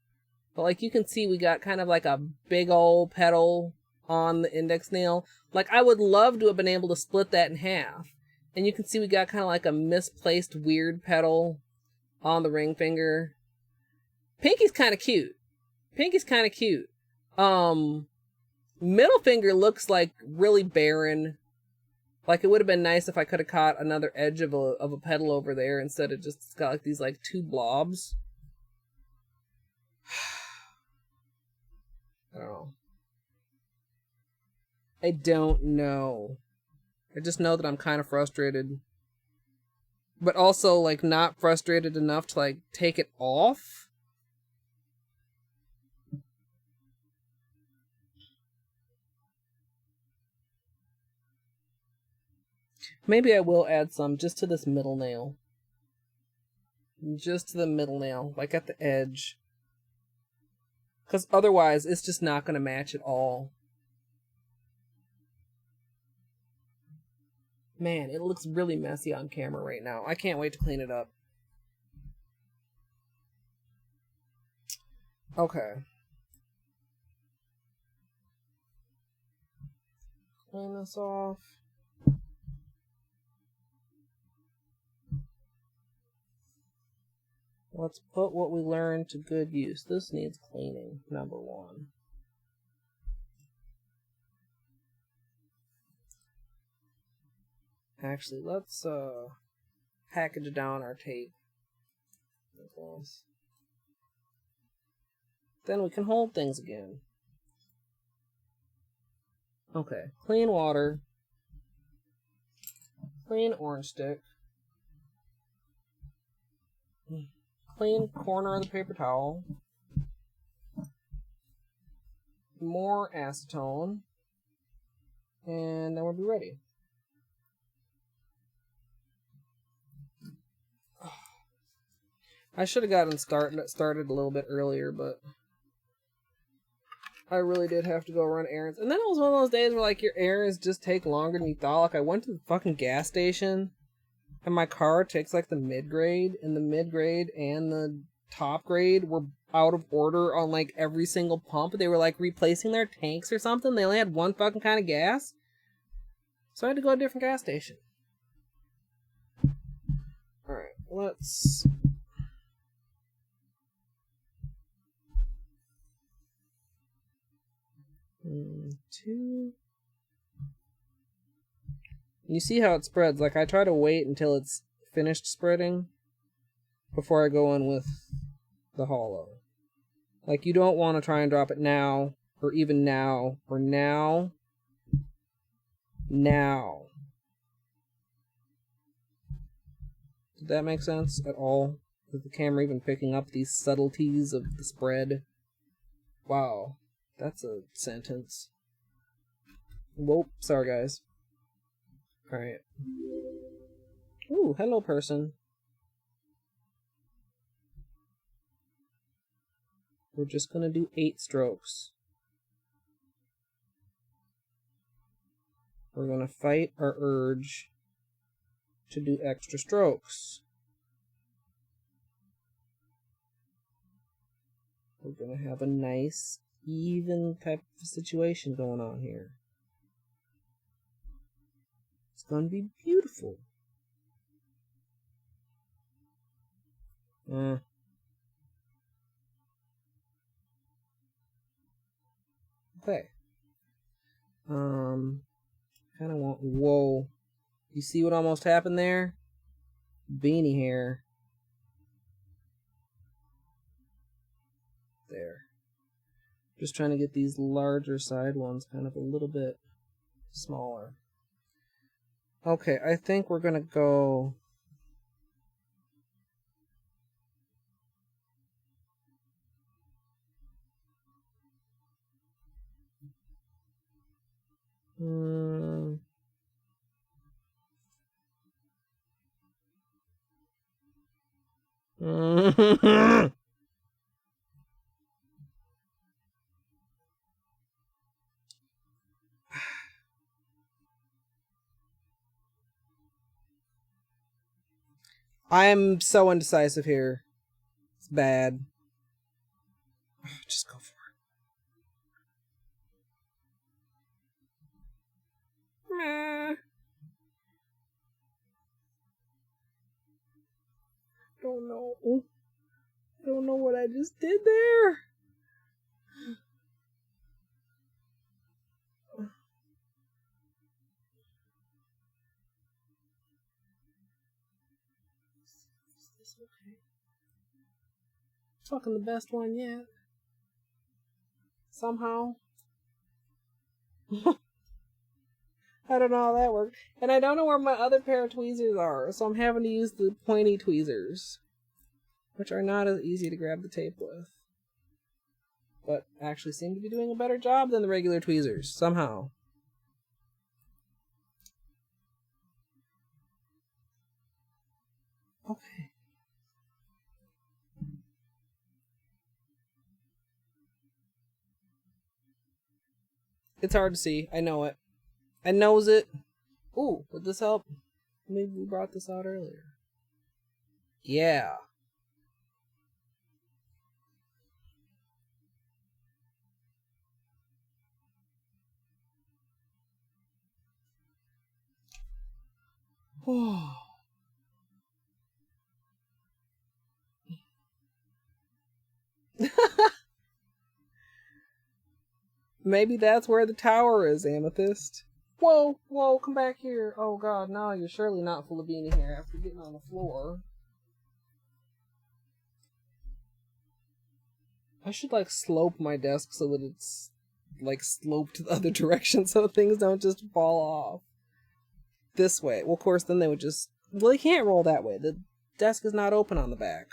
But like you can see, we got kind of like a big old petal on the index nail. Like I would love to have been able to split that in half. And you can see we got kind of like a misplaced weird petal on the ring finger. Pinky's kind of cute. Pinky's kind of cute. Middle finger looks like really barren. Like it would have been nice if I could have caught another edge of a petal over there instead of just got like these like two blobs. I don't know. I don't know. I just know that I'm kind of frustrated. But also like not frustrated enough to like take it off. Maybe I will add some just to this middle nail. Just to the middle nail, like at the edge. Because otherwise, it's just not going to match at all. Man, it looks really messy on camera right now. I can't wait to clean it up. Okay. Clean this off. Let's put what we learned to good use. This needs cleaning, number one. Actually, let's package down our tape. Then we can hold things again. Okay, clean water. Clean orange stick. Clean corner of the paper towel. More acetone. And then we'll be ready. I should have gotten started a little bit earlier, but I really did have to go run errands. And then it was one of those days where like your errands just take longer than you thought. Like I went to the fucking gas station and my car takes like the mid-grade, and the mid-grade and the top grade were out of order on like every single pump. They were like replacing their tanks or something. They only had one fucking kind of gas. So I had to go to a different gas station. Alright, let's... Two. You see how it spreads. Like I try to wait until it's finished spreading before I go in with the holo. Like you don't want to try and drop it now, or even now, or now. Now. Did that make sense at all? Is the camera even picking up these subtleties of the spread? Wow. That's a sentence. Whoa, sorry guys. Alright. Ooh, hello person. We're just gonna do 8 strokes. We're gonna fight our urge to do extra strokes. We're gonna have a nice even type of situation going on here. It's gonna be beautiful. Okay. Kinda want, whoa. You see what almost happened there? Beanie hair. There. Just trying to get these larger side ones kind of a little bit smaller. Okay, I think we're gonna go... Hmm. I'm so indecisive here. It's bad. Just go for it. Meh. Don't know. Don't know what I just did there. Is this okay? Fucking the best one yet. Somehow. I don't know how that worked. And I don't know where my other pair of tweezers are, so I'm having to use the pointy tweezers, which are not as easy to grab the tape with. But actually seem to be doing a better job than the regular tweezers, somehow. Okay. It's hard to see. I know it. I knows it. Ooh, would this help? Maybe we brought this out earlier. Yeah. Maybe that's where the tower is, Amethyst. Whoa, whoa, come back here. Oh god, no, you're surely not full of beanie here after getting on the floor. I should, like, slope my desk so that it's, like, sloped the other direction so things don't just fall off. This way. Well, of course, then they would just... Well, they can't roll that way. The desk is not open on the back.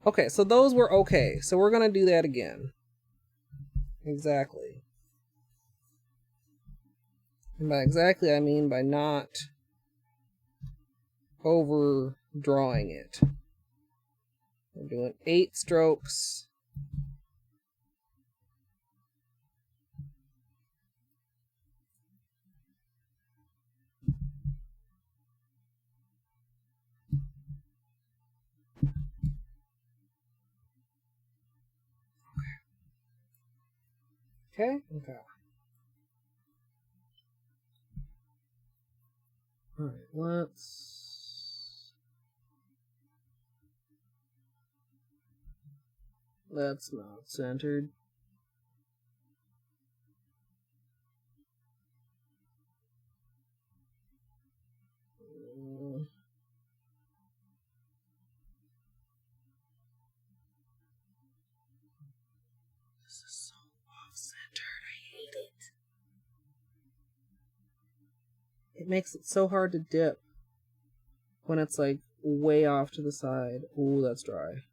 Okay, so those were okay. So we're gonna do that again. Exactly. And by exactly, I mean by not overdrawing it. We're doing 8 strokes. Okay? Okay. Alright, That's not centered. This is so off-centered. I hate it. It makes it so hard to dip when it's like way off to the side. Ooh, that's dry.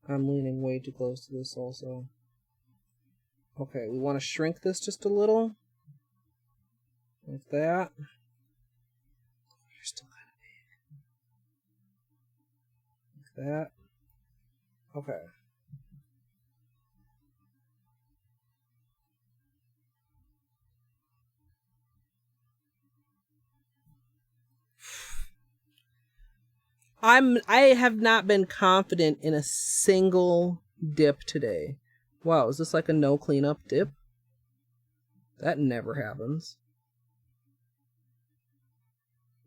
I'm leaning way too close to this also. Okay, we want to shrink this just a little. Like that. You're still kind of big. Like that. Okay. I have not been confident in a single dip today. Wow, is this like a no cleanup dip? That never happens.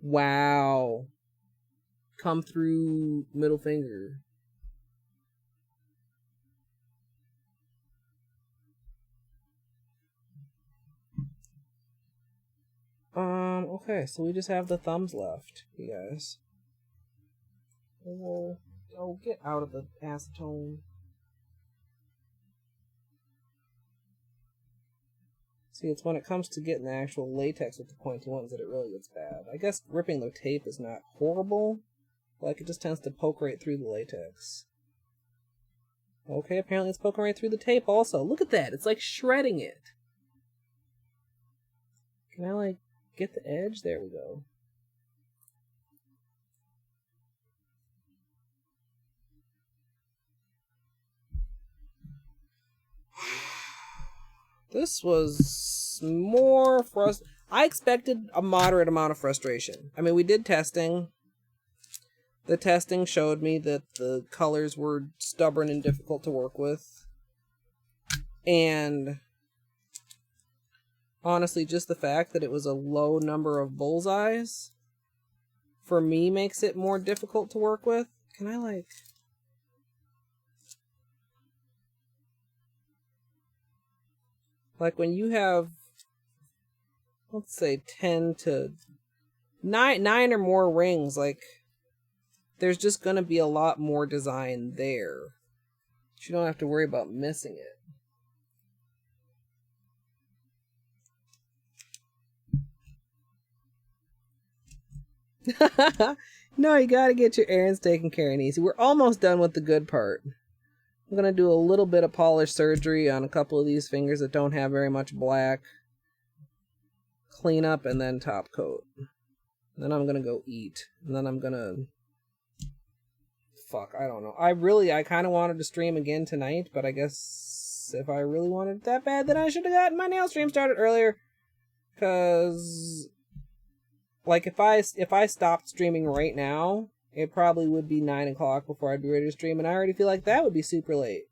Wow. Come through middle finger. Okay, so we just have the thumbs left, you guys. Oh, get out of the acetone. See, it's when it comes to getting the actual latex with the pointy ones that it really gets bad. I guess ripping the tape is not horrible, like it just tends to poke right through the latex. Okay, apparently it's poking right through the tape also. Look at that. It's like shredding it. Can I, like, get the edge? There we go. This was more frustrating. I expected a moderate amount of frustration. I mean, we did testing. The testing showed me that the colors were stubborn and difficult to work with. And honestly, just the fact that it was a low number of bullseyes, for me, makes it more difficult to work with. Can I, like... Like, when you have, let's say, 10 to 9 or more rings, like, there's just gonna be a lot more design there. You don't have to worry about missing it. No, you gotta get your errands taken care of easy. We're almost done with the good part. I'm gonna do a little bit of polish surgery on a couple of these fingers that don't have very much black. Clean up and then top coat. Then I'm gonna go eat. And then I'm gonna... Fuck, I don't know. I kind of wanted to stream again tonight, but I guess if I really wanted it that bad, then I should have gotten my nail stream started earlier. Cause... Like, if I stopped streaming right now, it probably would be 9 o'clock before I'd be ready to stream, and I already feel like that would be super late.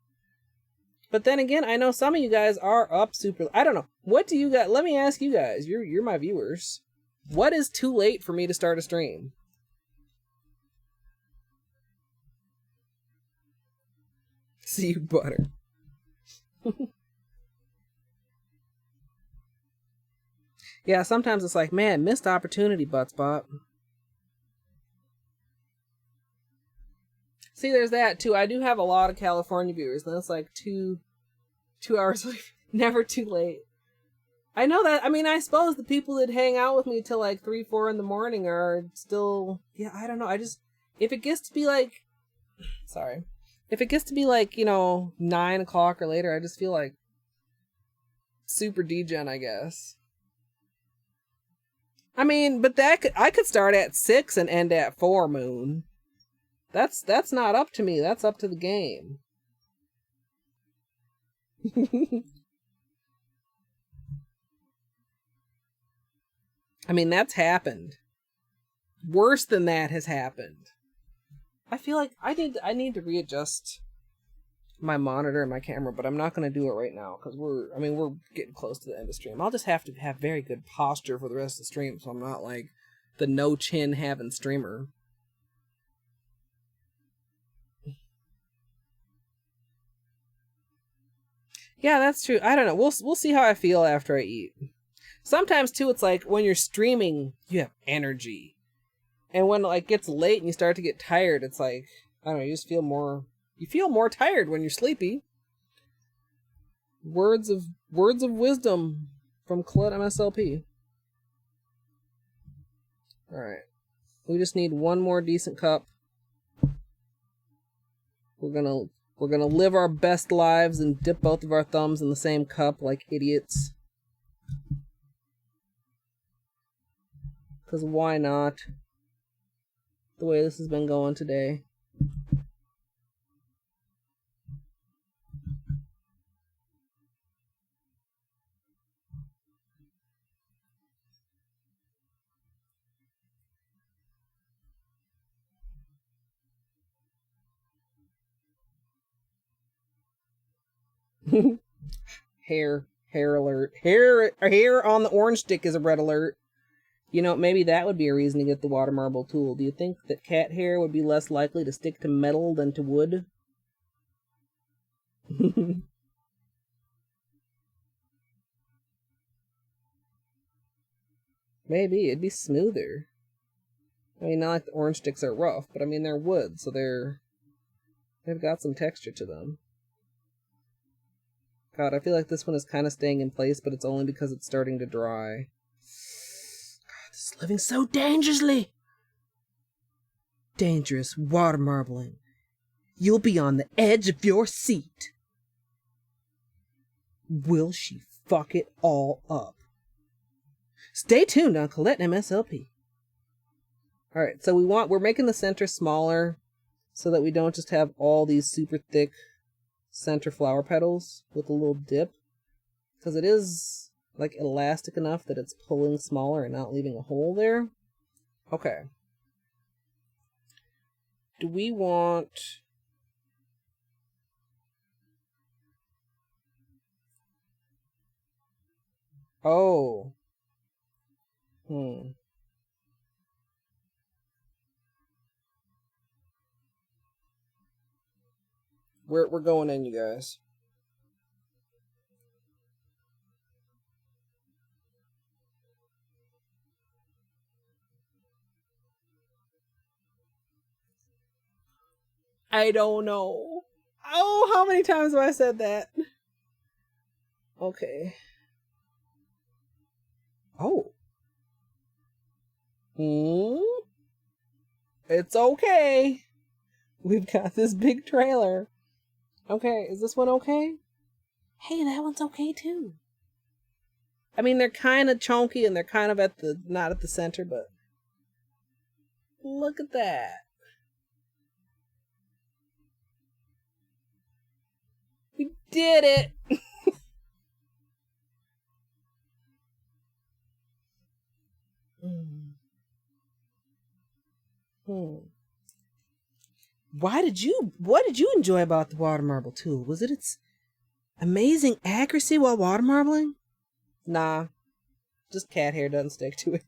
But then again, I know some of you guys are up super... I don't know. What do you guys... Let me ask you guys. You're my viewers. What is too late for me to start a stream? See you, butter. Yeah, sometimes it's like, man, missed opportunity, Buttsbot. See, there's that, too. I do have a lot of California viewers, and it's like 2 hours away. Never too late. I know that. I mean, I suppose the people that hang out with me till like 3, 4 in the morning are still... Yeah, I don't know. I just... If it gets to be like... Sorry. If it gets to be like, 9 o'clock or later, I just feel like super degen, I guess. I mean, but I could start at 6 and end at 4, Moon. That's not up to me. That's up to the game. I mean, that's happened. Worse than that has happened. I feel like I need to readjust my monitor and my camera, but I'm not going to do it right now because we're getting close to the end of stream. I'll just have to have very good posture for the rest of the stream, so I'm not like the no chin having streamer. Yeah, that's true. I don't know. We'll see how I feel after I eat. Sometimes too, it's like when you're streaming, you have energy, and when it gets late and you start to get tired, it's like, I don't know. You just feel more. You feel more tired when you're sleepy. Words of wisdom from Colette MSLP. All right, we just need one more decent cup. We're gonna live our best lives and dip both of our thumbs in the same cup like idiots. 'Cause why not? The way this has been going today. Hair alert. Hair on the orange stick is a red alert. Maybe that would be a reason to get the water marble tool. Do you think that cat hair would be less likely to stick to metal than to wood? Maybe. It'd be smoother. I mean, not like the orange sticks are rough, but I mean, they're wood, so they've got some texture to them. God, I feel like this one is kind of staying in place, but it's only because it's starting to dry. God, this is living so dangerously! Dangerous water marbling. You'll be on the edge of your seat. Will she fuck it all up? Stay tuned on Colette MSLP. Alright, so we're making the center smaller so that we don't just have all these super thick center flower petals with a little dip. Because it is like elastic enough that it's pulling smaller and not leaving a hole there. Okay. Do we want... Oh. We're going in, you guys. I don't know. Oh, how many times have I said that? Okay. Oh. It's okay. We've got this big trailer. Okay, is this one okay? Hey, that one's okay too. I mean, they're kind of chunky and they're kind of not at the center, but look at that. We did it. What did you enjoy about the water marble tool? Was it its amazing accuracy while water marbling? Nah, just cat hair doesn't stick to it.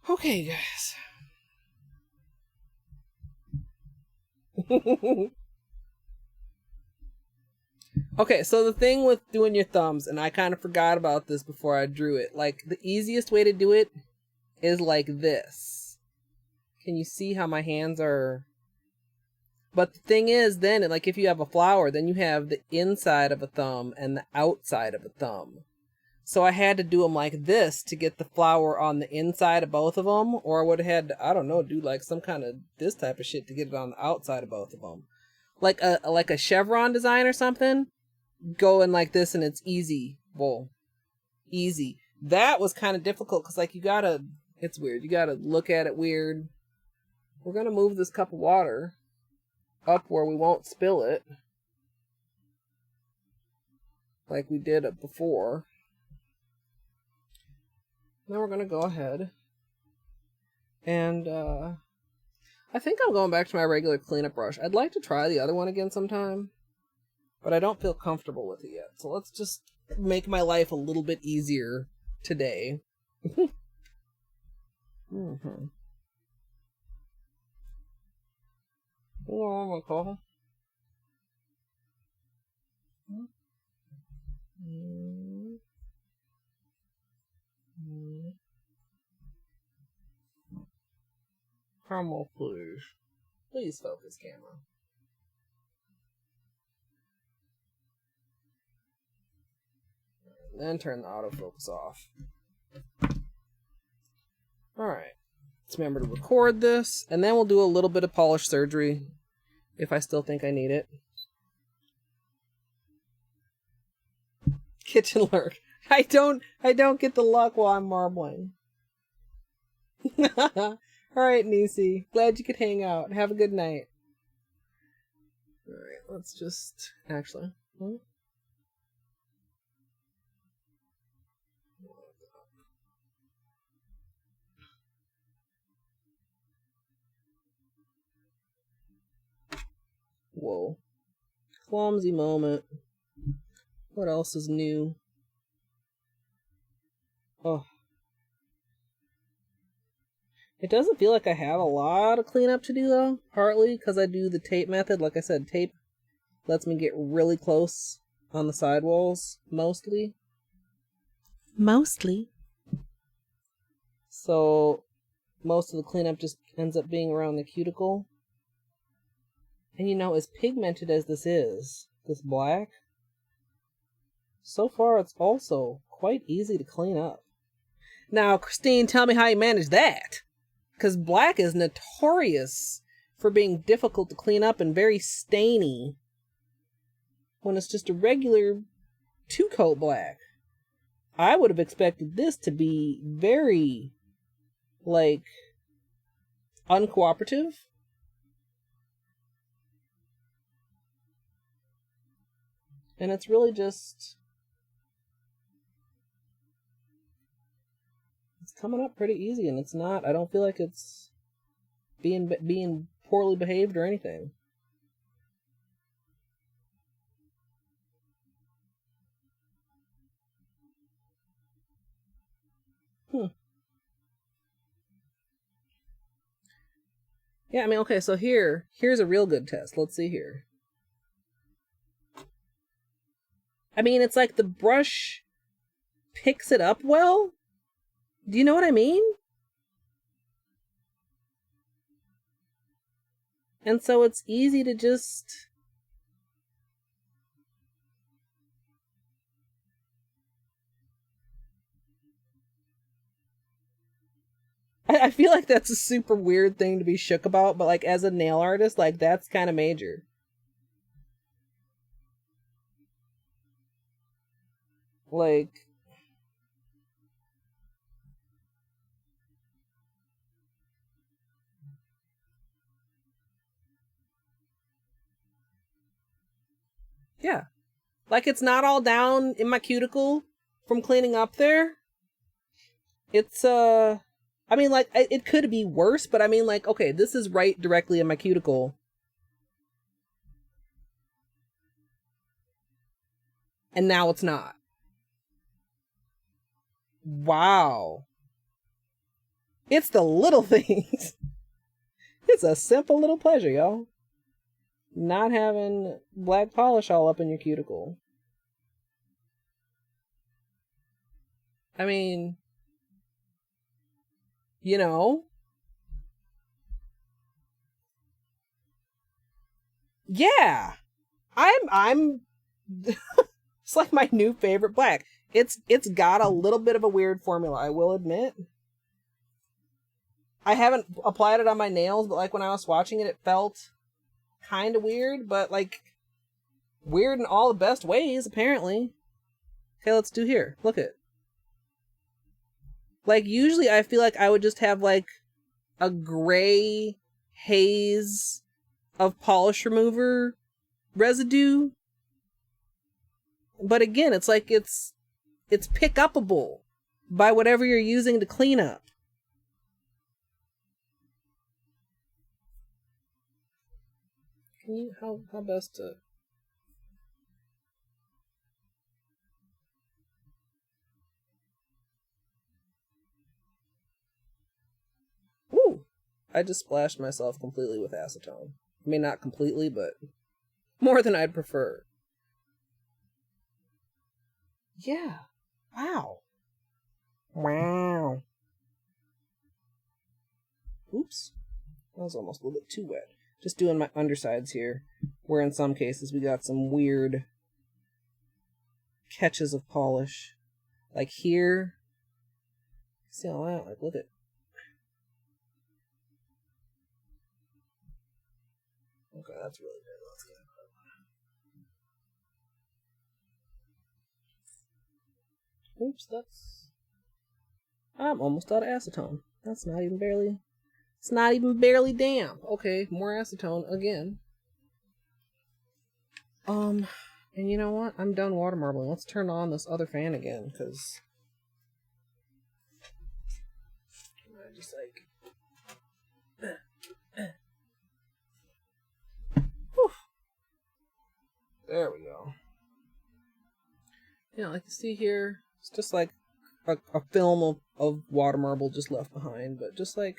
Okay, guys. Okay, so the thing with doing your thumbs, and I kind of forgot about this before I drew it, like, the easiest way to do it is like this. Can you see how my hands are? But the thing is, then, like, if you have a flower, then you have the inside of a thumb and the outside of a thumb. So I had to do them like this to get the flower on the inside of both of them, or I would have had to, I don't know, do like some kind of this type of shit to get it on the outside of both of them. Like a chevron design or something. Going like this and it's easy. Well, easy. That was kind of difficult because like it's weird. You gotta look at it weird. We're gonna move this cup of water up where we won't spill it. Like we did it before. Then we're gonna go ahead and I think I'm going back to my regular cleanup brush. I'd like to try the other one again sometime. But I don't feel comfortable with it yet. So let's just make my life a little bit easier today. Oh my god. Caramel, please. Please focus, camera. Then turn the autofocus off. Alright. Let's remember to record this, and then we'll do a little bit of polish surgery if I still think I need it. Kitchen lurk. I don't get the luck while I'm marbling. Alright, Nisi. Glad you could hang out. Have a good night. Alright, let's just actually. Whoa. Clumsy moment. What else is new? Oh. It doesn't feel like I have a lot of cleanup to do, though. Partly because I do the tape method. Like I said, tape lets me get really close on the sidewalls. Mostly. So, most of the cleanup just ends up being around the cuticle. And you know, as pigmented as this black, so far it's also quite easy to clean up. Now, Christine, tell me how you manage that. Because black is notorious for being difficult to clean up and very stainy when it's just a regular two-coat black. I would have expected this to be very, like, uncooperative. And it's really just... it's coming up pretty easy, and it's not... I don't feel like it's being poorly behaved or anything. Yeah, I mean, okay, so here's a real good test. Let's see here. I mean, it's like the brush picks it up well. Do you know what I mean? And so it's easy to just... I feel like that's a super weird thing to be shook about, but like as a nail artist, like that's kind of major. Like... yeah. Like it's not all down in my cuticle from cleaning up there. It's, I mean, like, it could be worse, but I mean, like, okay, this is right directly in my cuticle. And now it's not. Wow. It's the little things. It's a simple little pleasure, y'all. Not having black polish all up in your cuticle. I mean... you know? Yeah. I'm it's like my new favorite black. It's got a little bit of a weird formula, I will admit. I haven't applied it on my nails, but like when I was swatching it, it felt kind of weird, but like weird in all the best ways, apparently. Okay, let's do here. Look it. Like usually I feel like I would just have like a gray haze of polish remover residue. But again, it's like it's pick-upable by whatever you're using to clean up. Can you how best to... Ooh! I just splashed myself completely with acetone. I mean, not completely, but more than I'd prefer. Yeah. Wow. Wow. Oops. That was almost a little bit too wet. Just doing my undersides here, where in some cases we got some weird catches of polish. Like here. See all that? Like, look at... okay, that's really good. Let's get it. Oops, that's... I'm almost out of acetone. That's not even barely... it's not even barely damp. Okay, more acetone again. And you know what? I'm done water marbling. Let's turn on this other fan again, because... I just like... whew. There we go. Yeah, like you see here, it's just like a film of water marble just left behind, but just like...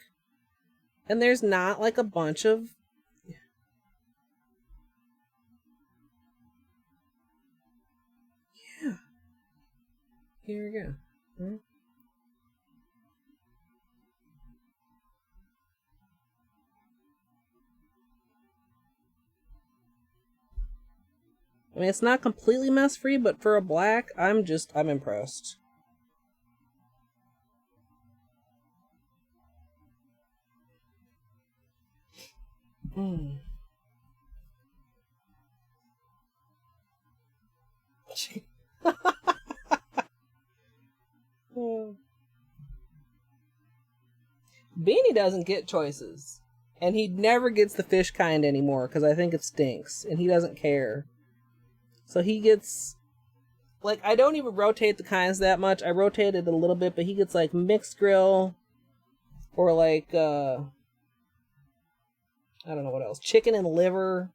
and there's not like a bunch of... yeah. Here we go. Hmm? I mean, it's not completely mess free, but for a black, I'm impressed. Mm. Beanie doesn't get choices. And he never gets the fish kind anymore because I think it stinks. And he doesn't care. So he gets... Like, I don't even rotate the kinds that much. I rotate it a little bit, but he gets, like, mixed grill. Or, like, I don't know what else. Chicken and liver.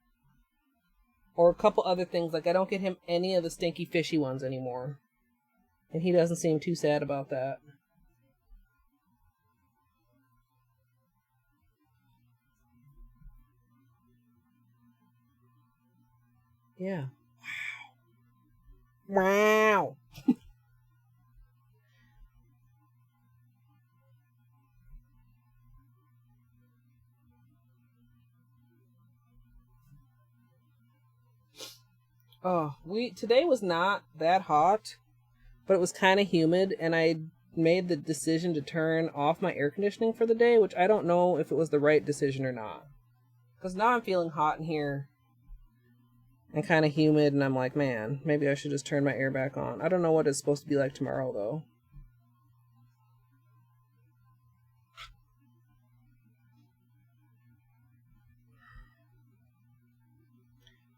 Or a couple other things. Like, I don't get him any of the stinky fishy ones anymore. And he doesn't seem too sad about that. Yeah. Wow. Oh, today was not that hot, but it was kind of humid, and I made the decision to turn off my air conditioning for the day, which I don't know if it was the right decision or not. Because now I'm feeling hot in here and kind of humid, and I'm like, man, maybe I should just turn my air back on. I don't know what it's supposed to be like tomorrow, though.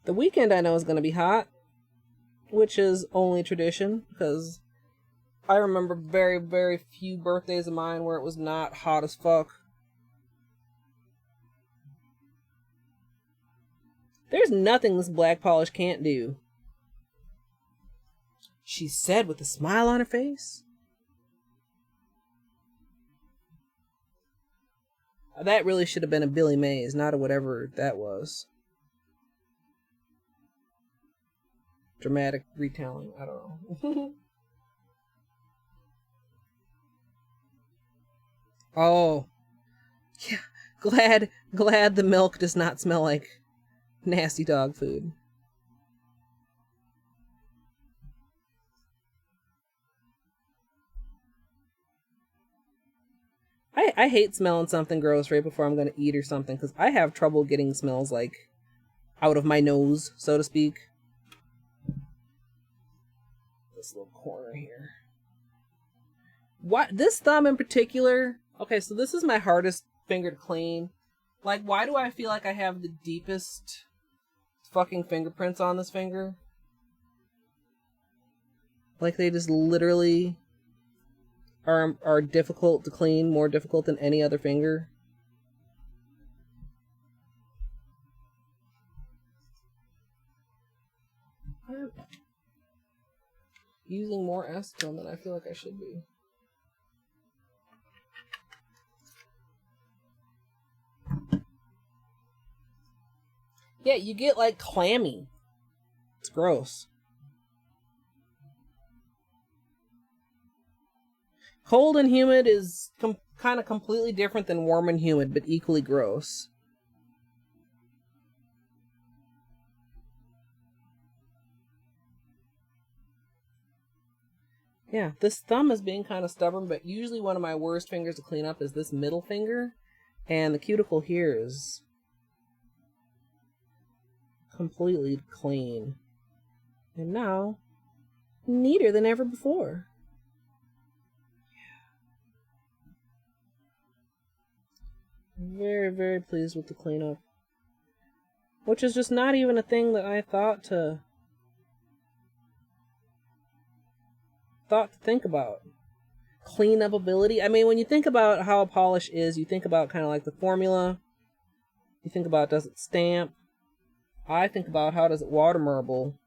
The weekend I know is going to be hot, which is only tradition, because I remember very, very few birthdays of mine where it was not hot as fuck. There's nothing this black polish can't do. She said with a smile on her face. That really should have been a Billy Mays, not a whatever that was. Dramatic retelling. I don't know. Oh. Yeah. Glad the milk does not smell like nasty dog food. I hate smelling something gross right before I'm going to eat or something, because I have trouble getting smells, like, out of my nose, so to speak. This little corner here. What? This thumb in particular... Okay, so this is my hardest finger to clean. Like, why do I feel like I have the deepest fucking fingerprints on this finger? Like, they just literally are difficult to clean, more difficult than any other finger. I'm using more acetone than I feel like I should be. Yeah, you get, like, clammy. It's gross. Cold and humid is kind of completely different than warm and humid, but equally gross. Yeah, this thumb is being kind of stubborn, but usually one of my worst fingers to clean up is this middle finger, and the cuticle here is completely clean. And now, neater than ever before. Very, very pleased with the cleanup. Which is just not even a thing that I thought to think about. Cleanup ability. I mean, when you think about how a polish is, you think about kind of like the formula. You think about, does it stamp? I think about, how does it water marble?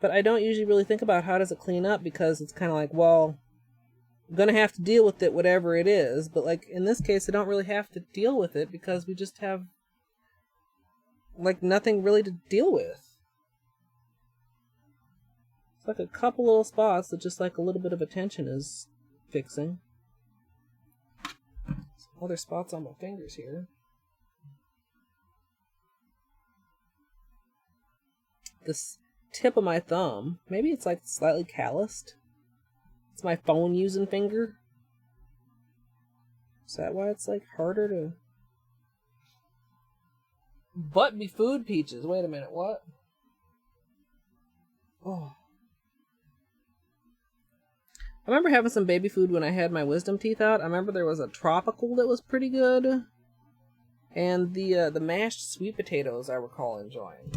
But I don't usually really think about how does it clean up, because it's kind of like, well, I'm gonna have to deal with it whatever it is. But like in this case, I don't really have to deal with it because we just have like nothing really to deal with. It's like a couple little spots that just like a little bit of attention is fixing. Some other spots on my fingers here. this tip of my thumb. Maybe it's like slightly calloused. It's my phone using finger. Is that why it's like harder to... Butt be food peaches. Wait a minute, what? Oh. I remember having some baby food when I had my wisdom teeth out. I remember there was a tropical that was pretty good. And the mashed sweet potatoes I recall enjoying.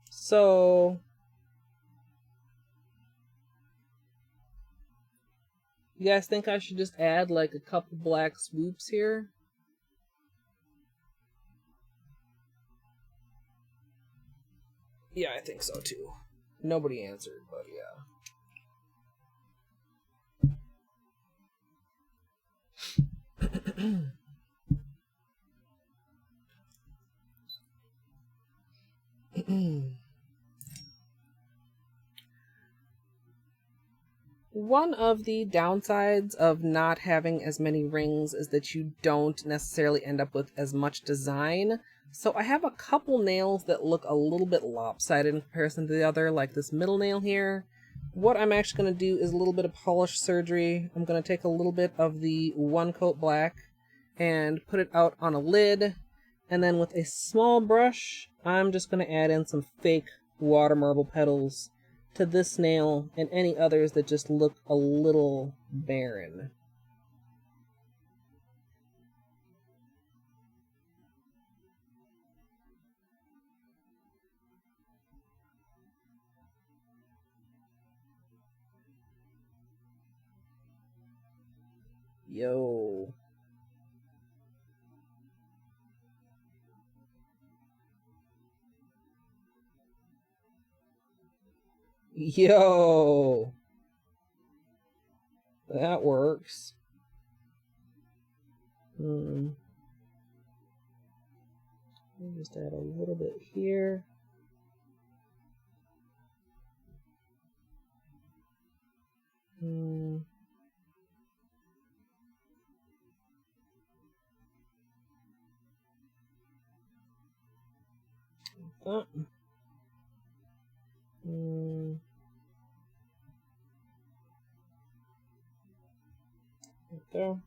So, you guys think I should just add like a couple black swoops here? Yeah, I think so too. Nobody answered, but yeah. One of the downsides of not having as many rings is that you don't necessarily end up with as much design. So I have a couple nails that look a little bit lopsided in comparison to the other, like this middle nail here. What I'm actually going to do is a little bit of polish surgery. I'm going to take a little bit of the one coat black and put it out on a lid. And then with a small brush, I'm just going to add in some fake water marble petals to this nail and any others that just look a little barren. Yo. Yo. That works. Just add a little bit here. Like that. Right there.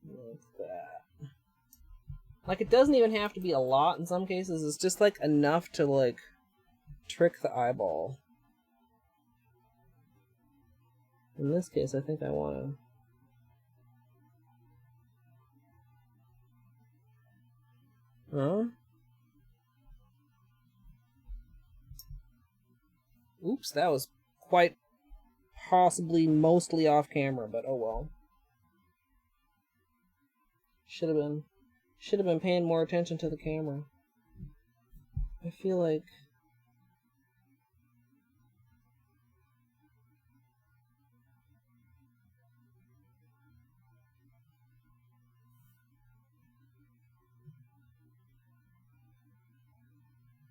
Like that. Like, it doesn't even have to be a lot in some cases. It's just, like, enough to, like, trick the eyeball. In this case, I think I want to... Huh? Oops, that was quite possibly mostly off camera, but oh well. Should have been paying more attention to the camera. I feel like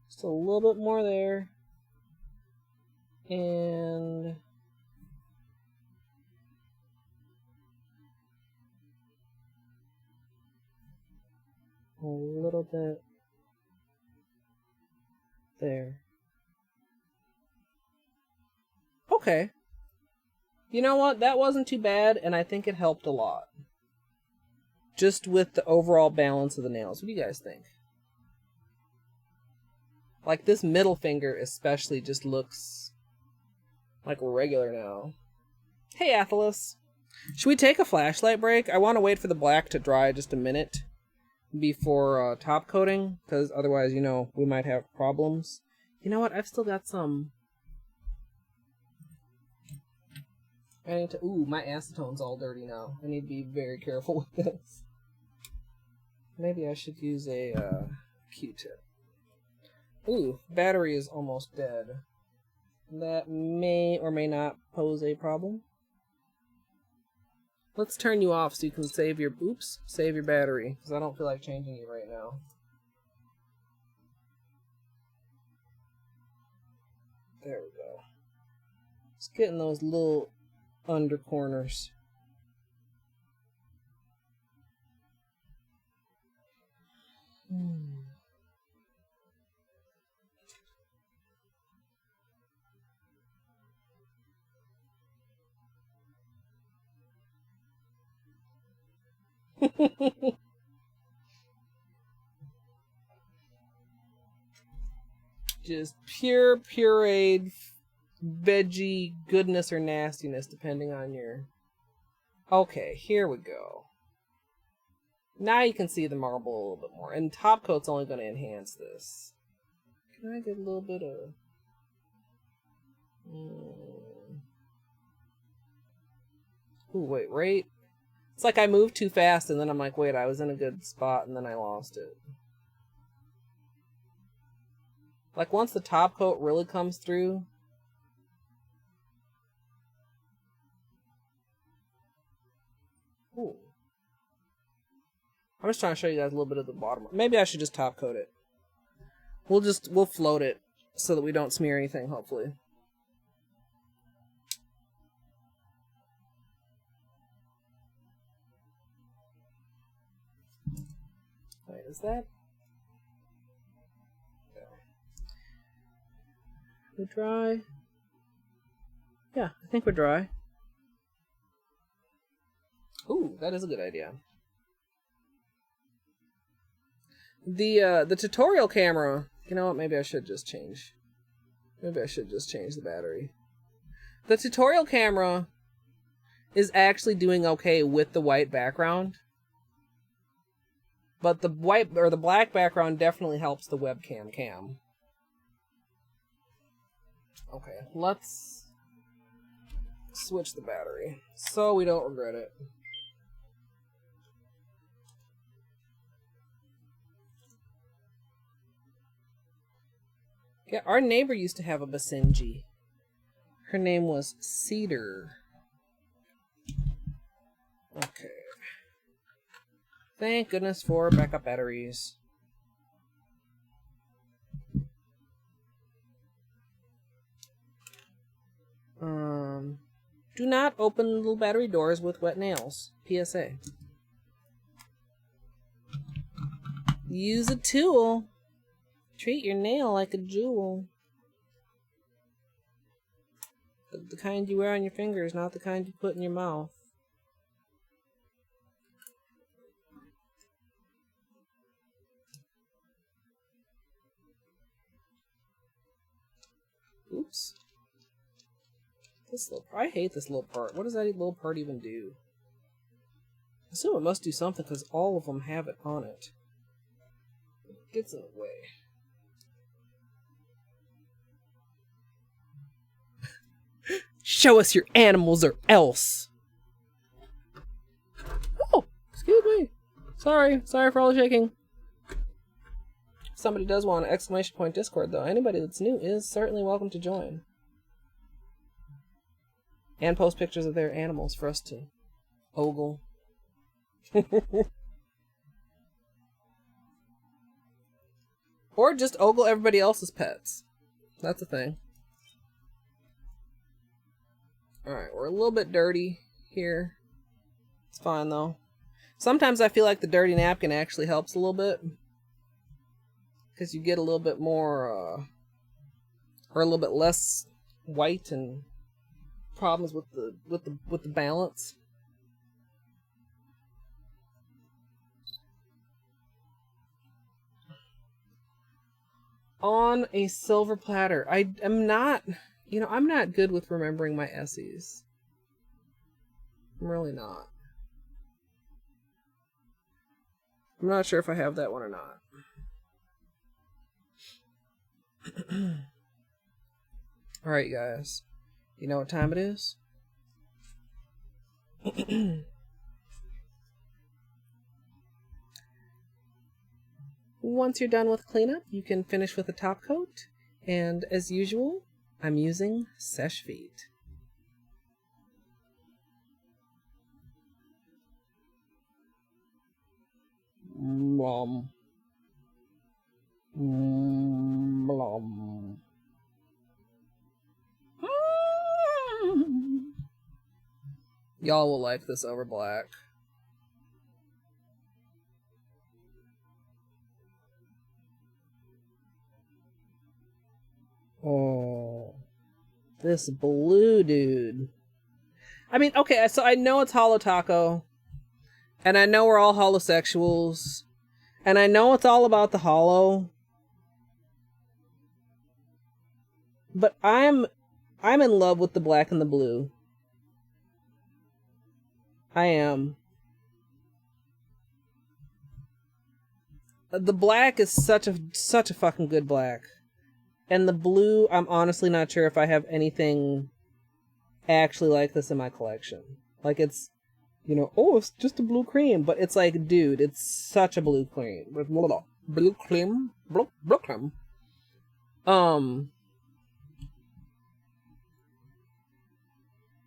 just a little bit more there. And a little bit there. Okay. You know what? That wasn't too bad, and I think it helped a lot. Just with the overall balance of the nails. What do you guys think? Like, this middle finger especially just looks like regular now. Hey, Athelis. Should we take a flashlight break? I want to wait for the black to dry just a minute before top coating, because otherwise, you know, we might have problems. You know what? I've still got some... I need to... Ooh, my acetone's all dirty now. I need to be very careful with this. Maybe I should use a Q-tip. Ooh, battery is almost dead. That may or may not pose a problem. Let's turn you off so you can save your... Oops, save your battery, because I don't feel like changing you right now. There we go. Just getting those little under corners. Just pure pureed veggie goodness or nastiness, depending on your... Okay, here we go. Now you can see the marble a little bit more. And top coat's only going to enhance this. Can I get a little bit of... Ooh, wait, right? It's like I moved too fast, and then I'm like, wait, I was in a good spot, and then I lost it. Like, once the top coat really comes through... Ooh. I'm just trying to show you guys a little bit of the bottom. Maybe I should just top coat it. We'll float it so that we don't smear anything, hopefully. Wait, is that... We dry? Yeah, I think we're dry. Ooh, that is a good idea. The tutorial camera, you know what, maybe I should just change the battery. The tutorial camera is actually doing okay with the white background. But the white or the black background definitely helps the webcam cam. Okay, let's switch the battery so we don't regret it. Yeah, our neighbor used to have a Basenji. Her name was Cedar. Okay. Thank goodness for backup batteries. Do not open little battery doors with wet nails. PSA. Use a tool. Treat your nail like a jewel. The kind you wear on your fingers, not the kind you put in your mouth. Oops. I hate this little part. What does that little part even do? I assume it must do something because all of them have it on it. It gets in the way. Show us your animals or else. Oh, excuse me. Sorry for all the shaking. Somebody does want an exclamation point Discord though. Anybody that's new is certainly welcome to join. And post pictures of their animals for us to ogle. Or just ogle everybody else's pets. That's a thing. Alright, we're a little bit dirty here. It's fine though. Sometimes I feel like the dirty napkin actually helps a little bit. Because you get a little bit more, or a little bit less white and problems with the balance. On a silver platter. I'm not good with remembering my Essies. I'm really not. I'm not sure if I have that one or not. Alright, guys. You know what time it is? Once you're done with cleanup, you can finish with a top coat. And as usual, I'm using Seche Vite. Blom. Blom. Y'all will like this over black. Oh, this blue dude. I mean, okay, so I know it's Holo Taco, and I know we're all holosexuals, and I know it's all about the holo, but I'm in love with the black and the blue. I am. The black is such a fucking good black. And the blue, I'm honestly not sure if I have anything actually like this in my collection. Like, it's, oh, it's just a blue cream, but it's like, dude, it's such a blue cream. Blue cream? Blue cream. I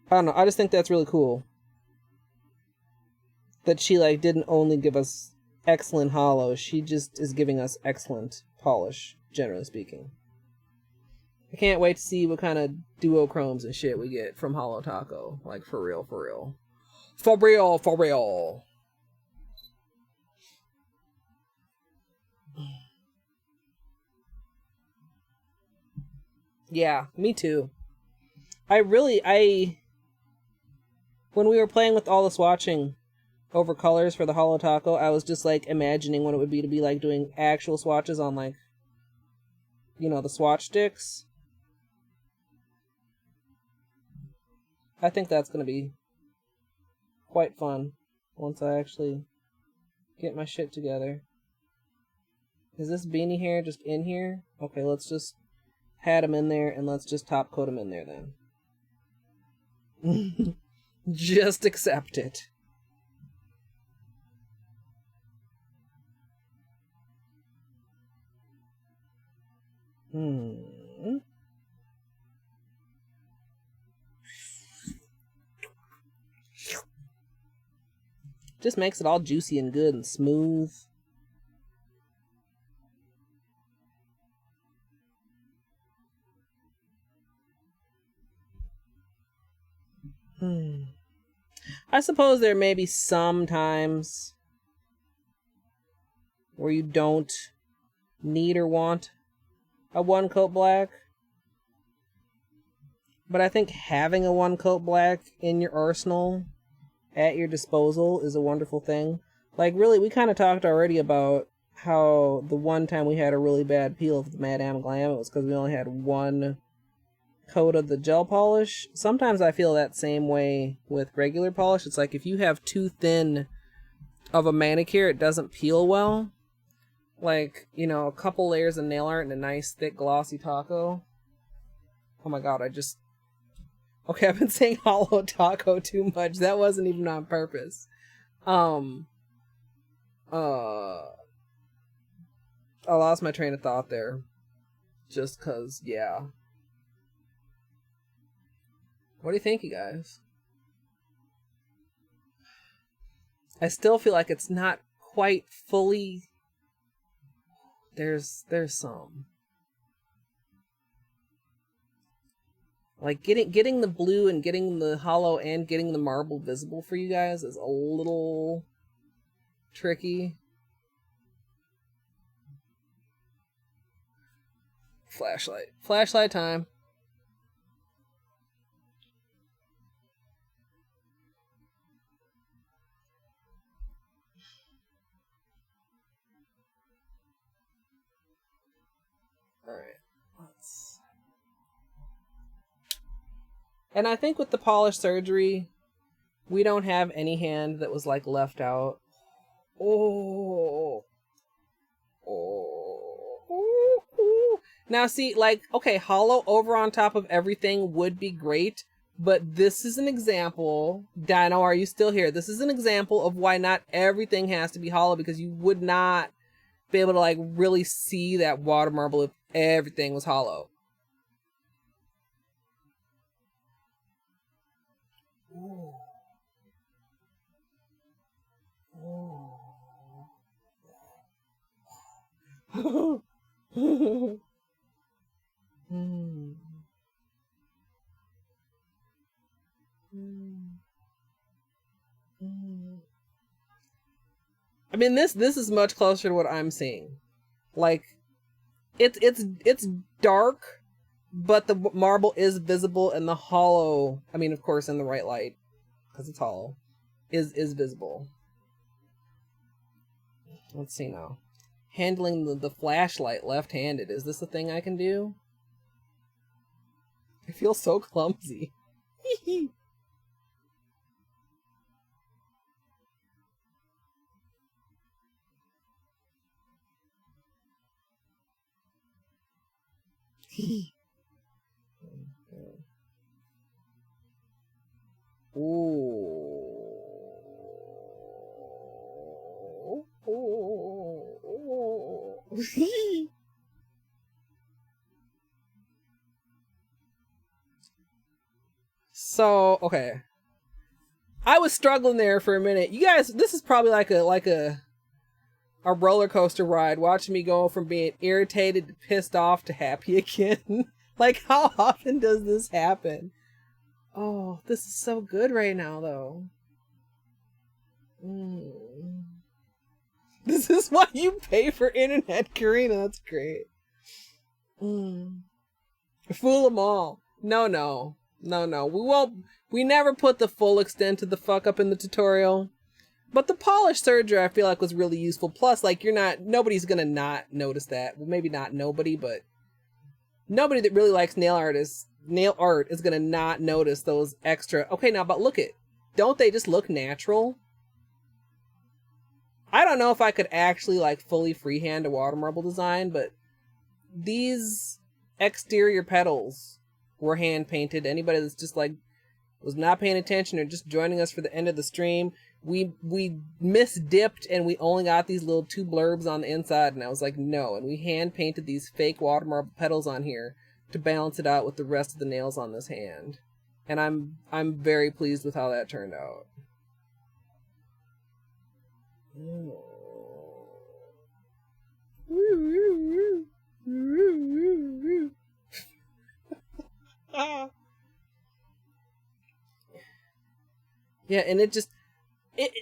don't know, I just think that's really cool. That she, like, didn't only give us excellent holo, she just is giving us excellent polish, generally speaking. I can't wait to see what kind of duochromes and shit we get from Holo Taco. Like, for real, for real. For real, for real. Yeah, me too. When we were playing with all the swatching over colors for the Holo Taco, I was just, like, imagining what it would be to be, like, doing actual swatches on, like, the swatch sticks. I think that's going to be quite fun once I actually get my shit together. Is this beanie hair just in here? Okay, let's just hat him in there and let's just top coat him in there then. Just accept it. Just makes it all juicy and good and smooth. I suppose there may be some times where you don't need or want a one coat black. But I think having a one coat black in your arsenal at your disposal is a wonderful thing. Like, really, we kind of talked already about how the one time we had a really bad peel of the Madame Glam, it was because we only had one coat of the gel polish. Sometimes I feel that same way with regular polish. It's like if you have too thin of a manicure, it doesn't peel well. Like, a couple layers of nail art and a nice thick glossy taco. Oh my god, okay, I've been saying Holo Taco too much. That wasn't even on purpose. I lost my train of thought there. Just cause, yeah. What do you think, you guys? I still feel like it's not quite fully... There's some. Like, getting the blue and getting the holo and getting the marble visible for you guys is a little tricky. Flashlight. Flashlight time. Alright. And I think with the polish surgery, we don't have any hand that was, like, left out. Oh. Now, see, like, okay, holo over on top of everything would be great, but this is an example. Dino, are you still here? This is an example of why not everything has to be holo, because you would not be able to, like, really see that water marble if everything was holo. Ooh. Ooh. I mean, this is much closer to what I'm seeing. Like, it's dark, but the marble is visible, and the hollow, I mean, of course, in the right light, because it's hollow, is visible. Let's see now. Handling the flashlight left-handed. Is this a thing I can do? I feel so clumsy. Ooh. So, okay. I was struggling there for a minute. You guys, this is probably like a roller coaster ride, watching me go from being irritated to pissed off to happy again. Like, how often does this happen? Oh, this is so good right now, though. This is why you pay for internet, Karina. That's great. Fool them all. No. We won't. We never put the full extent of the fuck up in the tutorial. But the polish surgery, I feel like, was really useful. Plus, like, nobody's gonna not notice that. Well, maybe not nobody, but nobody that really likes nail art is gonna not notice those extra. Okay, now, but look don't they just look natural? I don't know if I could actually, like, fully freehand a water marble design, but these exterior petals were hand painted. Anybody that's just, like, was not paying attention or just joining us for the end of the stream, we misdipped and we only got these little 2 blurbs on the inside, and I was like, no. And we hand painted these fake water marble petals on here to balance it out with the rest of the nails on this hand. And I'm very pleased with how that turned out. Yeah, and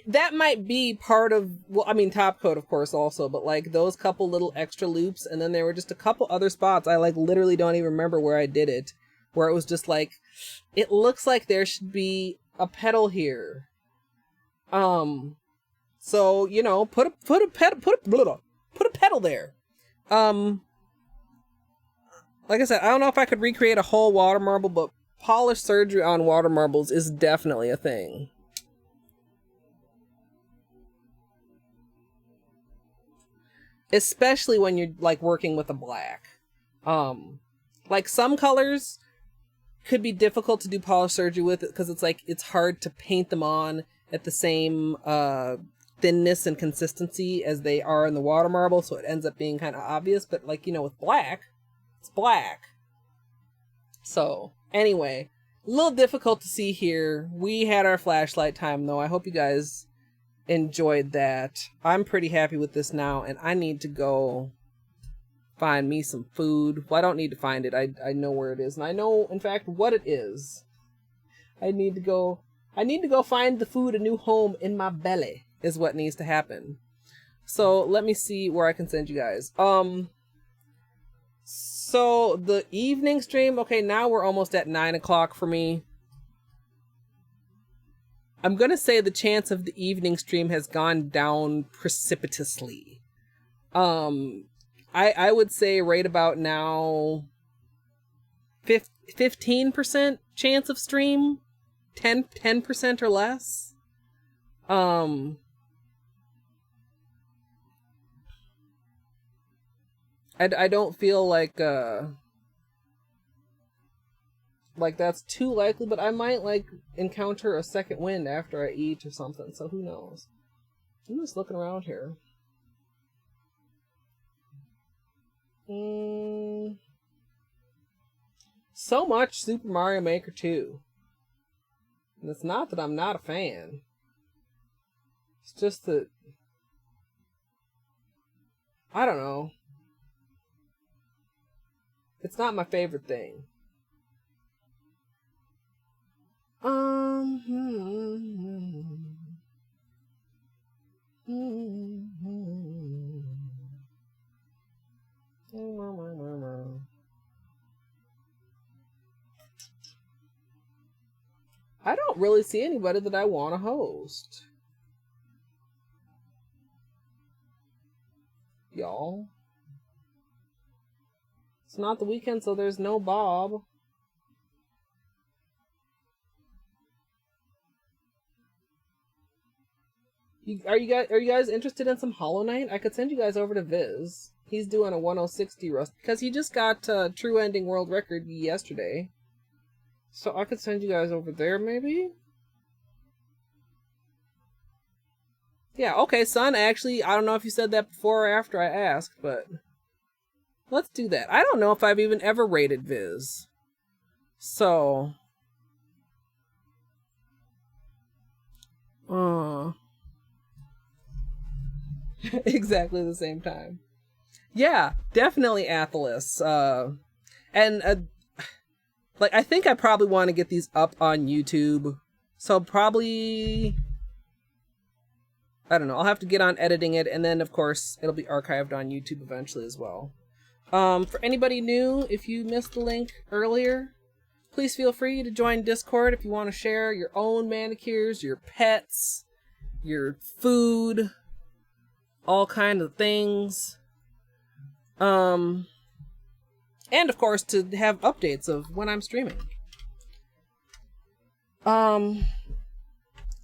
that might be part of, well, I mean, top coat, of course, also, but, like, those couple little extra loops, and then there were just a couple other spots, I, like, literally don't even remember where I did it, where it was just, like, it looks like there should be a petal here. So, you know, put a petal there. Like I said, I don't know if I could recreate a whole water marble, but polish surgery on water marbles is definitely a thing. Especially when you're, like, working with a black. Like, some colors could be difficult to do polish surgery with, because it's, like, it's hard to paint them on at the same thinness and consistency as they are in the water marble, so it ends up being kind of obvious. But, like, you know, with black, it's black. So, anyway, a little difficult to see here. We had our flashlight time, though. I hope you guys enjoyed that. I'm pretty happy with this now, and I need to go find me some food. Well, I don't need to find it. I know where it is, and I know, in fact, what it is. I need to go find the food a new home in my belly is what needs to happen. So let me see where I can send you guys. So the evening stream, okay, now we're almost at 9 o'clock for me. I'm gonna say the chance of the evening stream has gone down precipitously. I would say right about now 15% chance of stream, 10% or less. I don't feel like that's too likely, but I might, like, encounter a second wind after I eat or something, so who knows. I'm just looking around here. So much Super Mario Maker 2. And it's not that I'm not a fan. It's just that, I don't know. It's not my favorite thing. don't really see anybody that I want to host. Y'all. It's not the weekend, so there's no Bob. Are you guys interested in some Hollow Knight? I could send you guys over to Viz. He's doing a 1060 roast because he just got true ending world record yesterday. So I could send you guys over there, maybe? Yeah, okay, son, actually, I don't know if you said that before or after I asked, but let's do that. I don't know if I've even ever rated Viz. So... exactly the same time. Yeah, definitely Athelis. Like, I think I probably want to get these up on YouTube. So probably, I don't know, I'll have to get on editing it, and then, of course, it'll be archived on YouTube eventually as well. For anybody new, if you missed the link earlier, please feel free to join Discord if you want to share your own manicures, your pets, your food, all kinds of things. And of course to have updates of when I'm streaming.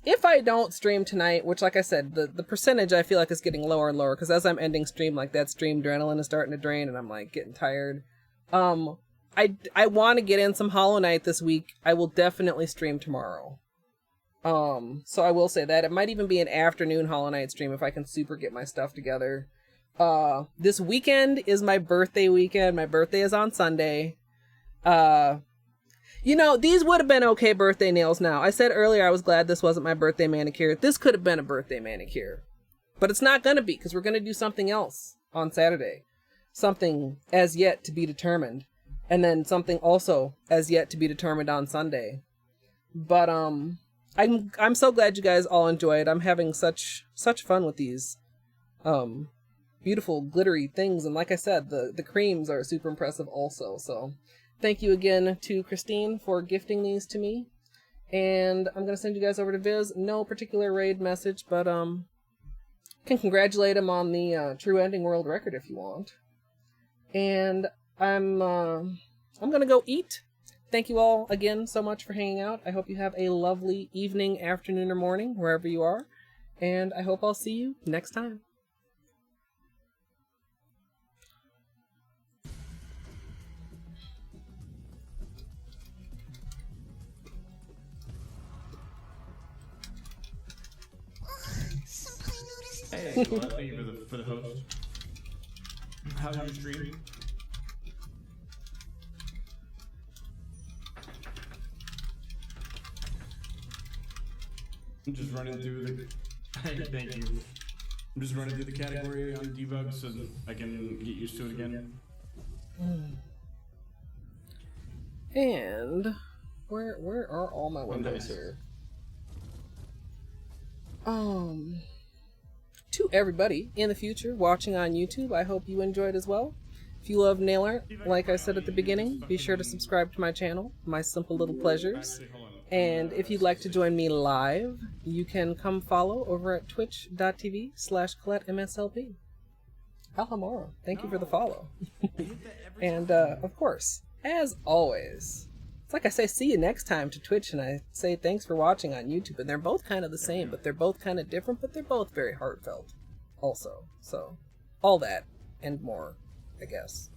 If I don't stream tonight, which like I said, the percentage I feel like is getting lower and lower, because as I'm ending stream, like that stream adrenaline is starting to drain and I'm like getting tired. I want to get in some Hollow Knight this week. I will definitely stream tomorrow. So I will say that. It might even be an afternoon Hollow Knight stream if I can super get my stuff together. This weekend is my birthday weekend. My birthday is on Sunday. You know, these would have been okay birthday nails now. I said earlier I was glad this wasn't my birthday manicure. This could have been a birthday manicure. But it's not gonna be, because we're gonna do something else on Saturday. Something as yet to be determined. And then something also as yet to be determined on Sunday. But, I'm so glad you guys all enjoyed. I'm having such fun with these, beautiful glittery things. And like I said, the creams are super impressive also. So thank you again to Christine for gifting these to me. And I'm going to send you guys over to Viz. No particular raid message, but, can congratulate him on the, true ending world record if you want. And I'm going to go eat. Thank you all again so much for hanging out. I hope you have a lovely evening, afternoon, or morning, wherever you are. And I hope I'll see you next time. Hey, well, thank you for the host. How's your stream? I'm just running through the. Thank you. I'm just running through the category on debug so that I can get used to it again. And where are all my windows here? To everybody in the future watching on YouTube, I hope you enjoyed as well. If you love nail art, like I said at the beginning, be sure to subscribe to my channel, My Simple Little Pleasures. And if you'd like to join me live, you can come follow over at twitch.tv/ColetteMSLP. Alhamora, thank you for the follow. And, of course, as always, it's like I say, see you next time to Twitch, and I say thanks for watching on YouTube. And they're both kind of the same, but they're both kind of different, but they're both very heartfelt also. So, all that and more, I guess.